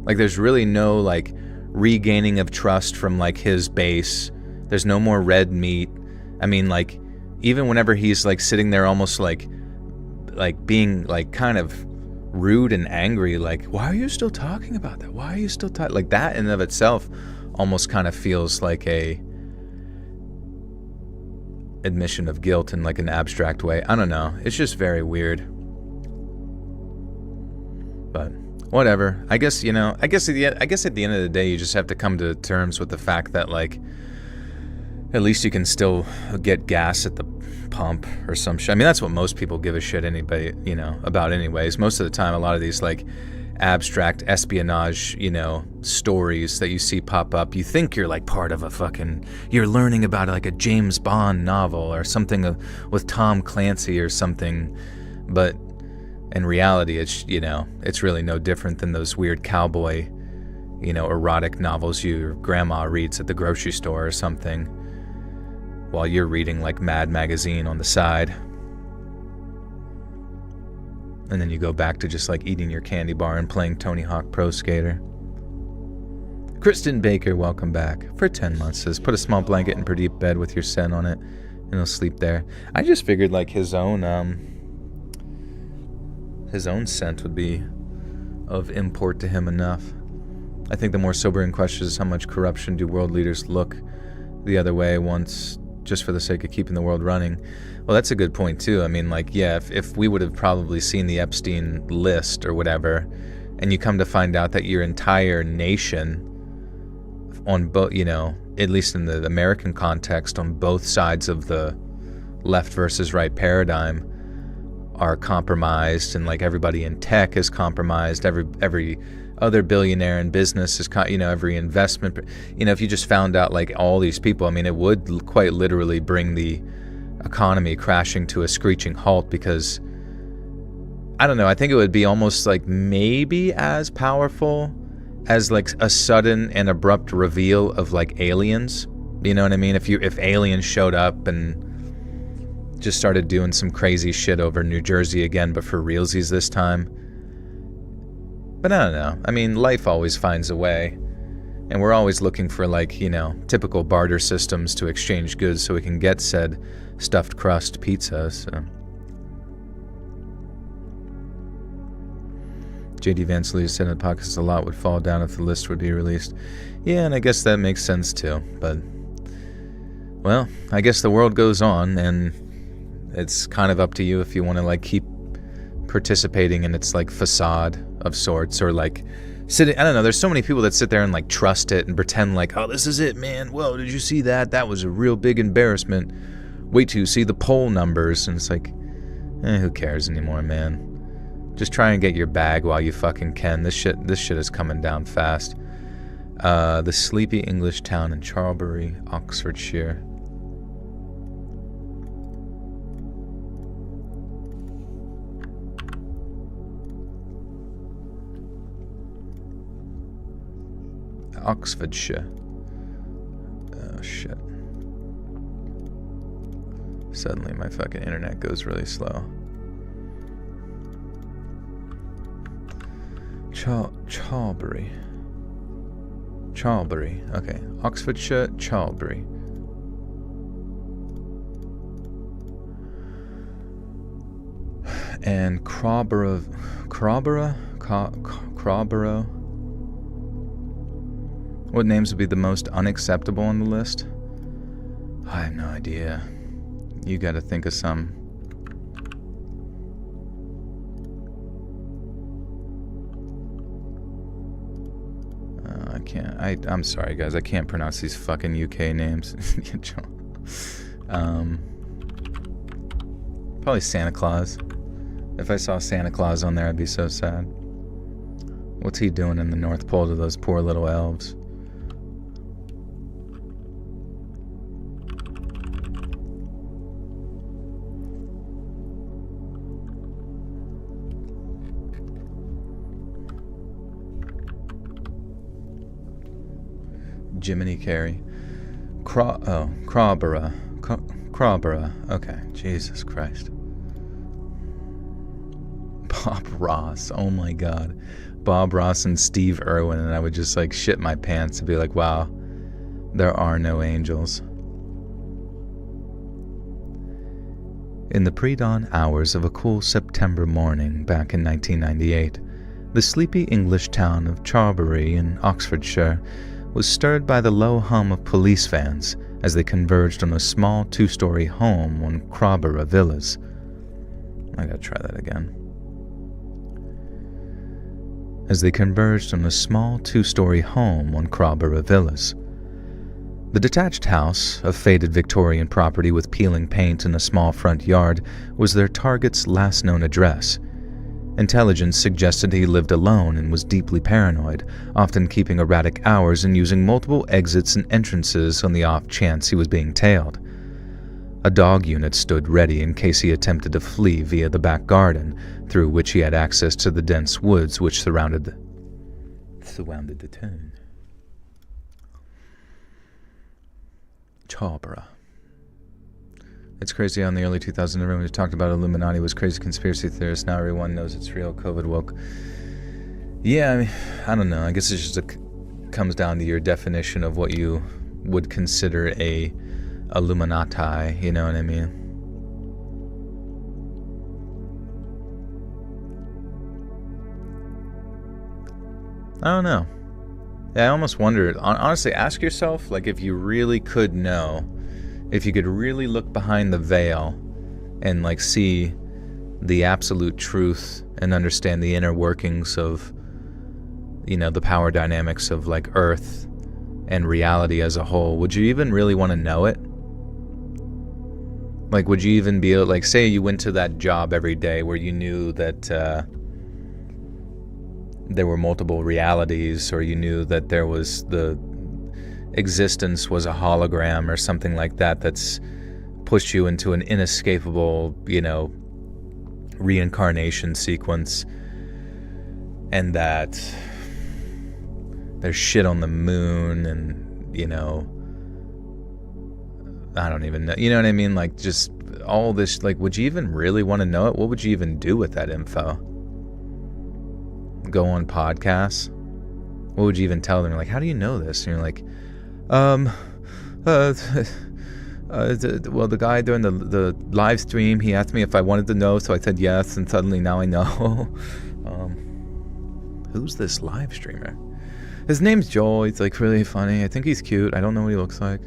Like there's really no like regaining of trust from like his base. There's no more red meat. I mean, like, even whenever he's like sitting there almost like being like kind of rude and angry, like, why are you still talking about that? Why are you still talking? Like, that in and of itself almost kind of feels like a admission of guilt in like an abstract way. I don't know. It's just very weird. But whatever. I guess, you know, I guess at the end of the day, you just have to come to terms with the fact that, like, at least you can still get gas at the pump or some shit. I mean, that's what most people give a shit anybody, you know, about anyways. Most of the time, a lot of these, like, abstract espionage, you know, stories that you see pop up, you think you're, like, part of a fucking... You're learning about, like, a James Bond novel or something with Tom Clancy or something, but in reality, it's, you know, it's really no different than those weird cowboy, you know, erotic novels your grandma reads at the grocery store or something, while you're reading, like, Mad Magazine on the side. And then you go back to just, like, eating your candy bar and playing Tony Hawk Pro Skater. Kristen Baker, welcome back. For 10 months, says, put a small blanket in Pradeep bed with your scent on it, and he'll sleep there. I just figured, like, his own scent would be of import to him enough. I think the more sobering question is how much corruption do world leaders look the other way once, just for the sake of keeping the world running. Well, that's a good point too. I mean, like, yeah, if we would have probably seen the Epstein list or whatever, and you come to find out that your entire nation, on both, you know, at least in the American context, on both sides of the left versus right paradigm, are compromised, and like everybody in tech is compromised, every other billionaire in business is, you know, every investment, you know, if you just found out like all these people, I mean, it would quite literally bring the economy crashing to a screeching halt, because I don't know, I think it would be almost like maybe as powerful as like a sudden and abrupt reveal of like aliens, you know what I mean? If aliens showed up and just started doing some crazy shit over New Jersey again, but for realsies this time. But I don't know. I mean, life always finds a way. And we're always looking for, like, you know, typical barter systems to exchange goods so we can get said stuffed crust pizza, so. J.D. Vance Lee said in the podcast a lot would fall down if the list would be released. Yeah, and I guess that makes sense too. But, well, I guess the world goes on, and it's kind of up to you if you want to, like, keep participating in its, like, facade of sorts, or, like, sitting, I don't know, there's so many people that sit there and, like, trust it and pretend like, oh, this is it, man. Whoa, did you see that? That was a real big embarrassment. Wait till you see the poll numbers. And it's like, who cares anymore, man? Just try and get your bag while you fucking can. This shit is coming down fast. The sleepy English town in Charlbury, Oxfordshire. Oxfordshire. Oh shit. Suddenly my fucking internet goes really slow. Charlbury. Okay. Oxfordshire, Charlbury. And Crowborough. What names would be the most unacceptable on the list? I have no idea. You gotta think of some. I can't. I'm sorry, guys. I can't pronounce these fucking UK names. Probably Santa Claus. If I saw Santa Claus on there, I'd be so sad. What's he doing in the North Pole to those poor little elves? Jiminy Carey. Crowborough. Okay, Jesus Christ. Bob Ross. Oh my God. Bob Ross and Steve Irwin, and I would just like shit my pants and be like, wow, there are no angels. In the pre-dawn hours of a cool September morning back in 1998, the sleepy English town of Charbury in Oxfordshire was stirred by the low hum of police vans as they converged on a small two-story home on Crowborough Villas. I gotta try that again. As they converged on a small two-story home on Crowborough Villas. The detached house, a faded Victorian property with peeling paint and a small front yard, was their target's last known address. Intelligence suggested he lived alone and was deeply paranoid, often keeping erratic hours and using multiple exits and entrances on the off chance he was being tailed. A dog unit stood ready in case he attempted to flee via the back garden, through which he had access to the dense woods which surrounded the town. Charborough. It's crazy how in the early 2000s everyone who talked about Illuminati was crazy conspiracy theorists. Now everyone knows it's real. COVID woke. Yeah, I mean, I don't know. I guess it just comes down to your definition of what you would consider a Illuminati. You know what I mean? I don't know. Yeah, I almost wonder, honestly, ask yourself, like, if you really could know, if you could really look behind the veil and, like, see the absolute truth and understand the inner workings of, you know, the power dynamics of, like, Earth and reality as a whole, would you even really want to know it? Like, would you even be able, like, say you went to that job every day where you knew that, there were multiple realities, or you knew that there was the existence was a hologram or something like that that's pushed you into an inescapable, you know, reincarnation sequence, and that there's shit on the moon and, you know, I don't even know, you know what I mean? Like, just all this, like, would you even really want to know it? What would you even do with that info? Go on podcasts? What would you even tell them? You're like, how do you know this? And you're like, well, the guy during the live stream, he asked me if I wanted to know, so I said yes, and suddenly now I know. Who's this live streamer? His name's Joel. He's like really funny. I think he's cute. I don't know what he looks like.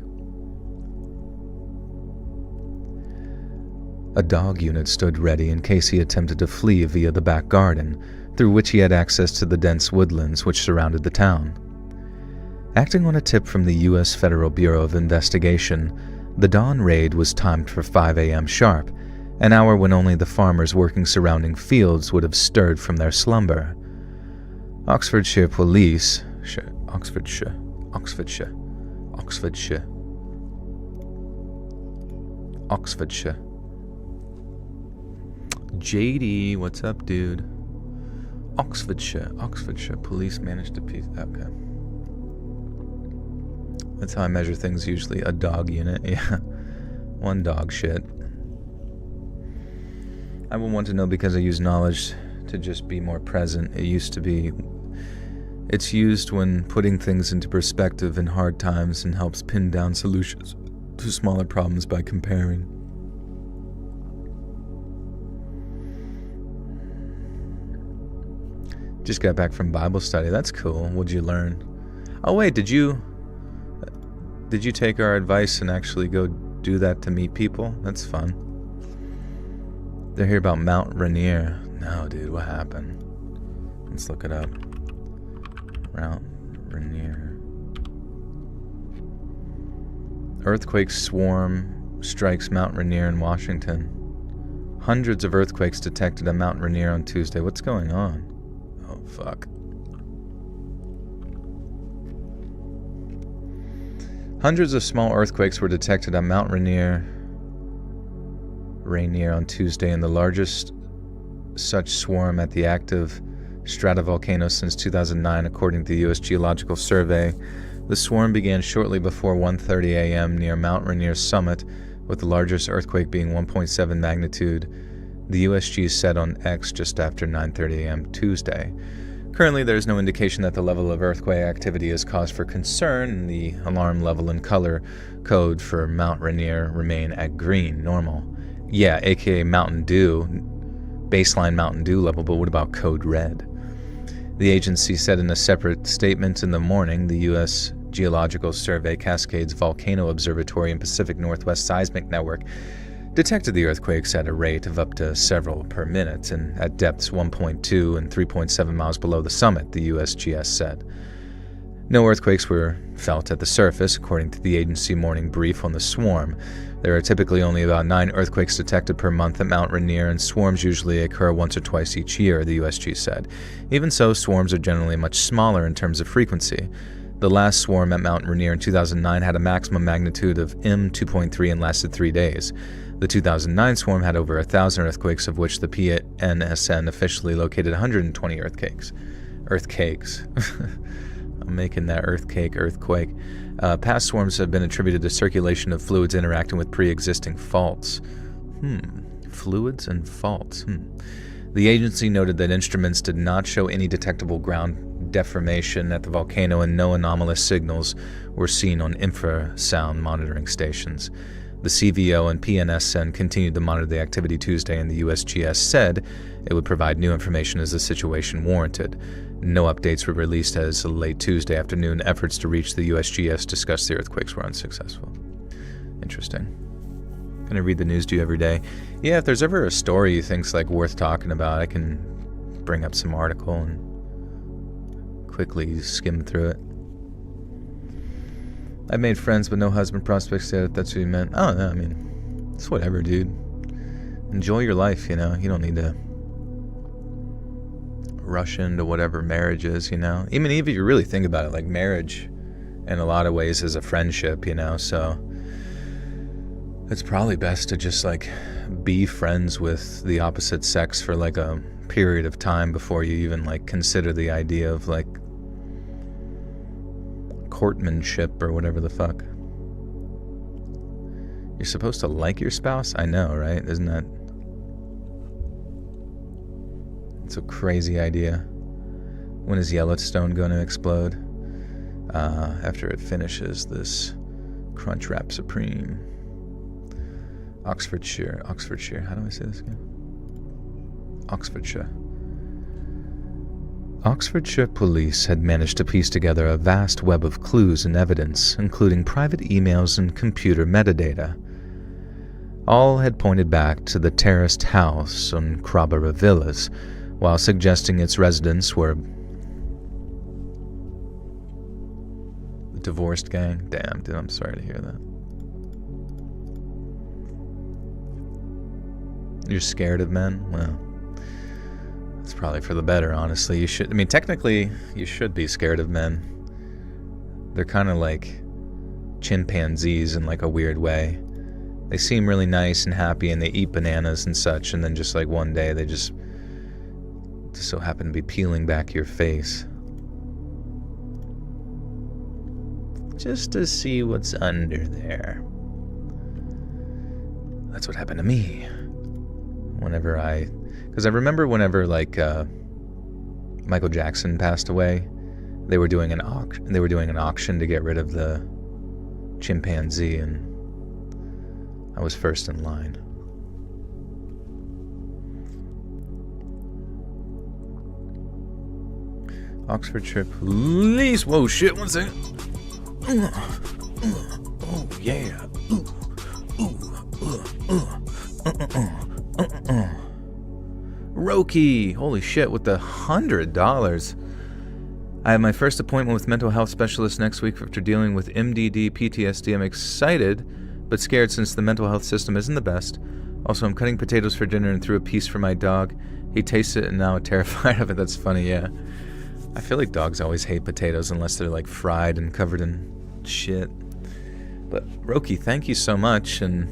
A dog unit stood ready in case he attempted to flee via the back garden, through which he had access to the dense woodlands which surrounded the town. Acting on a tip from the U.S. Federal Bureau of Investigation, the dawn raid was timed for 5 a.m. sharp, an hour when only the farmers working surrounding fields would have stirred from their slumber. Oxfordshire police... Oxfordshire. JD, what's up, dude? Oxfordshire police managed to piece. Okay. That's how I measure things usually. A dog unit, yeah. One dog shit. I would want to know because I use knowledge to just be more present. It used to be. It's used when putting things into perspective in hard times and helps pin down solutions to smaller problems by comparing. Just got back from Bible study. That's cool. What'd you learn? Oh wait, did you take our advice and actually go do that to meet people? That's fun. They're here about Mount Rainier. No, dude, what happened? Let's look it up. Mount Rainier. Earthquake swarm strikes Mount Rainier in Washington. Hundreds of earthquakes detected at Mount Rainier on Tuesday. What's going on? Oh, fuck. Hundreds of small earthquakes were detected at Mount Rainier on Tuesday, and the largest such swarm at the active stratovolcano since 2009, according to the U.S. Geological Survey. The swarm began shortly before 1:30 a.m. near Mount Rainier's summit, with the largest earthquake being 1.7 magnitude. The USG said on X just after 9:30 a.m. Tuesday. Currently, there is no indication that the level of earthquake activity is cause for concern, and the alarm level and color code for Mount Rainier remain at green, normal. Yeah, aka Mountain Dew, baseline Mountain Dew level, but what about code red? The agency said in a separate statement in the morning, the U.S. Geological Survey Cascades Volcano Observatory and Pacific Northwest Seismic Network detected the earthquakes at a rate of up to several per minute and at depths 1.2 and 3.7 miles below the summit, the USGS said. No earthquakes were felt at the surface, according to the agency morning brief on the swarm. There are typically only about 9 earthquakes detected per month at Mount Rainier, and swarms usually occur once or twice each year, the USG said. Even so, swarms are generally much smaller in terms of frequency. The last swarm at Mount Rainier in 2009 had a maximum magnitude of M2.3 and lasted 3 days. The 2009 swarm had over 1,000 earthquakes, of which the PNSN officially located 120 earthquakes. I'm making that earthquake. Past swarms have been attributed to circulation of fluids interacting with pre-existing faults. Fluids and faults. The agency noted that instruments did not show any detectable ground deformation at the volcano and no anomalous signals were seen on infrasound monitoring stations. The CVO and PNSN continued to monitor the activity Tuesday, and the USGS said it would provide new information as the situation warranted. No updates were released as late Tuesday afternoon. Efforts to reach the USGS discussed the earthquakes were unsuccessful. Interesting. Gonna read the news to you every day. Yeah, if there's ever a story you think's like worth talking about, I can bring up some article and quickly skim through it. I made friends but no husband prospects yet, if that's what you meant. Oh, no, I mean, it's whatever, dude. Enjoy your life, you know? You don't need to rush into whatever marriage is, you know? Even if you really think about it, like marriage in a lot of ways is a friendship, you know? So it's probably best to just like be friends with the opposite sex for like a period of time before you even like consider the idea of like courtmanship or whatever the fuck. You're supposed to like your spouse? I know, right? Isn't that... It's a crazy idea. When is Yellowstone going to explode? After it finishes this Crunchwrap Supreme. Oxfordshire. How do I say this again? Oxfordshire police had managed to piece together a vast web of clues and evidence, including private emails and computer metadata. All had pointed back to the terraced house on Crabara Villas, while suggesting its residents were the divorced gang. Damn, dude, I'm sorry to hear that. You're scared of men? Well, it's probably for the better, honestly. You should, I mean, technically, you should be scared of men. They're kind of like chimpanzees in like a weird way. They seem really nice and happy and they eat bananas and such, and then just like one day they just so happen to be peeling back your face. Just to see what's under there. That's what happened to me. Because I remember whenever like Michael Jackson passed away, they were doing an auction to get rid of the chimpanzee, and I was first in line. Oxfordshire Police. Whoa, shit! 1 second. Oh yeah. Roki, holy shit, with the $100. I have my first appointment with mental health specialist next week after dealing with MDD PTSD. I'm excited, but scared since the mental health system isn't the best. Also, I'm cutting potatoes for dinner and threw a piece for my dog. He tastes it and now I'm terrified of it. That's funny, yeah. I feel like dogs always hate potatoes unless they're like fried and covered in shit. But Roki, thank you so much, and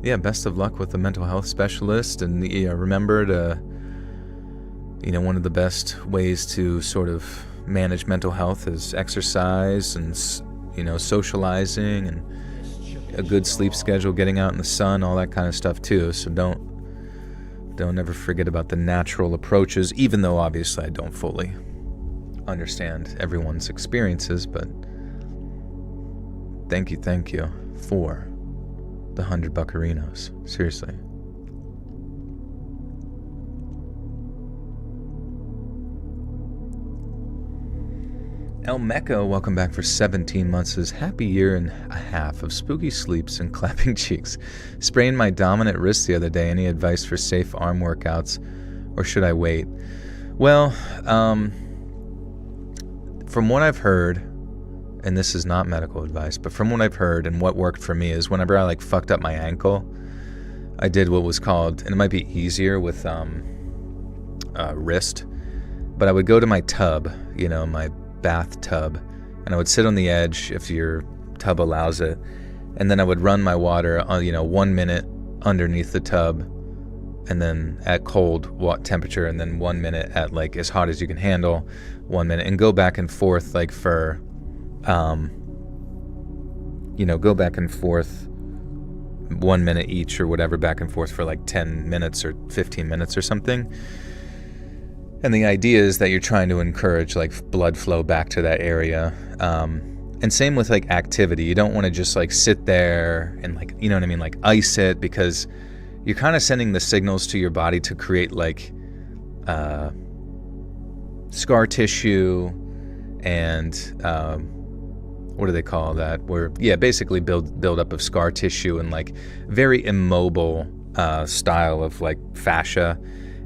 yeah, best of luck with the mental health specialist, and remember to, one of the best ways to sort of manage mental health is exercise and, socializing and a good sleep schedule, getting out in the sun, all that kind of stuff too. So don't Don't ever forget about the natural approaches, even though obviously I don't fully understand everyone's experiences, but thank you for the 100 buccarinos. Seriously. El Mecco, welcome back for 17 months, says, happy year and a half of spooky sleeps and clapping cheeks. Sprained my dominant wrist the other day. Any advice for safe arm workouts, or should I wait? Well, from what I've heard, and this is not medical advice, but from what I've heard and what worked for me is whenever I fucked up my ankle, I did what was called, and it might be easier with wrist, but I would go to my tub, my bathtub, and I would sit on the edge if your tub allows it, and then I would run my water on 1 minute underneath the tub, and then at cold temperature, and then 1 minute at as hot as you can handle, 1 minute, and go back and forth for go back and forth 1 minute each or whatever, back and forth for 10 minutes or 15 minutes or something. And the idea is that you're trying to encourage blood flow back to that area. And same with activity. You don't want to just sit there and ice it, because you're kind of sending the signals to your body to create scar tissue and what do they call that? Basically build up of scar tissue and very immobile style of fascia.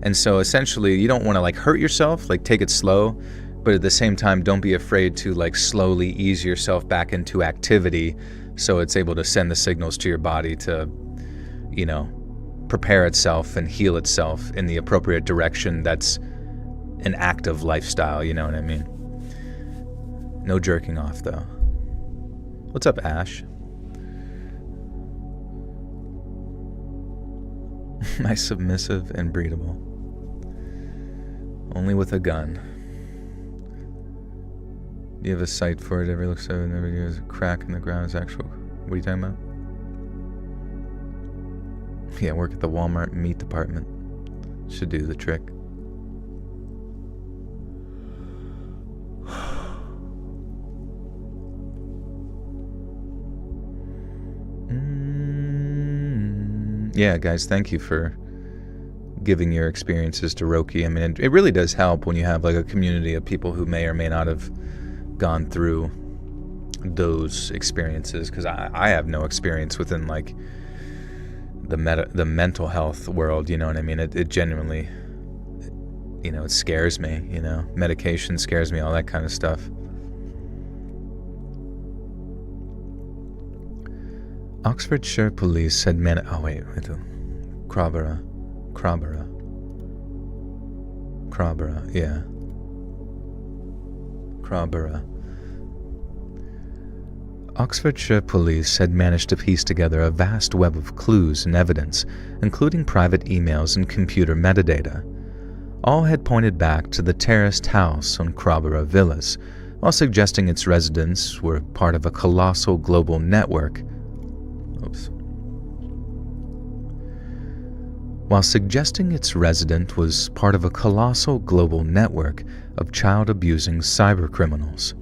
And so essentially you don't want to hurt yourself, take it slow, but at the same time don't be afraid to slowly ease yourself back into activity, so it's able to send the signals to your body to prepare itself and heal itself in the appropriate direction. That's an active lifestyle, you know what I mean? No jerking off though. What's up, Ash? My submissive and breedable. Only with a gun. Do you have a sight for it? Ever looks so never has a crack in the ground is actual. What are you talking about? Yeah, work at the Walmart meat department. Should do the trick. Yeah, guys, thank you for giving your experiences to Roki. I mean, it really does help when you have a community of people who may or may not have gone through those experiences, because I have no experience within the mental health world, you know what I mean? It genuinely, it scares me, medication scares me, all that kind of stuff. Oxfordshire police said Crabera, yeah. Crabera. Oxfordshire police had managed to piece together a vast web of clues and evidence, including private emails and computer metadata. All had pointed back to the terraced house on Crabera Villas, while suggesting its residents were part of a colossal global network. While suggesting its resident was part of a colossal global network of child-abusing cybercriminals.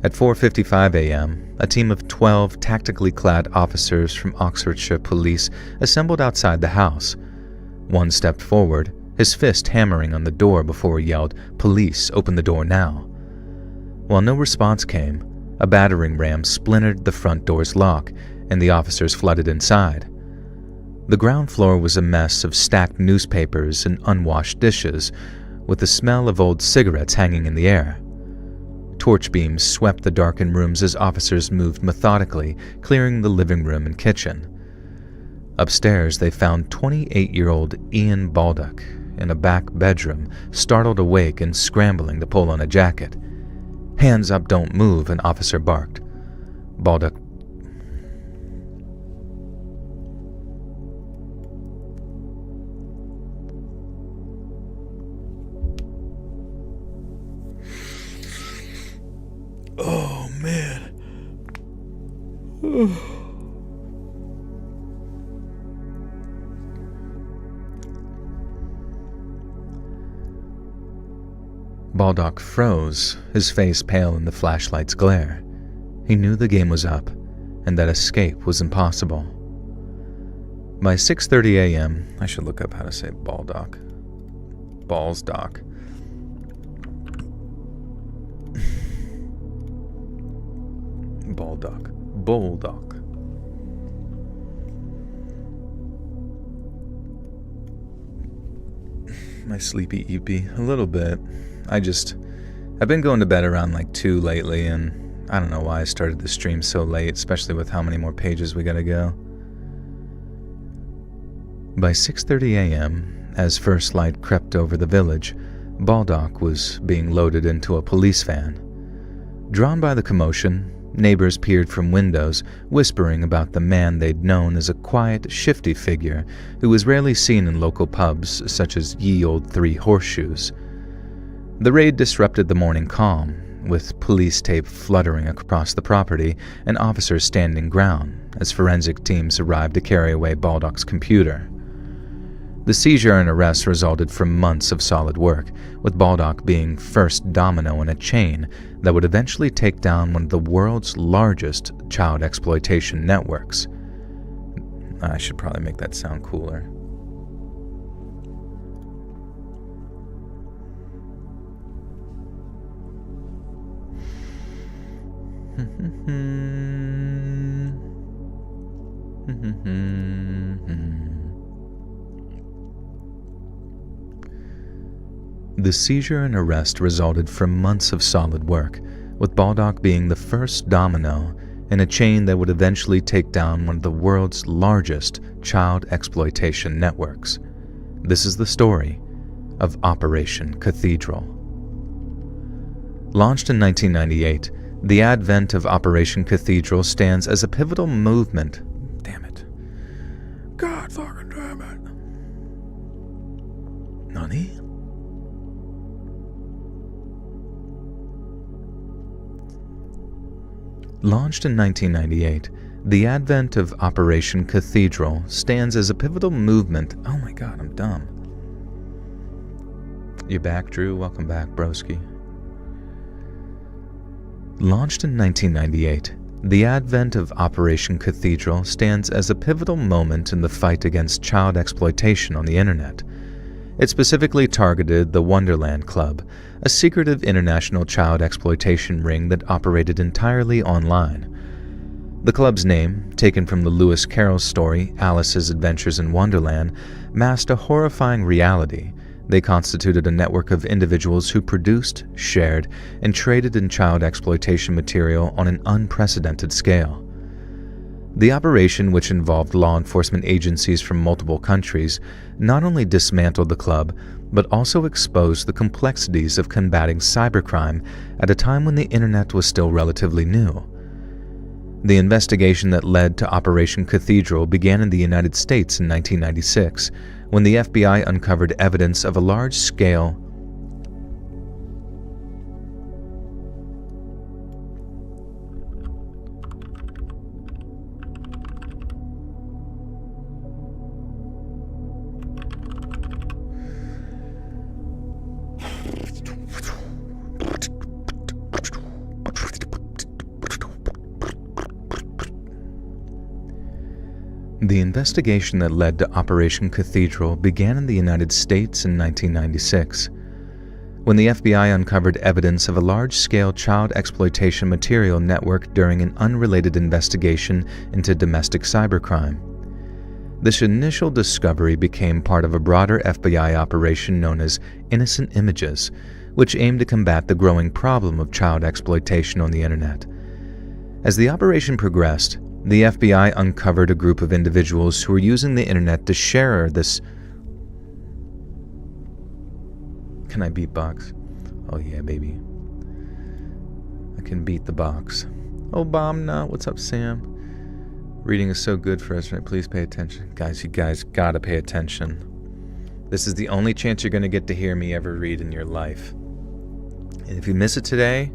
At 4:55 a.m., a team of 12 tactically clad officers from Oxfordshire Police assembled outside the house. One stepped forward, his fist hammering on the door before he yelled, "Police, open the door now." While no response came, a battering ram splintered the front door's lock, and the officers flooded inside. The ground floor was a mess of stacked newspapers and unwashed dishes, with the smell of old cigarettes hanging in the air. Torch beams swept the darkened rooms as officers moved methodically, clearing the living room and kitchen. Upstairs, they found 28-year-old Ian Baldock in a back bedroom, startled awake and scrambling to pull on a jacket. "Hands up, don't move," an officer barked. Baldock Oh, man. Baldock froze, his face pale in the flashlight's glare. He knew the game was up, and that escape was impossible. By 6:30 a.m., I should look up how to say Baldock. Ballsdock. Baldock. Baldock. My sleepy eepy. A little bit. I've been going to bed around like 2 lately, and I don't know why I started the stream so late, especially with how many more pages we gotta go. By 6:30 a.m., as first light crept over the village, Baldock was being loaded into a police van. Drawn by the commotion, neighbors peered from windows, whispering about the man they'd known as a quiet, shifty figure who was rarely seen in local pubs such as Ye Old Three Horseshoes. The raid disrupted the morning calm, with police tape fluttering across the property and officers standing ground as forensic teams arrived to carry away Baldock's computer. The seizure and arrest resulted from months of solid work, with Baldock being first domino in a chain that would eventually take down one of the world's largest child exploitation networks. I should probably make that sound cooler. The seizure and arrest resulted from months of solid work, with Baldock being the first domino in a chain that would eventually take down one of the world's largest child exploitation networks. This is the story of Operation Cathedral. Launched in 1998, the advent of Operation Cathedral stands as a pivotal movement. Damn it. God fucking damn it. Nani? Launched in 1998, the advent of Operation Cathedral stands as a pivotal movement. Oh my god, I'm dumb. You back, Drew? Welcome back, broski. Launched in 1998, the advent of Operation Cathedral stands as a pivotal moment in the fight against child exploitation on the internet. It specifically targeted the Wonderland Club, a secretive international child exploitation ring that operated entirely online. The club's name, taken from the Lewis Carroll story Alice's Adventures in Wonderland, masked a horrifying reality. They constituted a network of individuals who produced, shared, and traded in child exploitation material on an unprecedented scale. The operation, which involved law enforcement agencies from multiple countries, not only dismantled the club, but also exposed the complexities of combating cybercrime at a time when the internet was still relatively new. The investigation that led to Operation Cathedral began in the United States in 1996, when the FBI uncovered evidence of a large-scale The investigation that led to Operation Cathedral began in the United States in 1996, when the FBI uncovered evidence of a large-scale child exploitation material network during an unrelated investigation into domestic cybercrime. This initial discovery became part of a broader FBI operation known as Innocent Images, which aimed to combat the growing problem of child exploitation on the internet. As the operation progressed, the FBI uncovered a group of individuals who were using the internet to share this... Can I beatbox? Oh yeah, baby. I can beat the box. Oh, Bomb what's up, Sam? Reading is so good for us, right? Please pay attention. Guys, you guys gotta pay attention. This is the only chance you're gonna get to hear me ever read in your life. And if you miss it today,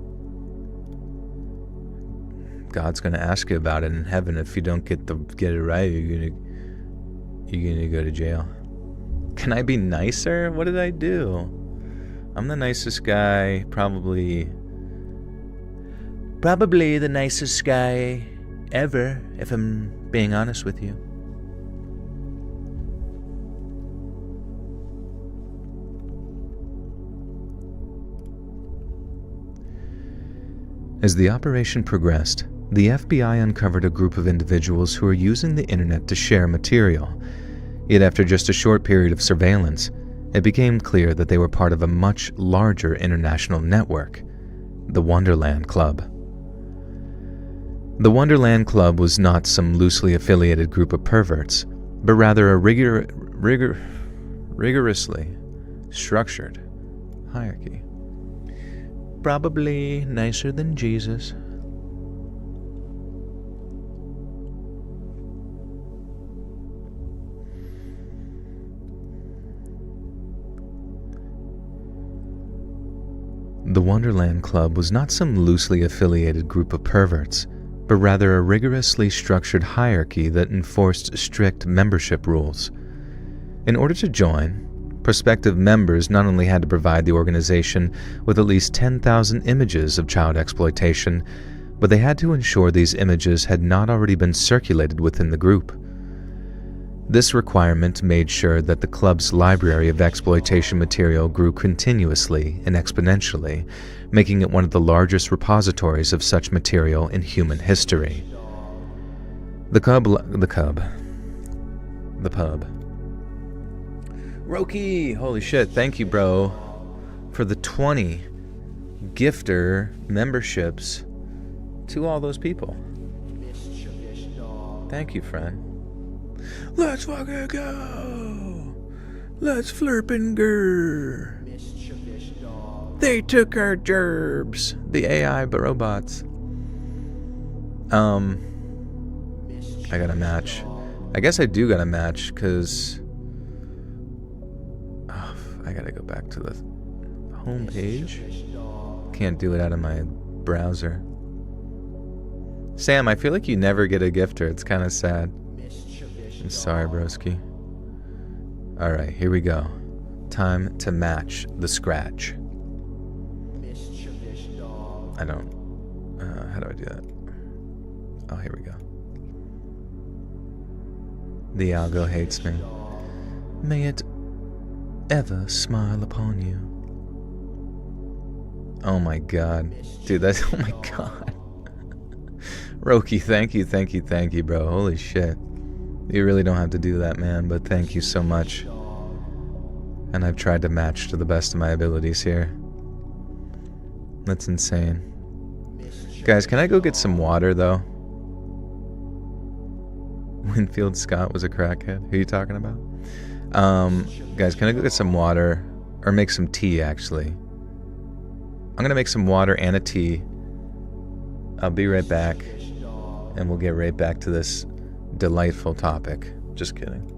God's gonna ask you about it in heaven. If you don't get it right, you're gonna go to jail. Can I be nicer? What did I do? I'm the nicest guy, probably the nicest guy ever, if I'm being honest with you. As the operation progressed, the FBI uncovered a group of individuals who were using the internet to share material. Yet after just a short period of surveillance, it became clear that they were part of a much larger international network, the Wonderland Club. The Wonderland Club was not some loosely affiliated group of perverts, but rather a rigorously structured hierarchy. Probably nicer than Jesus. The Wonderland Club was not some loosely affiliated group of perverts, but rather a rigorously structured hierarchy that enforced strict membership rules. In order to join, prospective members not only had to provide the organization with at least 10,000 images of child exploitation, but they had to ensure these images had not already been circulated within the group. This requirement made sure that the club's library of exploitation material grew continuously and exponentially, making it one of the largest repositories of such material in human history. The pub. Roki, holy shit, thank you, bro, for the 20 gifter memberships to all those people. Thank you, friend. Let's fucking go! Let's flirp and grr. They took our gerbs. The AI robots. I got a match. I guess I do got a match, because I gotta go back to the home page. Can't do it out of my browser. Sam, I feel like you never get a gifter. It's kind of sad. I'm sorry, broski. Alright, here we go. Time to match the scratch. I don't... how do I do that? Oh, here we go. The algo hates me. May it ever smile upon you. Oh my god. Dude, that's... Oh my god. Roki, thank you, bro. Holy shit. You really don't have to do that, man, but thank you so much. And I've tried to match to the best of my abilities here. That's insane. Guys, can I go get some water, though? Winfield Scott was a crackhead. Who are you talking about? Guys, can I go get some water? Or make some tea, actually. I'm gonna make some water and a tea. I'll be right back. And we'll get right back to this delightful topic. Just kidding.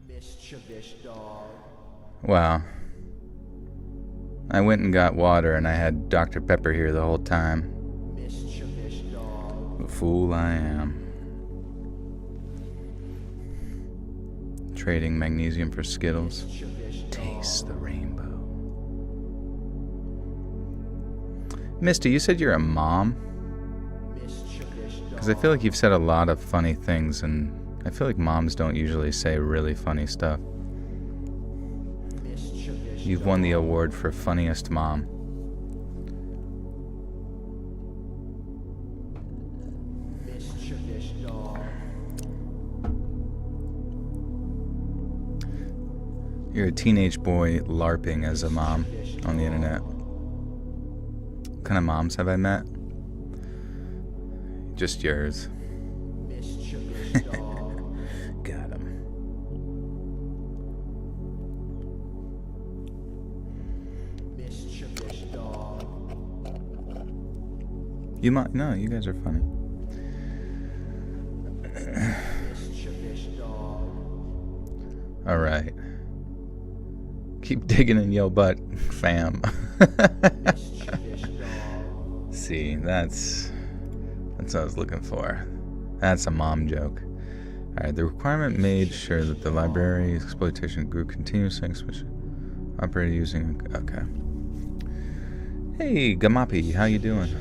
Mischievous dog. Wow. I went and got water and I had Dr. Pepper here the whole time. Mischievous dog. The fool I am. Trading magnesium for Skittles. Taste the rainbow. Misty, you said you're a mom? Because I feel like you've said a lot of funny things, and I feel like moms don't usually say really funny stuff. You've won the award for funniest mom. You're a teenage boy LARPing as a mom on the internet. What kind of moms have I met? Just yours. Got him. You might no, you guys are funny. All right. Keep digging in your butt, fam. See, that's what I was looking for. That's a mom joke. Alright, the requirement made sure that the library's exploitation grew continuously, operated using... Okay. Hey, Gamapi, how you doing?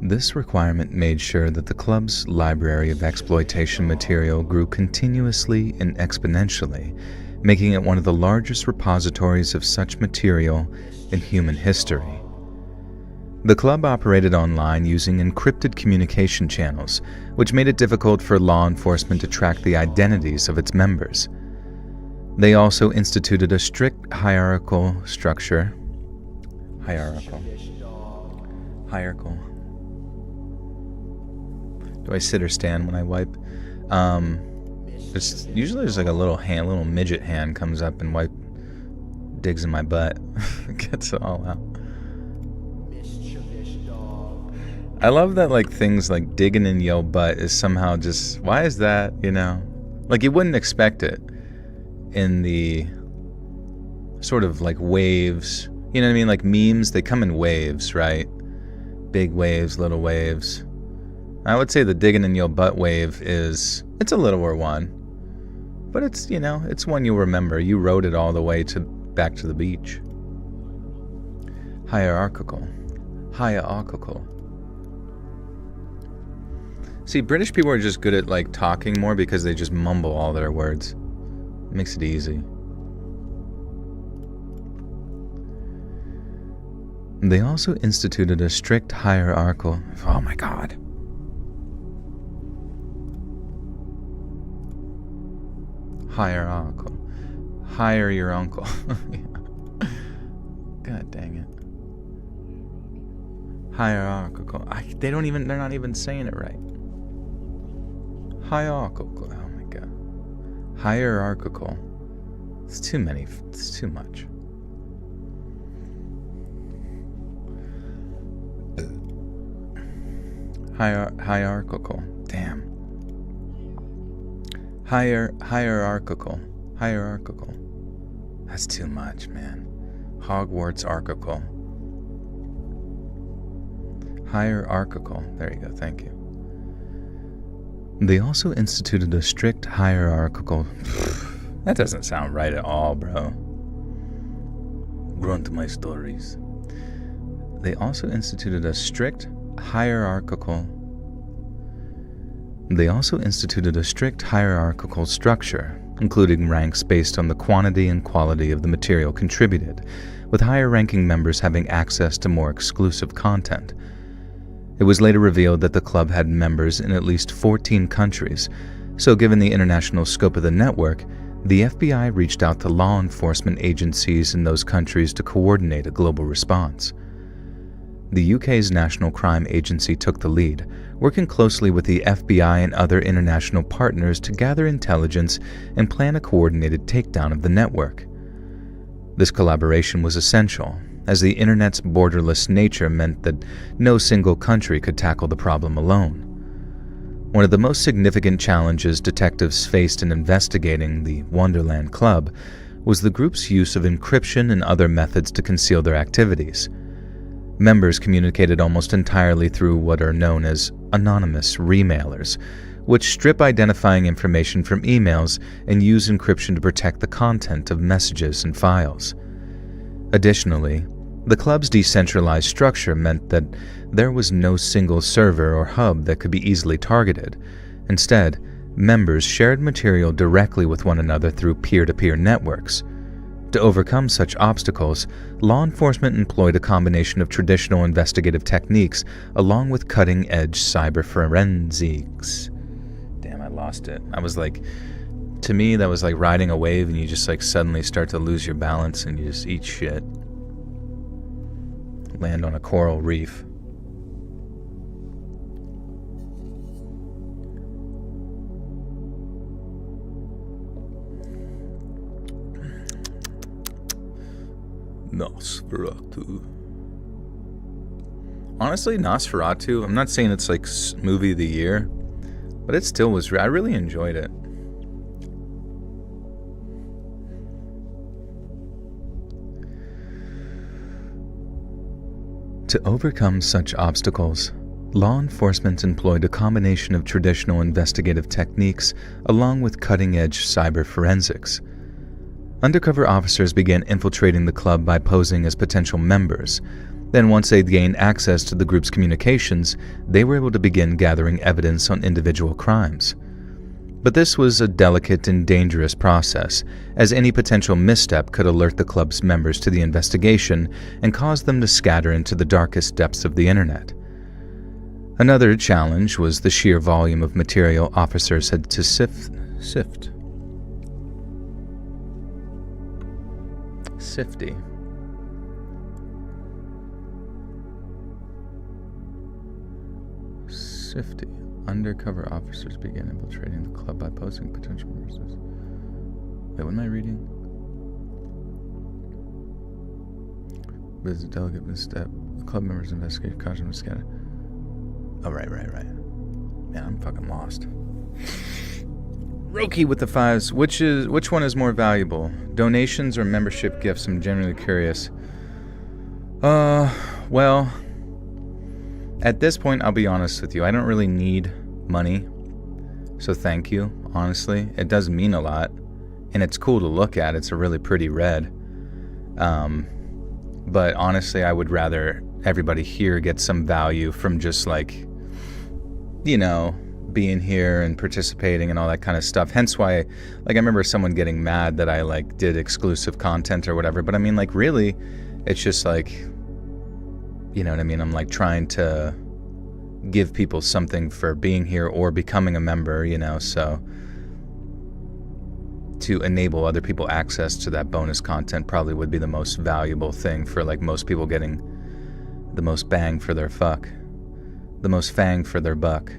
This requirement made sure that the club's library of exploitation material grew continuously and exponentially, making it one of the largest repositories of such material in human history. The club operated online using encrypted communication channels, which made it difficult for law enforcement to track the identities of its members. They also instituted a strict hierarchical structure. Hierarchical. Do I sit or stand when I wipe? Usually there's like a little midget hand comes up and digs in my butt. Gets it all out. I love that like things like digging in your butt is somehow just, why is that, you know? Like you wouldn't expect it in the sort of like waves, you know what I mean? Like memes, they come in waves, right? Big waves, little waves. I would say the digging in your butt wave it's a littler one, but it's, you know, it's one you'll remember. You rode it all the way back to the beach. Hierarchical. See, British people are just good at like talking more because they just mumble all their words. It makes it easy. They also instituted a strict hierarchical... Oh my god. Hierarchical. Hire your uncle. God dang it. Hierarchical. They're not even saying it right. Hierarchical. Oh my god. Hierarchical. It's too many. It's too much. Hierarchical. Damn. Hierarchical. That's too much, man. Hogwarts archical. Hierarchical. There you go, thank you. They also instituted a strict hierarchical... That doesn't sound right at all, bro. Grunt my stories. They also instituted a strict hierarchical structure, including ranks based on the quantity and quality of the material contributed, with higher-ranking members having access to more exclusive content. It was later revealed that the club had members in at least 14 countries, so given the international scope of the network, the FBI reached out to law enforcement agencies in those countries to coordinate a global response. The UK's National Crime Agency took the lead, working closely with the FBI and other international partners to gather intelligence and plan a coordinated takedown of the network. This collaboration was essential, as the internet's borderless nature meant that no single country could tackle the problem alone. One of the most significant challenges detectives faced in investigating the Wonderland Club was the group's use of encryption and other methods to conceal their activities. Members communicated almost entirely through what are known as anonymous remailers, which strip identifying information from emails and use encryption to protect the content of messages and files. Additionally, the club's decentralized structure meant that there was no single server or hub that could be easily targeted. Instead, members shared material directly with one another through peer-to-peer networks. To overcome such obstacles, law enforcement employed a combination of traditional investigative techniques along with cutting-edge cyber forensics. Damn, I lost it. To me, that was like riding a wave and you just like suddenly start to lose your balance and you just eat shit. Land on a coral reef. Nosferatu. Honestly, Nosferatu, I'm not saying it's like movie of the year, but it still was, I really enjoyed it. To overcome such obstacles, law enforcement employed a combination of traditional investigative techniques along with cutting-edge cyber forensics. Undercover officers began infiltrating the club by posing as potential members. Then once they'd gained access to the group's communications, they were able to begin gathering evidence on individual crimes. But this was a delicate and dangerous process, as any potential misstep could alert the club's members to the investigation and cause them to scatter into the darkest depths of the internet. Another challenge was the sheer volume of material officers had to sift. Undercover officers began infiltrating the club by posing potential members. Wait, what am I reading? There's a delicate misstep. The club members investigate caution was scattered. Oh, right. Man, I'm fucking lost. Roki with the fives. Which one is more valuable? Donations or membership gifts? I'm genuinely curious. Well, at this point, I'll be honest with you. I don't really need money. So thank you, honestly. It does mean a lot. And it's cool to look at. It's a really pretty red. But honestly, I would rather everybody here get some value from just like, being here and participating and all that kind of stuff. Hence why, I remember someone getting mad that I did exclusive content or whatever. But I mean, really, it's just you know what I mean? I'm trying to give people something for being here or becoming a member, so to enable other people access to that bonus content probably would be the most valuable thing for most people getting the most bang for their fuck, the most fang for their buck.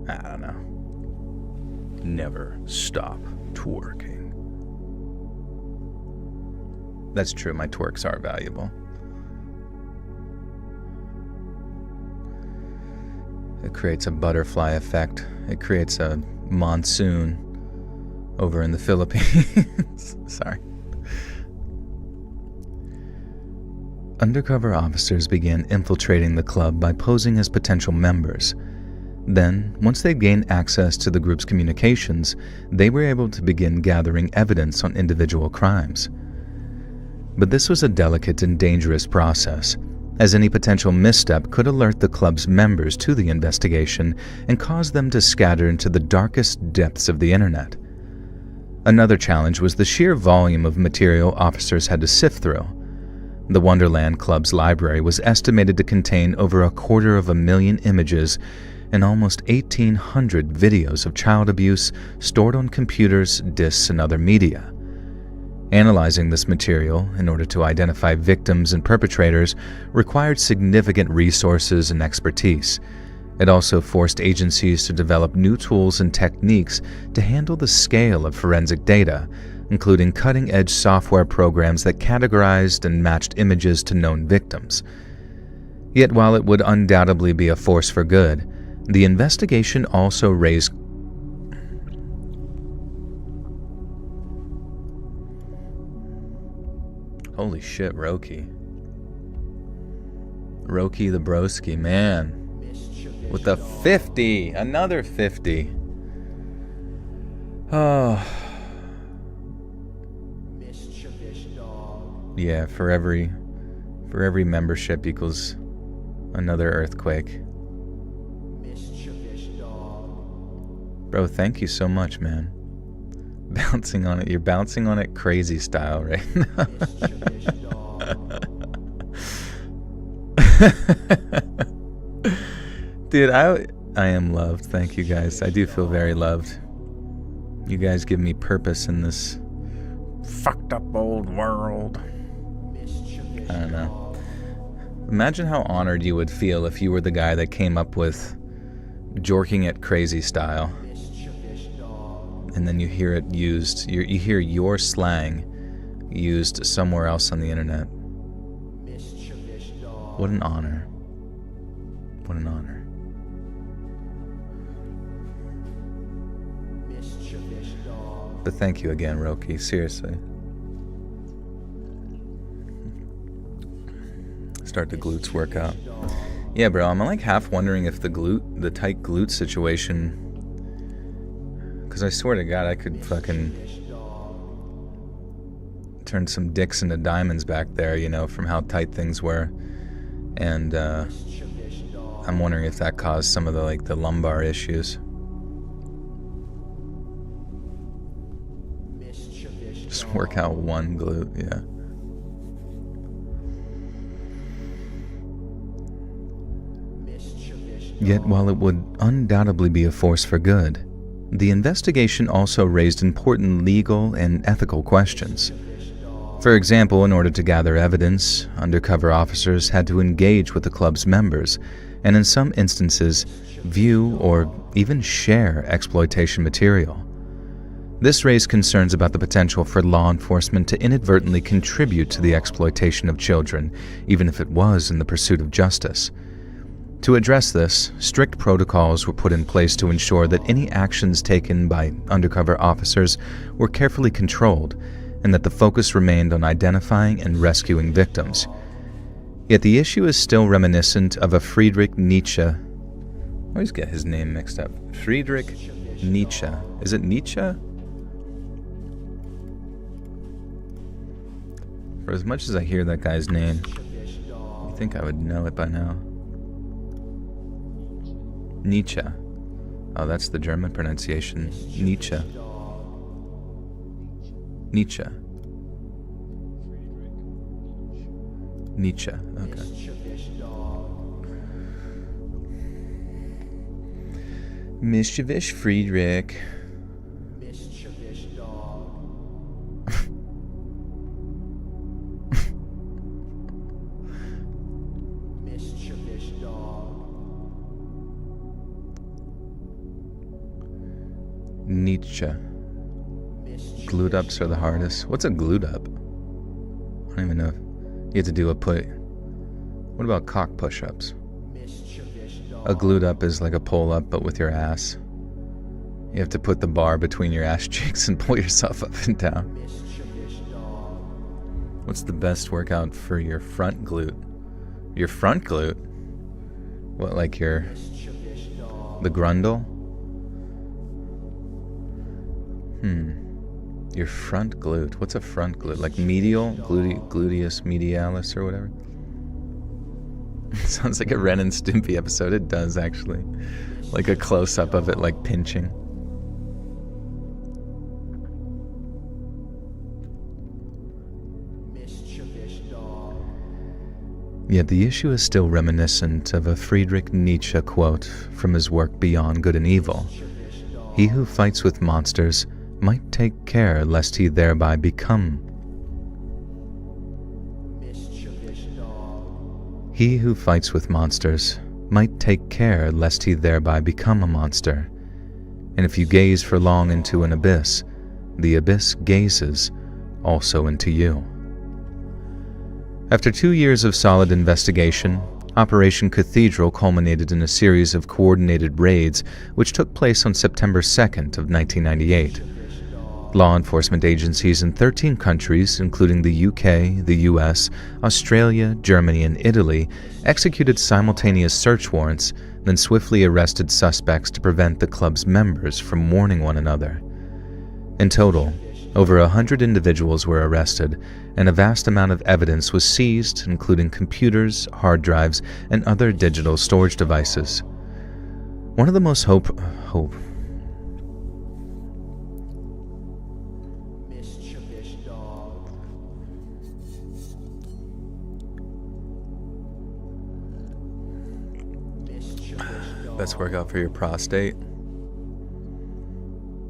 I don't know. Never stop twerking. That's true, my twerks are valuable. It creates a butterfly effect. It creates a monsoon over in the Philippines. Sorry. Undercover officers began infiltrating the club by posing as potential members. Then, once they gained access to the group's communications, they were able to begin gathering evidence on individual crimes. But this was a delicate and dangerous process, as any potential misstep could alert the club's members to the investigation and cause them to scatter into the darkest depths of the internet. Another challenge was the sheer volume of material officers had to sift through. The Wonderland Club's library was estimated to contain over 250,000 images and almost 1,800 videos of child abuse stored on computers, disks, and other media. Analyzing this material in order to identify victims and perpetrators required significant resources and expertise. It also forced agencies to develop new tools and techniques to handle the scale of forensic data, including cutting-edge software programs that categorized and matched images to known victims. Yet while it would undoubtedly be a force for good, the investigation also raised Holy shit, Roki. Roki the broski, man. With a 50! Another 50! Oh. Yeah, for every membership equals another earthquake. Bro, thank you so much, man. Bouncing on it. You're bouncing on it crazy style right now. Dude, I am loved. Thank you guys. I do feel very loved. You guys give me purpose in this fucked up old world. I don't know. Imagine how honored you would feel if you were the guy that came up with jorking it crazy style. And then you hear it used, you hear your slang used somewhere else on the internet. What an honor. What an honor. But thank you again, Roki, seriously. Start the glutes workout. Yeah, bro, I'm like half wondering if the tight glute situation, because I swear to God, I could fucking turn some dicks into diamonds back there, you know, from how tight things were. And I'm wondering if that caused some of the lumbar issues. Just work out one glute, yeah. Yet while it would undoubtedly be a force for good, the investigation also raised important legal and ethical questions. For example, in order to gather evidence, undercover officers had to engage with the club's members, and in some instances, view or even share exploitation material. This raised concerns about the potential for law enforcement to inadvertently contribute to the exploitation of children, even if it was in the pursuit of justice. To address this, strict protocols were put in place to ensure that any actions taken by undercover officers were carefully controlled, and that the focus remained on identifying and rescuing victims. Yet the issue is still reminiscent of a Friedrich Nietzsche. I always get his name mixed up. Friedrich Nietzsche. Is it Nietzsche? For as much as I hear that guy's name, I think I would know it by now. Nietzsche. Oh, that's the German pronunciation. Nietzsche. Nietzsche. Nietzsche. Okay. Mischievous Friedrich. Nietzsche. Glute ups are the hardest. What's a glute up? I don't even know. You have to do a put. What about cock push-ups? A glute up is like a pull up, but with your ass. You have to put the bar between your ass cheeks and pull yourself up and down. What's the best workout for your front glute? Your front glute? What, like the grundle? Your front glute. What's a front glute? Like medial? Gluteus medialis or whatever? Sounds like a Ren and Stimpy episode. It does, actually. Like a close-up of it, like pinching. Yet the issue is still reminiscent of a Friedrich Nietzsche quote from his work Beyond Good and Evil. He who fights with monsters might take care lest he thereby become. He who fights with monsters might take care lest he thereby become a monster. And if you gaze for long into an abyss, the abyss gazes also into you. After 2 years of solid investigation, Operation Cathedral culminated in a series of coordinated raids which took place on September 2nd of 1998. Law enforcement agencies in 13 countries, including the UK, the US, Australia, Germany, and Italy, executed simultaneous search warrants, then swiftly arrested suspects to prevent the club's members from warning one another. In total, over 100 individuals were arrested, and a vast amount of evidence was seized, including computers, hard drives, and other digital storage devices. One of the most Best workout for your prostate.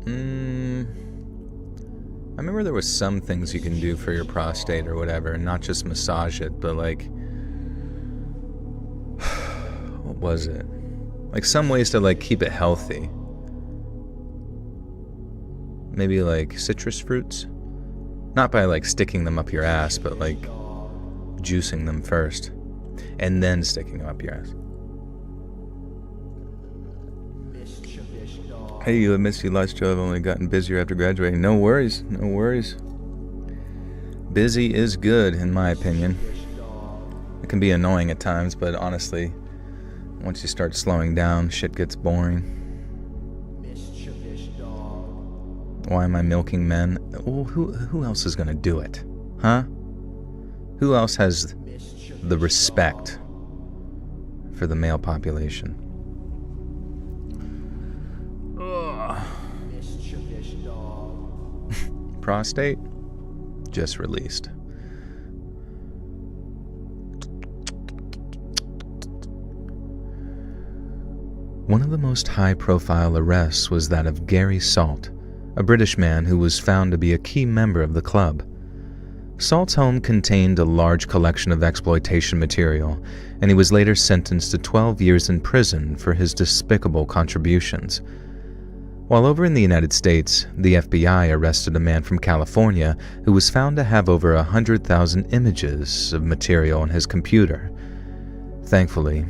I remember there was some things you can do for your prostate or whatever, and not just massage it, but like, what was it? Like some ways to like keep it healthy. Maybe like citrus fruits? Not by like sticking them up your ass, but like juicing them first, and then sticking them up your ass. Hey, you have missed you lots, Joe. I've only gotten busier after graduating. No worries, no worries. Busy is good, in my opinion. It can be annoying at times, but honestly, once you start slowing down, shit gets boring. Why am I milking men? Well, who else is gonna do it? Huh? Who else has the respect for the male population? Prostate just released. One of the most high-profile arrests was that of Gary Salt, a British man who was found to be a key member of the club. Salt's home contained a large collection of exploitation material, and he was later sentenced to 12 years in prison for his despicable contributions. While over in the United States, the FBI arrested a man from California who was found to have over 100,000 images of material on his computer. Thankfully,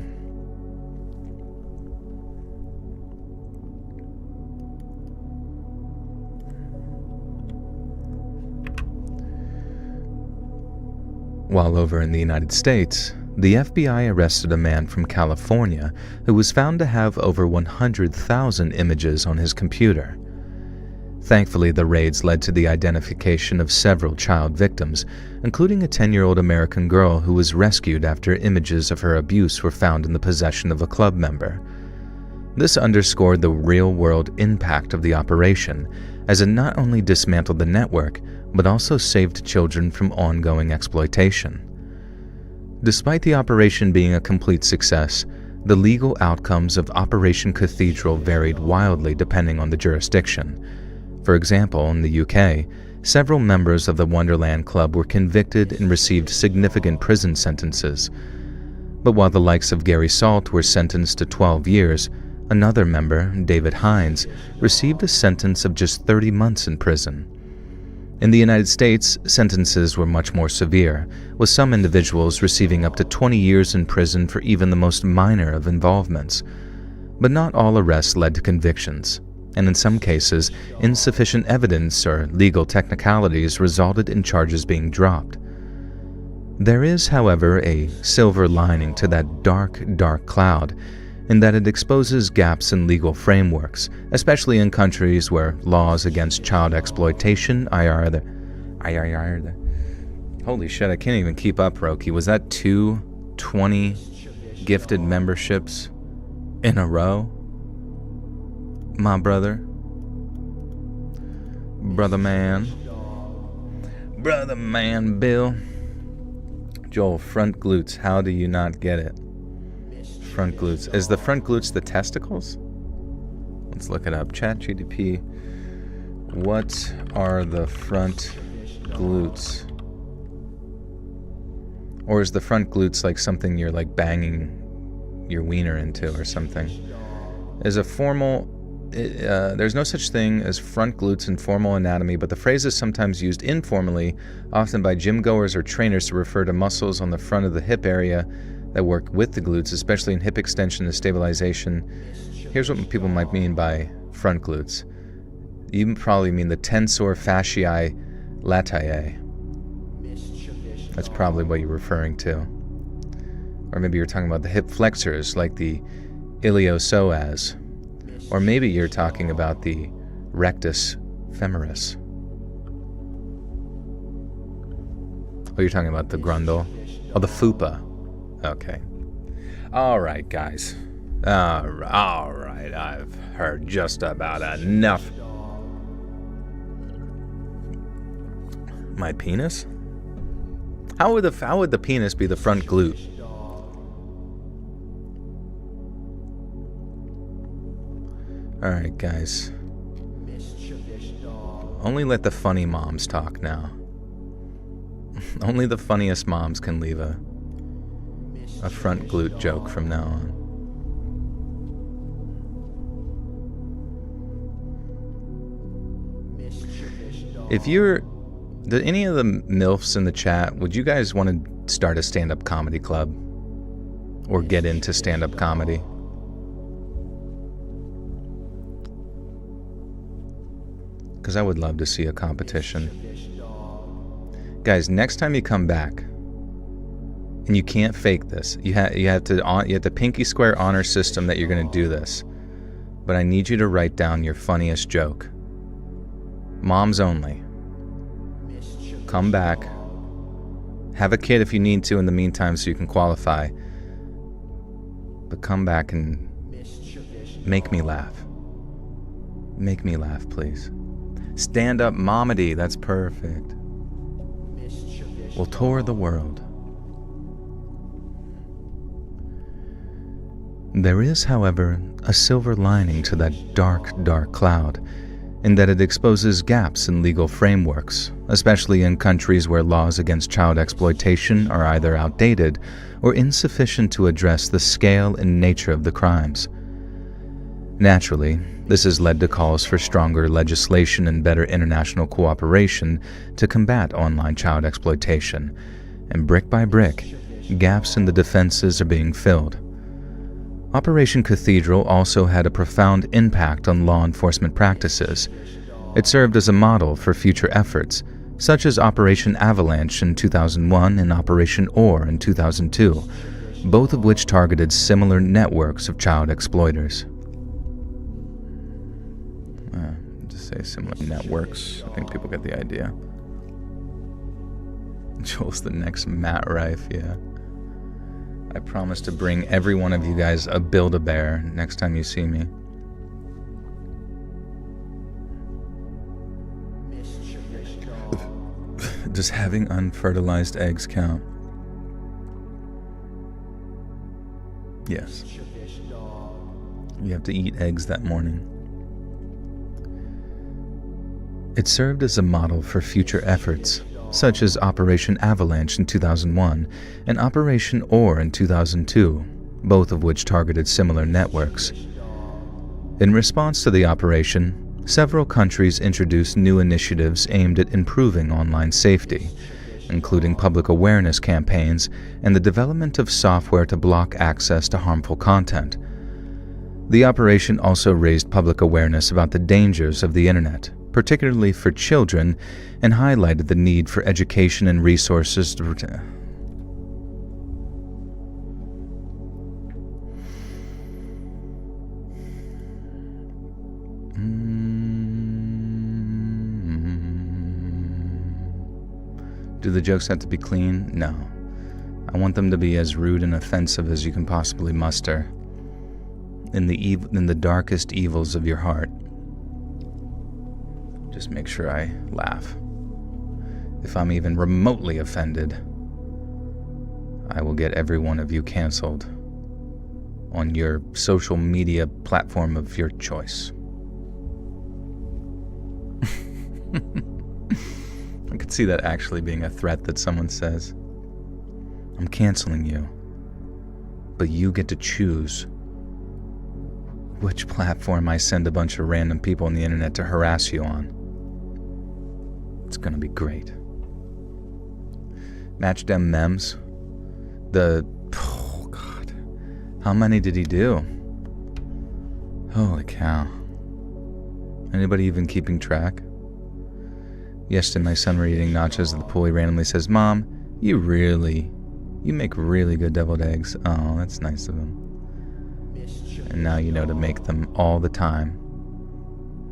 while over in the United States, the FBI arrested a man from California who was found to have over 100,000 images on his computer. Thankfully, the raids led to the identification of several child victims, including a 10-year-old American girl who was rescued after images of her abuse were found in the possession of a club member. This underscored the real-world impact of the operation, as it not only dismantled the network, but also saved children from ongoing exploitation. Despite the operation being a complete success, the legal outcomes of Operation Cathedral varied wildly depending on the jurisdiction. For example, in the UK, several members of the Wonderland Club were convicted and received significant prison sentences. But while the likes of Gary Salt were sentenced to 12 years, another member, David Hines, received a sentence of just 30 months in prison. In the United States, sentences were much more severe, with some individuals receiving up to 20 years in prison for even the most minor of involvements. But not all arrests led to convictions, and in some cases, insufficient evidence or legal technicalities resulted in charges being dropped. There is, however, a silver lining to that dark, dark cloud, in that it exposes gaps in legal frameworks, especially in countries where laws against child exploitation Holy shit, I can't even keep up, Roki. Was that 2:20 gifted memberships in a row, my brother. Brother man Bill. Joel, front glutes, how do you not get it? Front glutes. Is the front glutes the testicles? Let's look it up. ChatGPT. What are the front glutes? Or is the front glutes like something you're like banging your wiener into or something? Is a formal... there's no such thing as front glutes in formal anatomy, but the phrase is sometimes used informally, often by gym goers or trainers, to refer to muscles on the front of the hip area that work with the glutes, especially in hip extension and stabilization. Here's what people might mean by front glutes. You probably mean the tensor fasciae latae. That's probably what you're referring to. Or maybe you're talking about the hip flexors, like the iliopsoas. Or maybe you're talking about the rectus femoris. Oh, you're talking about the grundle? Oh, the fupa. Okay. All right, guys. All right, I've heard just about enough. My penis? How would the penis be the front glute? All right, guys. Only let the funny moms talk now. Only the funniest moms can leave a front glute joke from now on. If you're... any of the MILFs in the chat, would you guys want to start a stand-up comedy club? Or get into stand-up comedy? Because I would love to see a competition. Guys, next time you come back, and you can't fake this, you have to pinky swear honor system that you're going to do this. But I need you to write down your funniest joke. Moms only. Come back. Have a kid if you need to in the meantime so you can qualify. But come back and make me laugh. Make me laugh, please. Stand-up momedy, that's perfect. We'll tour the world. There is, however, a silver lining to that dark, dark cloud, in that it exposes gaps in legal frameworks, especially in countries where laws against child exploitation are either outdated or insufficient to address the scale and nature of the crimes. Naturally, this has led to calls for stronger legislation and better international cooperation to combat online child exploitation, and brick by brick, gaps in the defenses are being filled. Operation Cathedral also had a profound impact on law enforcement practices. It served as a model for future efforts, such as Operation Avalanche in 2001 and Operation Ore in 2002, both of which targeted similar networks of child exploiters. Just say similar networks. I think people get the idea. Joel's the next Matt Rife, yeah. I promise to bring every one of you guys a Build-A-Bear next time you see me. Does having unfertilized eggs count? Yes. You have to eat eggs that morning. It served as a model for future efforts, such as Operation Avalanche in 2001 and Operation Ore in 2002, both of which targeted similar networks. In response to the operation, several countries introduced new initiatives aimed at improving online safety, including public awareness campaigns and the development of software to block access to harmful content. The operation also raised public awareness about the dangers of the internet, particularly for children, and highlighted the need for education and resources to protect. Do the jokes have to be clean? No. I want them to be as rude and offensive as you can possibly muster. In the darkest evils of your heart. Just make sure I laugh. If I'm even remotely offended, I will get every one of you canceled on your social media platform of your choice. I could see that actually being a threat that someone says. I'm canceling you, but you get to choose which platform I send a bunch of random people on the internet to harass you on. It's gonna be great. Match them memes. Oh God. How many did he do? Holy cow. Anybody even keeping track? Yesterday my son were eating nachos at the pool. He randomly says, Mom, you make really good deviled eggs. Oh, that's nice of him. And now you know to make them all the time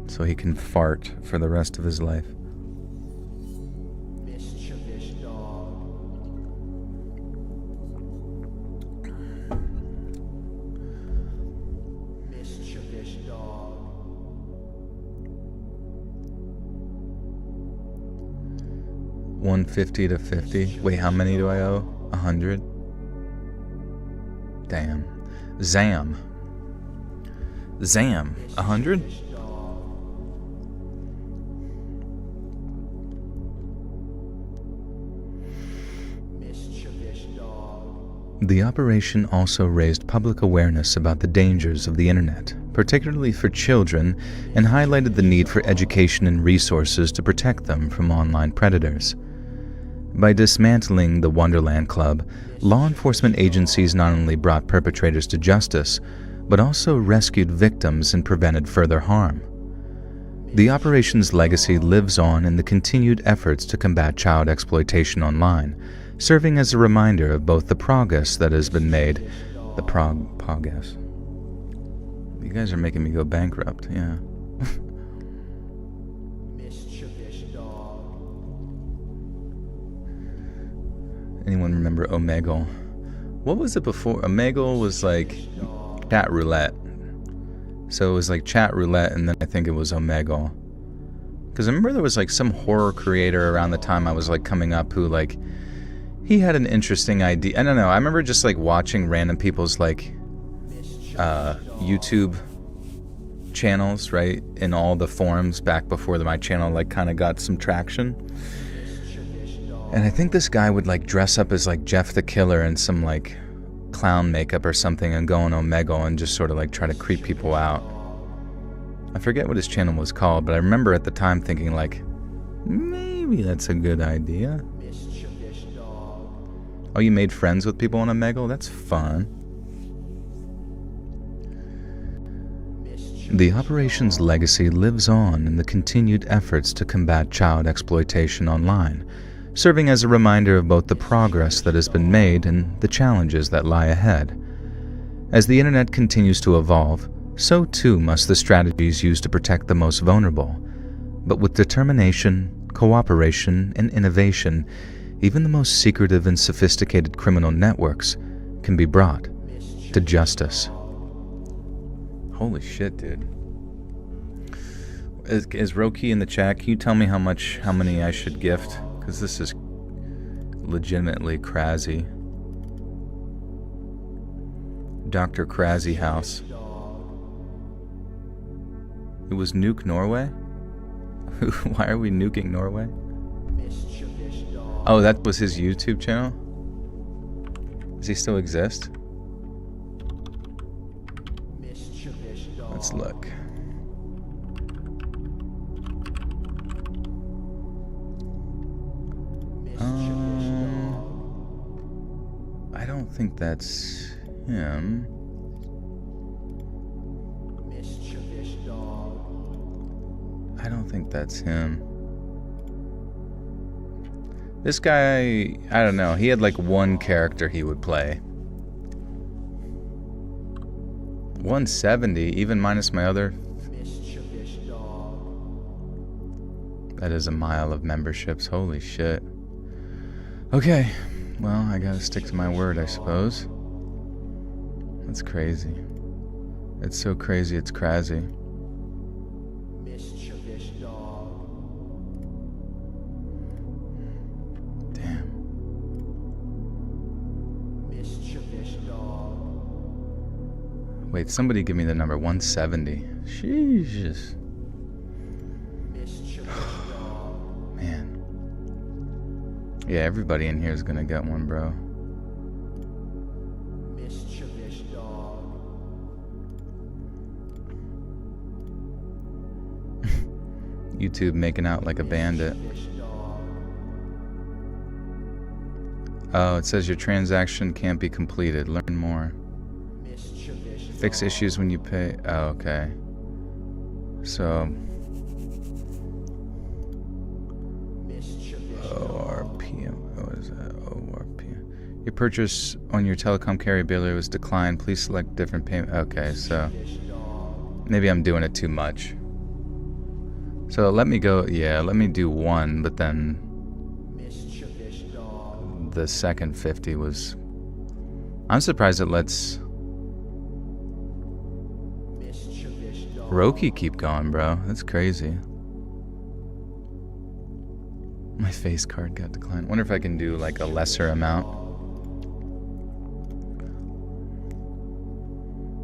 so he can fart for the rest of his life. Mischievous dog. Mischievous dog. 150 to 50. Wait, how many do I owe? 100? Damn. Zam, 100? The operation also raised public awareness about the dangers of the internet, particularly for children, and highlighted the need for education and resources to protect them from online predators. By dismantling the Wonderland Club, law enforcement agencies not only brought perpetrators to justice, but also rescued victims and prevented further harm. The operation's legacy lives on in the continued efforts to combat child exploitation online, serving as a reminder of both the progress that has been made, progress. You guys are making me go bankrupt, yeah. Anyone remember Omegle? What was it before? Omegle was like chat roulette. So it was like chat roulette, and then I think it was Omegle. Because I remember there was like some horror creator around the time I was like coming up who like, he had an interesting idea. I don't know. I remember just like watching random people's like YouTube channels, right? In all the forums back before my channel like kind of got some traction. And I think this guy would like dress up as like Jeff the Killer in some like clown makeup or something and go on Omegle and just sort of like try to creep people out. I forget what his channel was called, but I remember at the time thinking like, maybe that's a good idea. Oh, you made friends with people on Omegle? That's fun. The operation's legacy lives on in the continued efforts to combat child exploitation online, serving as a reminder of both the progress that has been made and the challenges that lie ahead. As the internet continues to evolve, so too must the strategies used to protect the most vulnerable. But with determination, cooperation, and innovation, even the most secretive and sophisticated criminal networks can be brought to justice. Holy shit, dude. Is Roki in the chat? Can you tell me how many I should gift? Because this is legitimately crazy. Dr. Crazy House. It was Nuke Norway? Why are we nuking Norway? Oh, that was his YouTube channel? Does he still exist? Let's look. I don't think that's him. I don't think that's him. This guy, I don't know, he had like one character he would play. 170, even minus my other. That is a mile of memberships, holy shit. Okay, Well, I gotta stick to my word, I suppose. That's crazy. It's so crazy, it's crazy. Mischievous dog. Damn. Mischievous dog. Wait, somebody give me the number 170. Jesus. Mischievous dog. Man. Yeah, everybody in here is gonna get one, bro. Mischievous dog. YouTube making out like a bandit. Mischievous dog. Oh, it says your transaction can't be completed. Learn more. Mischievous Fix dog. issues when you pay. Oh, okay. So, Mischievous dog. ORPM. What is that? ORPM. Your purchase on your telecom carrier bill was declined. Please select different payment. Okay, so Mischievous dog. maybe I'm doing it too much. So let me go. Yeah, let me do one, but then Mischievous dog. the second 50 was. I'm surprised it lets Mischievous dog. Roki keep going, bro. That's crazy. My face card got declined. Wonder if I can do like a lesser amount.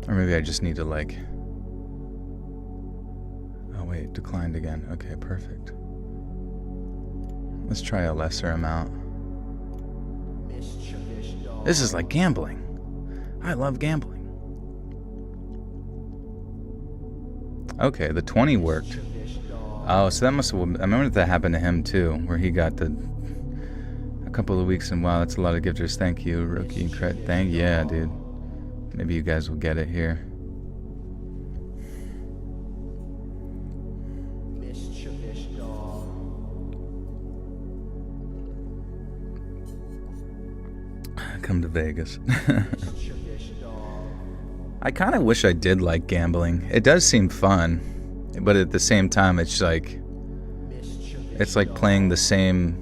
Or maybe I just need to like. Oh wait, declined again. Okay, perfect. Let's try a lesser amount. Mischievous dog. This is like gambling. I love gambling. Okay, the 20 worked. Mischievous dog. Oh, so that must have. I remember that happened to him too, where he got a couple of weeks and wow, that's a lot of gifters. Thank you, rookie credit. Yeah, dude. Maybe you guys will get it here. Mischievous dog. Come to Vegas. Mischievous dog. I kind of wish I did like gambling. It does seem fun, but at the same time, it's like Mischievous like dog. playing the same,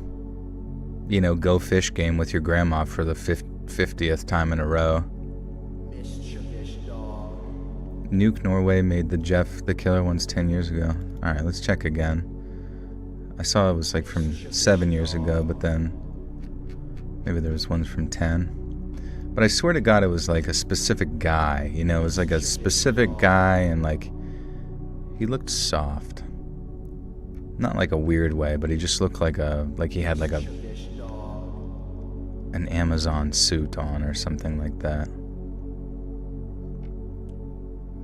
go fish game with your grandma for the 50th time in a row. Mischievous dog. Nuke Norway made the Jeff the Killer ones 10 years ago. All right, let's check again. I saw it was like from 7 years ago, but then maybe there was ones from 10. But I swear to God, it was like a specific guy. It was like a specific guy, and like he looked soft. Not like a weird way, but he just looked like he had like Mischievous dog. an Amazon suit on or something like that.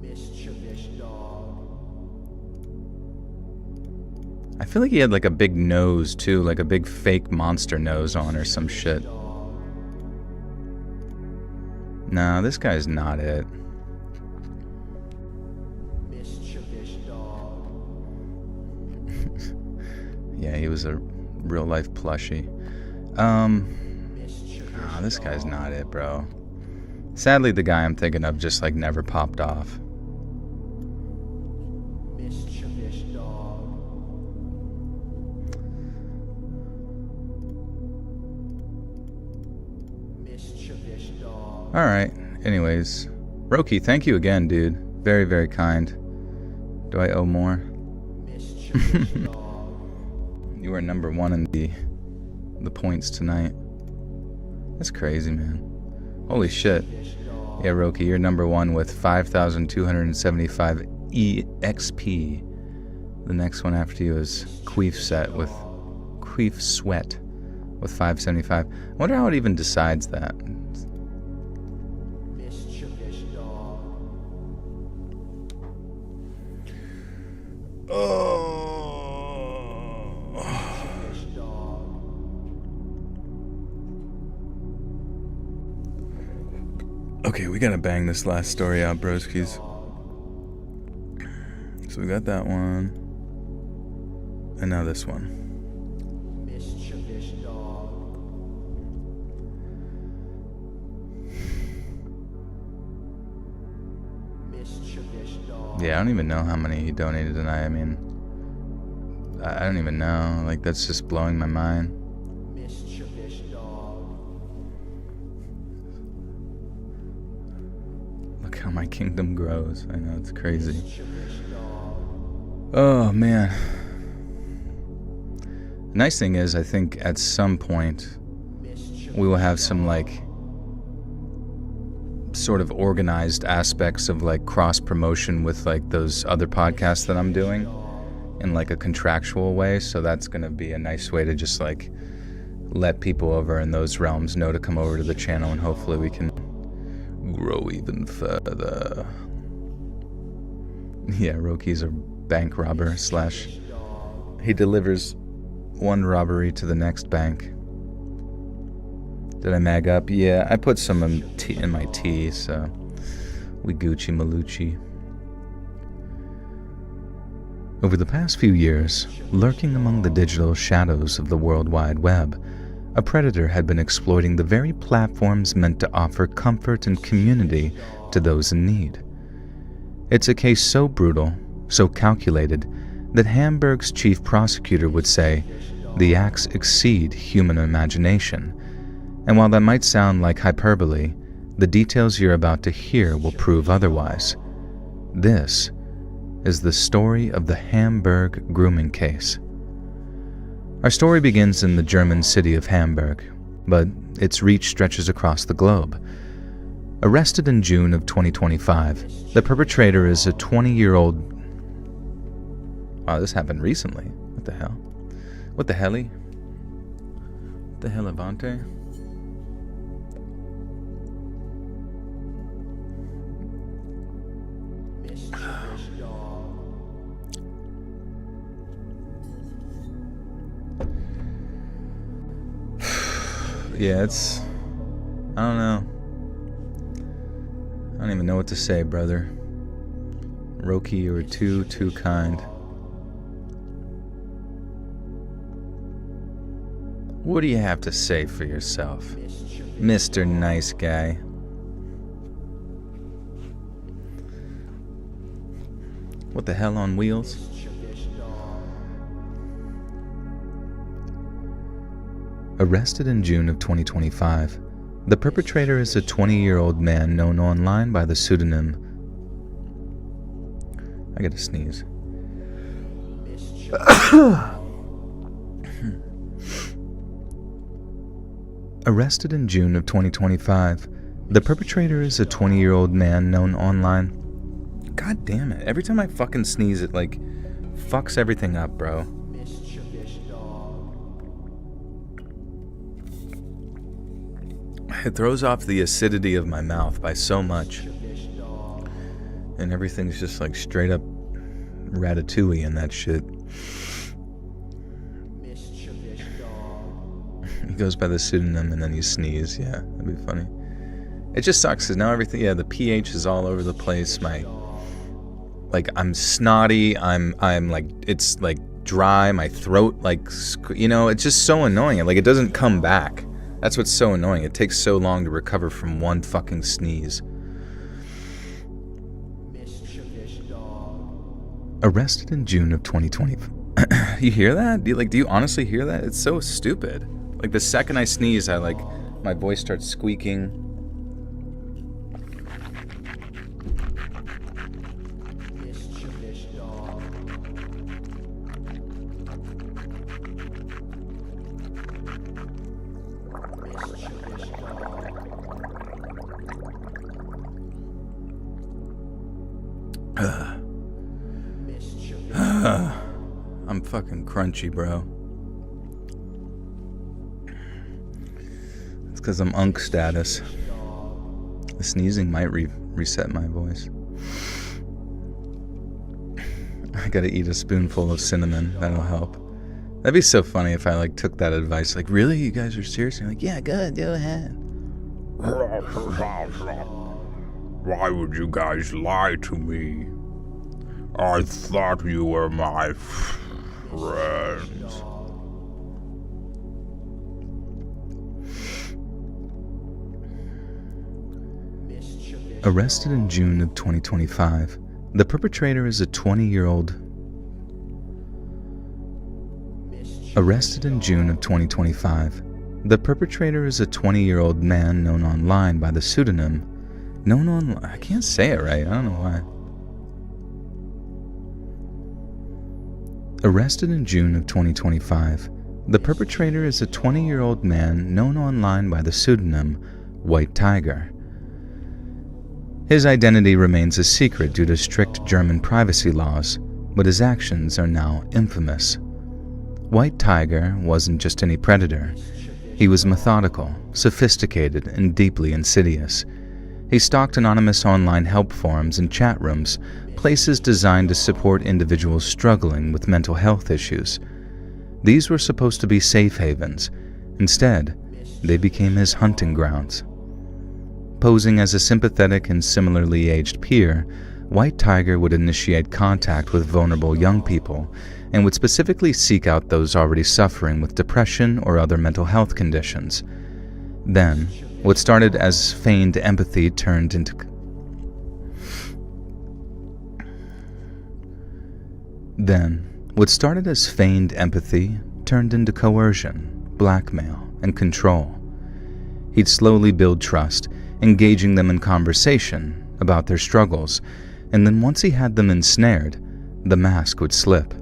Mischievous dog. I feel like he had like a big nose too, like a big fake monster nose on or some shit. Dog. No, this guy's not it. Mischievous dog. Yeah, he was a real life plushie. Mischievous Oh, this guy's not it, bro. Sadly, the guy I'm thinking of just like never popped off. Mischievous dog. Mischievous dog. Alright, anyways. Roki, thank you again, dude. Very, very kind. Do I owe more? Mischievous dog. You are number one in the points tonight. That's crazy, man. Holy shit. Mischievous dog. Yeah, Roki, you're number one with 5,275 EXP. The next one after you is Queef Sweat with 575. I wonder how it even decides that. Mischievous dog. Mischievous dog. Okay, we gotta bang this last story out, broskies. So we got that one. And now this one. Mischievous dog. Mischievous dog. Yeah, I don't even know how many he donated tonight. I mean, I don't even know. Like, that's just blowing my mind. Mischievous dog. My kingdom grows. I know, it's crazy. Oh, man. The nice thing is, I think at some point, we will have some, like, sort of organized aspects of, like, cross-promotion with, like, those other podcasts that I'm doing in, like, a contractual way. So that's going to be a nice way to just, like, let people over in those realms know to come over to the channel, and hopefully we can grow even further. Yeah, Roki's a bank robber / he delivers one robbery to the next bank. Did I mag up? Yeah, I put some in my tea, so we Gucci Malucci. Over the past few years, lurking among the digital shadows of the World Wide Web, a predator had been exploiting the very platforms meant to offer comfort and community to those in need. It's a case so brutal, so calculated, that Hamburg's chief prosecutor would say the acts exceed human imagination. And while that might sound like hyperbole, the details you're about to hear will prove otherwise. This is the story of the Hamburg grooming case. Our story begins in the German city of Hamburg, but its reach stretches across the globe. Arrested in June of 2025, the perpetrator is a 20-year-old... Wow, this happened recently. What the hell? What the helly? What the hell, Avante? Yeah, it's... I don't know. I don't even know what to say, brother. Roki, you were too kind. What do you have to say for yourself, Mr. Nice Guy? What the hell on wheels? Arrested in June of 2025, the perpetrator is a 20-year-old man known online by the pseudonym... I gotta sneeze. Arrested in June of 2025, the perpetrator is a 20-year-old man known online... God damn it, every time I fucking sneeze it, like, fucks everything up, bro. It throws off the acidity of my mouth by so much. And everything's just like straight up ratatouille and that shit. He goes by the pseudonym and then you sneeze. Yeah, that'd be funny. It just sucks because now everything, yeah, the pH is all over the place. I'm snotty. I'm like, it's like dry. My throat, like, you know, it's just so annoying. Like, it doesn't come back. That's what's so annoying. It takes so long to recover from one fucking sneeze. Arrested in June of 2020. You hear that? Do you honestly hear that? It's so stupid. Like, the second I sneeze, my voice starts squeaking. I'm fucking crunchy, bro. It's because I'm unk status. The sneezing might reset my voice. I gotta eat a spoonful of cinnamon. That'll help. That'd be so funny if I like took that advice. Like, really? You guys are serious? And you're like, yeah, good, go ahead. Why would you guys lie to me? I thought you were my friends. Arrested in June of 2025, the perpetrator is a 20-year-old... Arrested in June of 2025, the perpetrator is a 20-year-old man known online by the pseudonym Known online. I can't say it right. I don't know why. Arrested in June of 2025, the perpetrator is a 20-year-old man known online by the pseudonym White Tiger. His identity remains a secret due to strict German privacy laws, but his actions are now infamous. White Tiger wasn't just any predator. He was methodical, sophisticated, and deeply insidious. He stalked anonymous online help forums and chat rooms, places designed to support individuals struggling with mental health issues. These were supposed to be safe havens. Instead, they became his hunting grounds. Posing as a sympathetic and similarly aged peer, White Tiger would initiate contact with vulnerable young people and would specifically seek out those already suffering with depression or other mental health conditions. Then, what started as feigned empathy turned into coercion, blackmail, and control. He'd slowly build trust, engaging them in conversation about their struggles, and then once he had them ensnared, the mask would slip.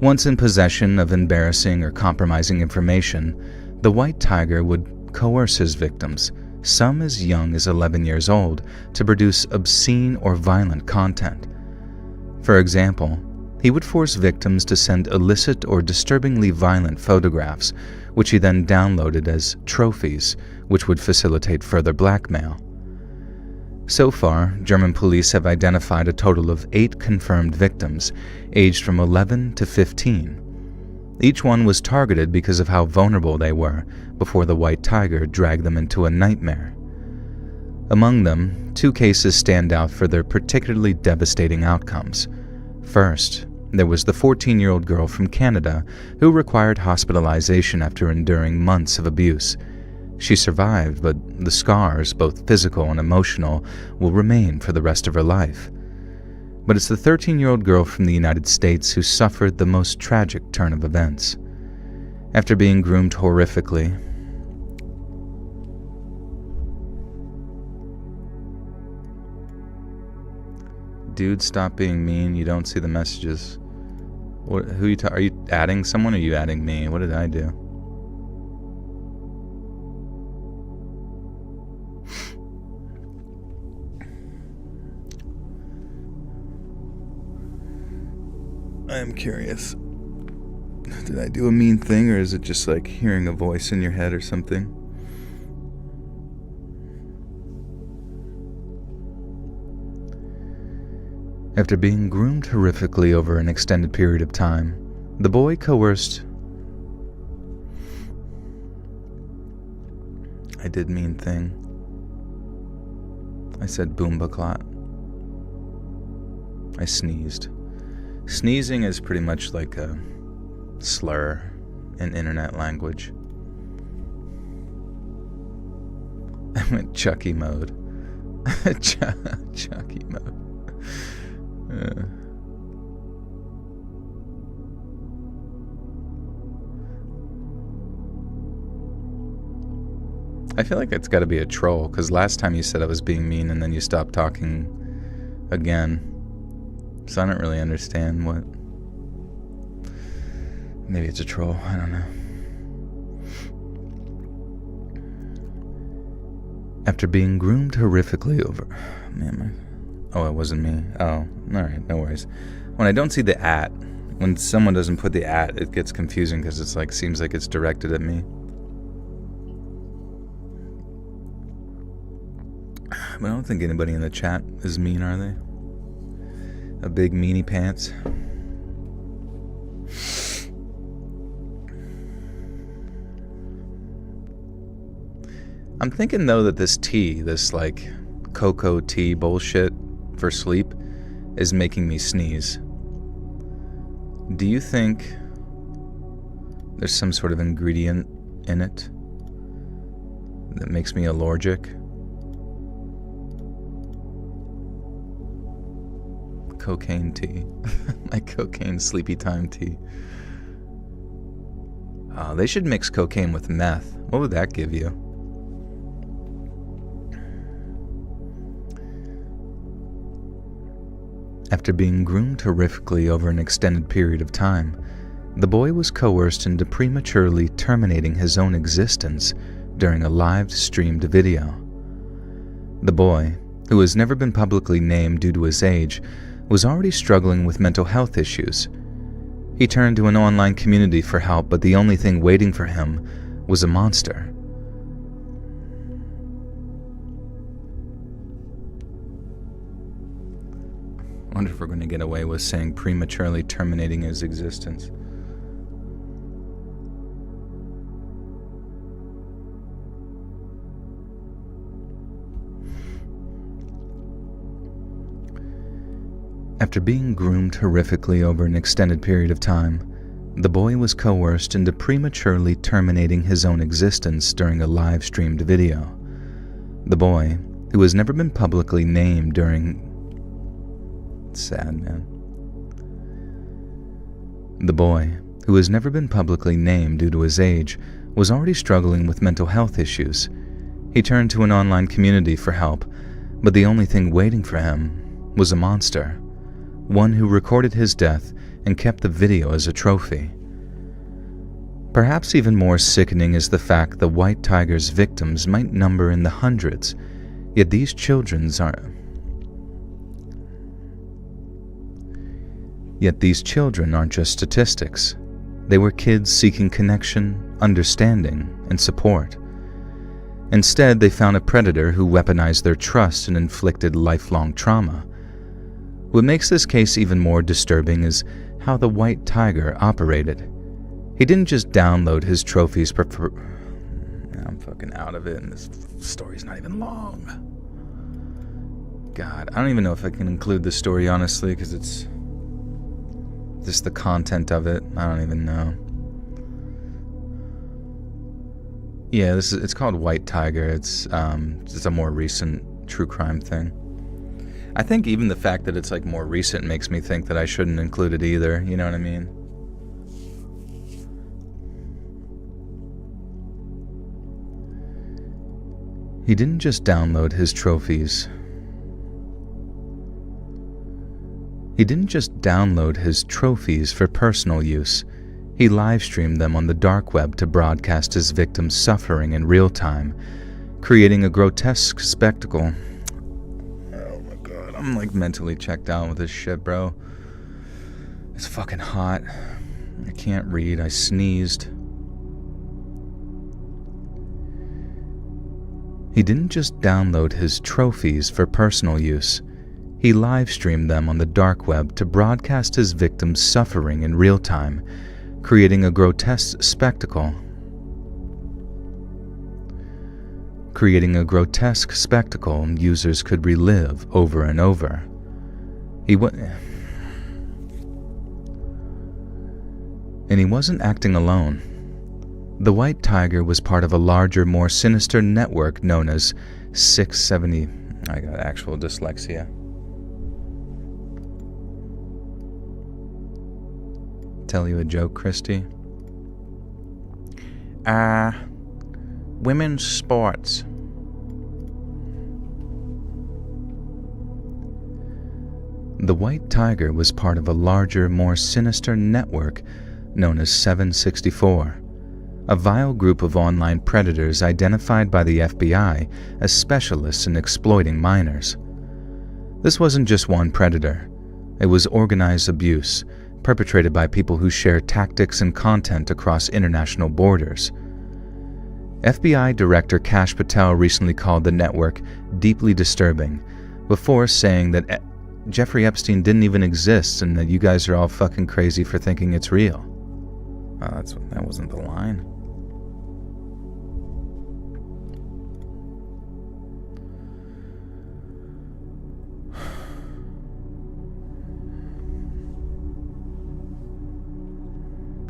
Once in possession of embarrassing or compromising information, the White Tiger would coerce his victims, some as young as 11 years old, to produce obscene or violent content. For example, he would force victims to send illicit or disturbingly violent photographs, which he then downloaded as trophies, which would facilitate further blackmail. So far, German police have identified a total of 8 confirmed victims, aged from 11 to 15. Each one was targeted because of how vulnerable they were before the White Tiger dragged them into a nightmare. Among them, 2 cases stand out for their particularly devastating outcomes. First, there was the 14-year-old girl from Canada who required hospitalization after enduring months of abuse. She survived, but the scars, both physical and emotional, will remain for the rest of her life. But it's the 13-year-old girl from the United States who suffered the most tragic turn of events. After being groomed horrifically, dude, stop being mean. You don't see the messages. What? Are you adding someone or are you adding me? What did I do? I am curious. Did I do a mean thing, or is it just like hearing a voice in your head or something? After being groomed horrifically over an extended period of time, the boy coerced... I did mean thing. I said boombaclot. I sneezed. Sneezing is pretty much like a slur in internet language. I went Chucky mode. Chucky mode. I feel like it's got to be a troll, because last time you said I was being mean and then you stopped talking again. So I don't really understand what... Maybe it's a troll, I don't know. After being groomed horrifically over... Oh, it wasn't me. Oh, alright, no worries. When I don't see the @ when someone doesn't put the @ it gets confusing because it's like, seems like it's directed at me. But I don't think anybody in the chat is mean, are they? A big meanie pants. I'm thinking though that this tea, this like cocoa tea bullshit for sleep, is making me sneeze. Do you think there's some sort of ingredient in it that makes me allergic? Cocaine tea. My cocaine sleepy time tea. They should mix cocaine with meth. What would that give you? After being groomed horrifically over an extended period of time, the boy was coerced into prematurely terminating his own existence during a live-streamed video. The boy, who has never been publicly named due to his age, was already struggling with mental health issues. He turned to an online community for help, but the only thing waiting for him was a monster. I wonder if we're going to get away with saying prematurely terminating his existence. After being groomed horrifically over an extended period of time, the boy was coerced into prematurely terminating his own existence during a live-streamed video. The boy, who has never been publicly named during... Sad, man. The boy, who has never been publicly named due to his age, was already struggling with mental health issues. He turned to an online community for help, but the only thing waiting for him was a monster. One who recorded his death and kept the video as a trophy. Perhaps even more sickening is the fact the White Tiger's victims might number in the hundreds, yet these children aren't just statistics. They were kids seeking connection, understanding, and support. Instead, they found a predator who weaponized their trust and inflicted lifelong trauma. What makes this case even more disturbing is how the White Tiger operated. He didn't just download his trophies I'm fucking out of it, and this story's not even long. God, I don't even know if I can include this story, honestly, because it's just the content of it. I don't even know. Yeah, it's called White Tiger. It's a more recent true crime thing. I think even the fact that it's like more recent makes me think that I shouldn't include it either, you know what I mean? He didn't just download his trophies. He didn't just download his trophies for personal use. He live-streamed them on the dark web to broadcast his victims' suffering in real time, creating a grotesque spectacle. I'm like mentally checked out with this shit, bro. It's fucking hot. I can't read. I sneezed. He didn't just download his trophies for personal use. He live-streamed them on the dark web to broadcast his victims' suffering in real time, creating a grotesque spectacle. Users could relive over and over. And he wasn't acting alone. The White Tiger was part of a larger, more sinister network known as 670... I got actual dyslexia. Tell you a joke, Christy? Women's sports. The White Tiger was part of a larger, more sinister network known as 764, a vile group of online predators identified by the FBI as specialists in exploiting minors. This wasn't just one predator. It was organized abuse, perpetrated by people who share tactics and content across international borders. FBI Director Kash Patel recently called the network deeply disturbing, before saying that Jeffrey Epstein didn't even exist and that you guys are all fucking crazy for thinking it's real. That wasn't the line.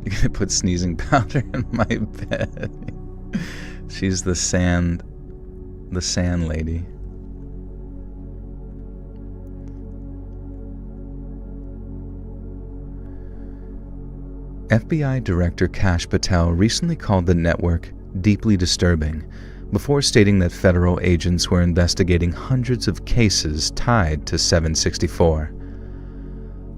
You're gonna put sneezing powder in my bed. She's the sand lady. FBI Director Kash Patel recently called the network deeply disturbing, before stating that federal agents were investigating hundreds of cases tied to 764.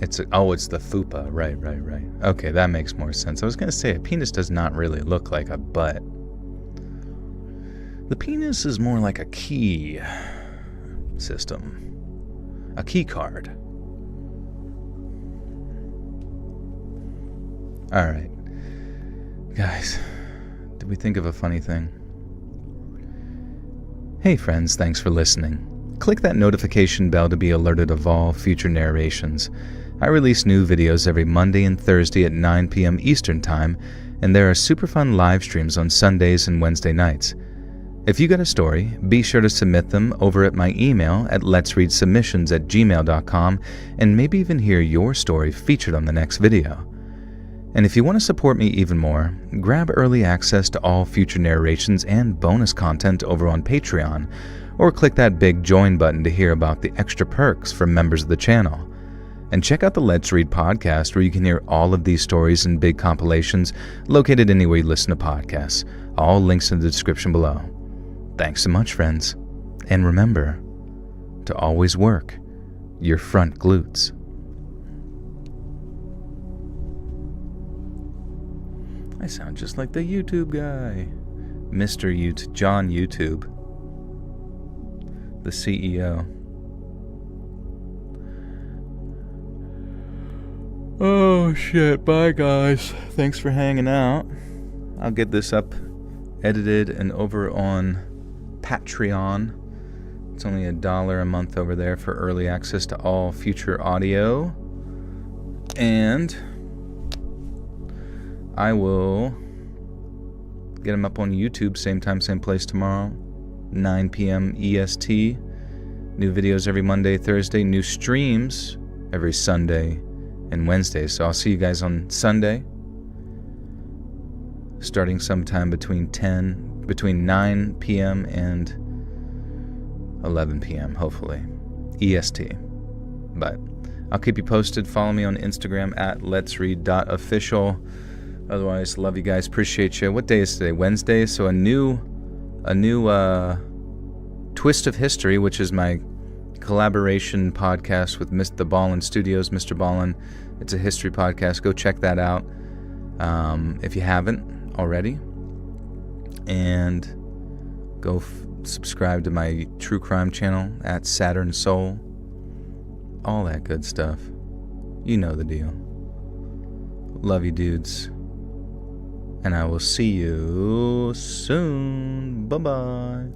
It's the fupa. Right. Okay, that makes more sense. I was going to say, a penis does not really look like a butt. The penis is more like a key system. A key card. Alright. Guys, did we think of a funny thing? Hey friends, thanks for listening. Click that notification bell to be alerted of all future narrations. I release new videos every Monday and Thursday at 9 p.m. Eastern Time, and there are super fun live streams on Sundays and Wednesday nights. If you got a story, be sure to submit them over at my email at letsreadsubmissions@gmail.com, and maybe even hear your story featured on the next video. And if you want to support me even more, grab early access to all future narrations and bonus content over on Patreon, or click that big join button to hear about the extra perks for members of the channel. And check out the Let's Read podcast, where you can hear all of these stories and big compilations located anywhere you listen to podcasts. All links in the description below. Thanks so much, friends. And remember to always work your front glutes. I sound just like the YouTube guy. John YouTube. The CEO. Oh shit, bye guys. Thanks for hanging out. I'll get this up, edited, and over on Patreon. It's only $1 a month over there for early access to all future audio. And I will get them up on YouTube, same time, same place tomorrow, 9 p.m. EST. New videos every Monday, Thursday. New streams every Sunday and Wednesday. So I'll see you guys on Sunday, starting sometime between 9 p.m. and 11 p.m., hopefully, EST. But I'll keep you posted. Follow me on Instagram at letsread.official. Otherwise, love you guys. Appreciate you. What day is today? Wednesday. So a new twist of history, which is my collaboration podcast with the Ballin Studios, Mr. Ballin. It's a history podcast. Go check that out if you haven't already. And go subscribe to my true crime channel at Saturn Soul. All that good stuff. You know the deal. Love you, dudes. And I will see you soon. Bye-bye.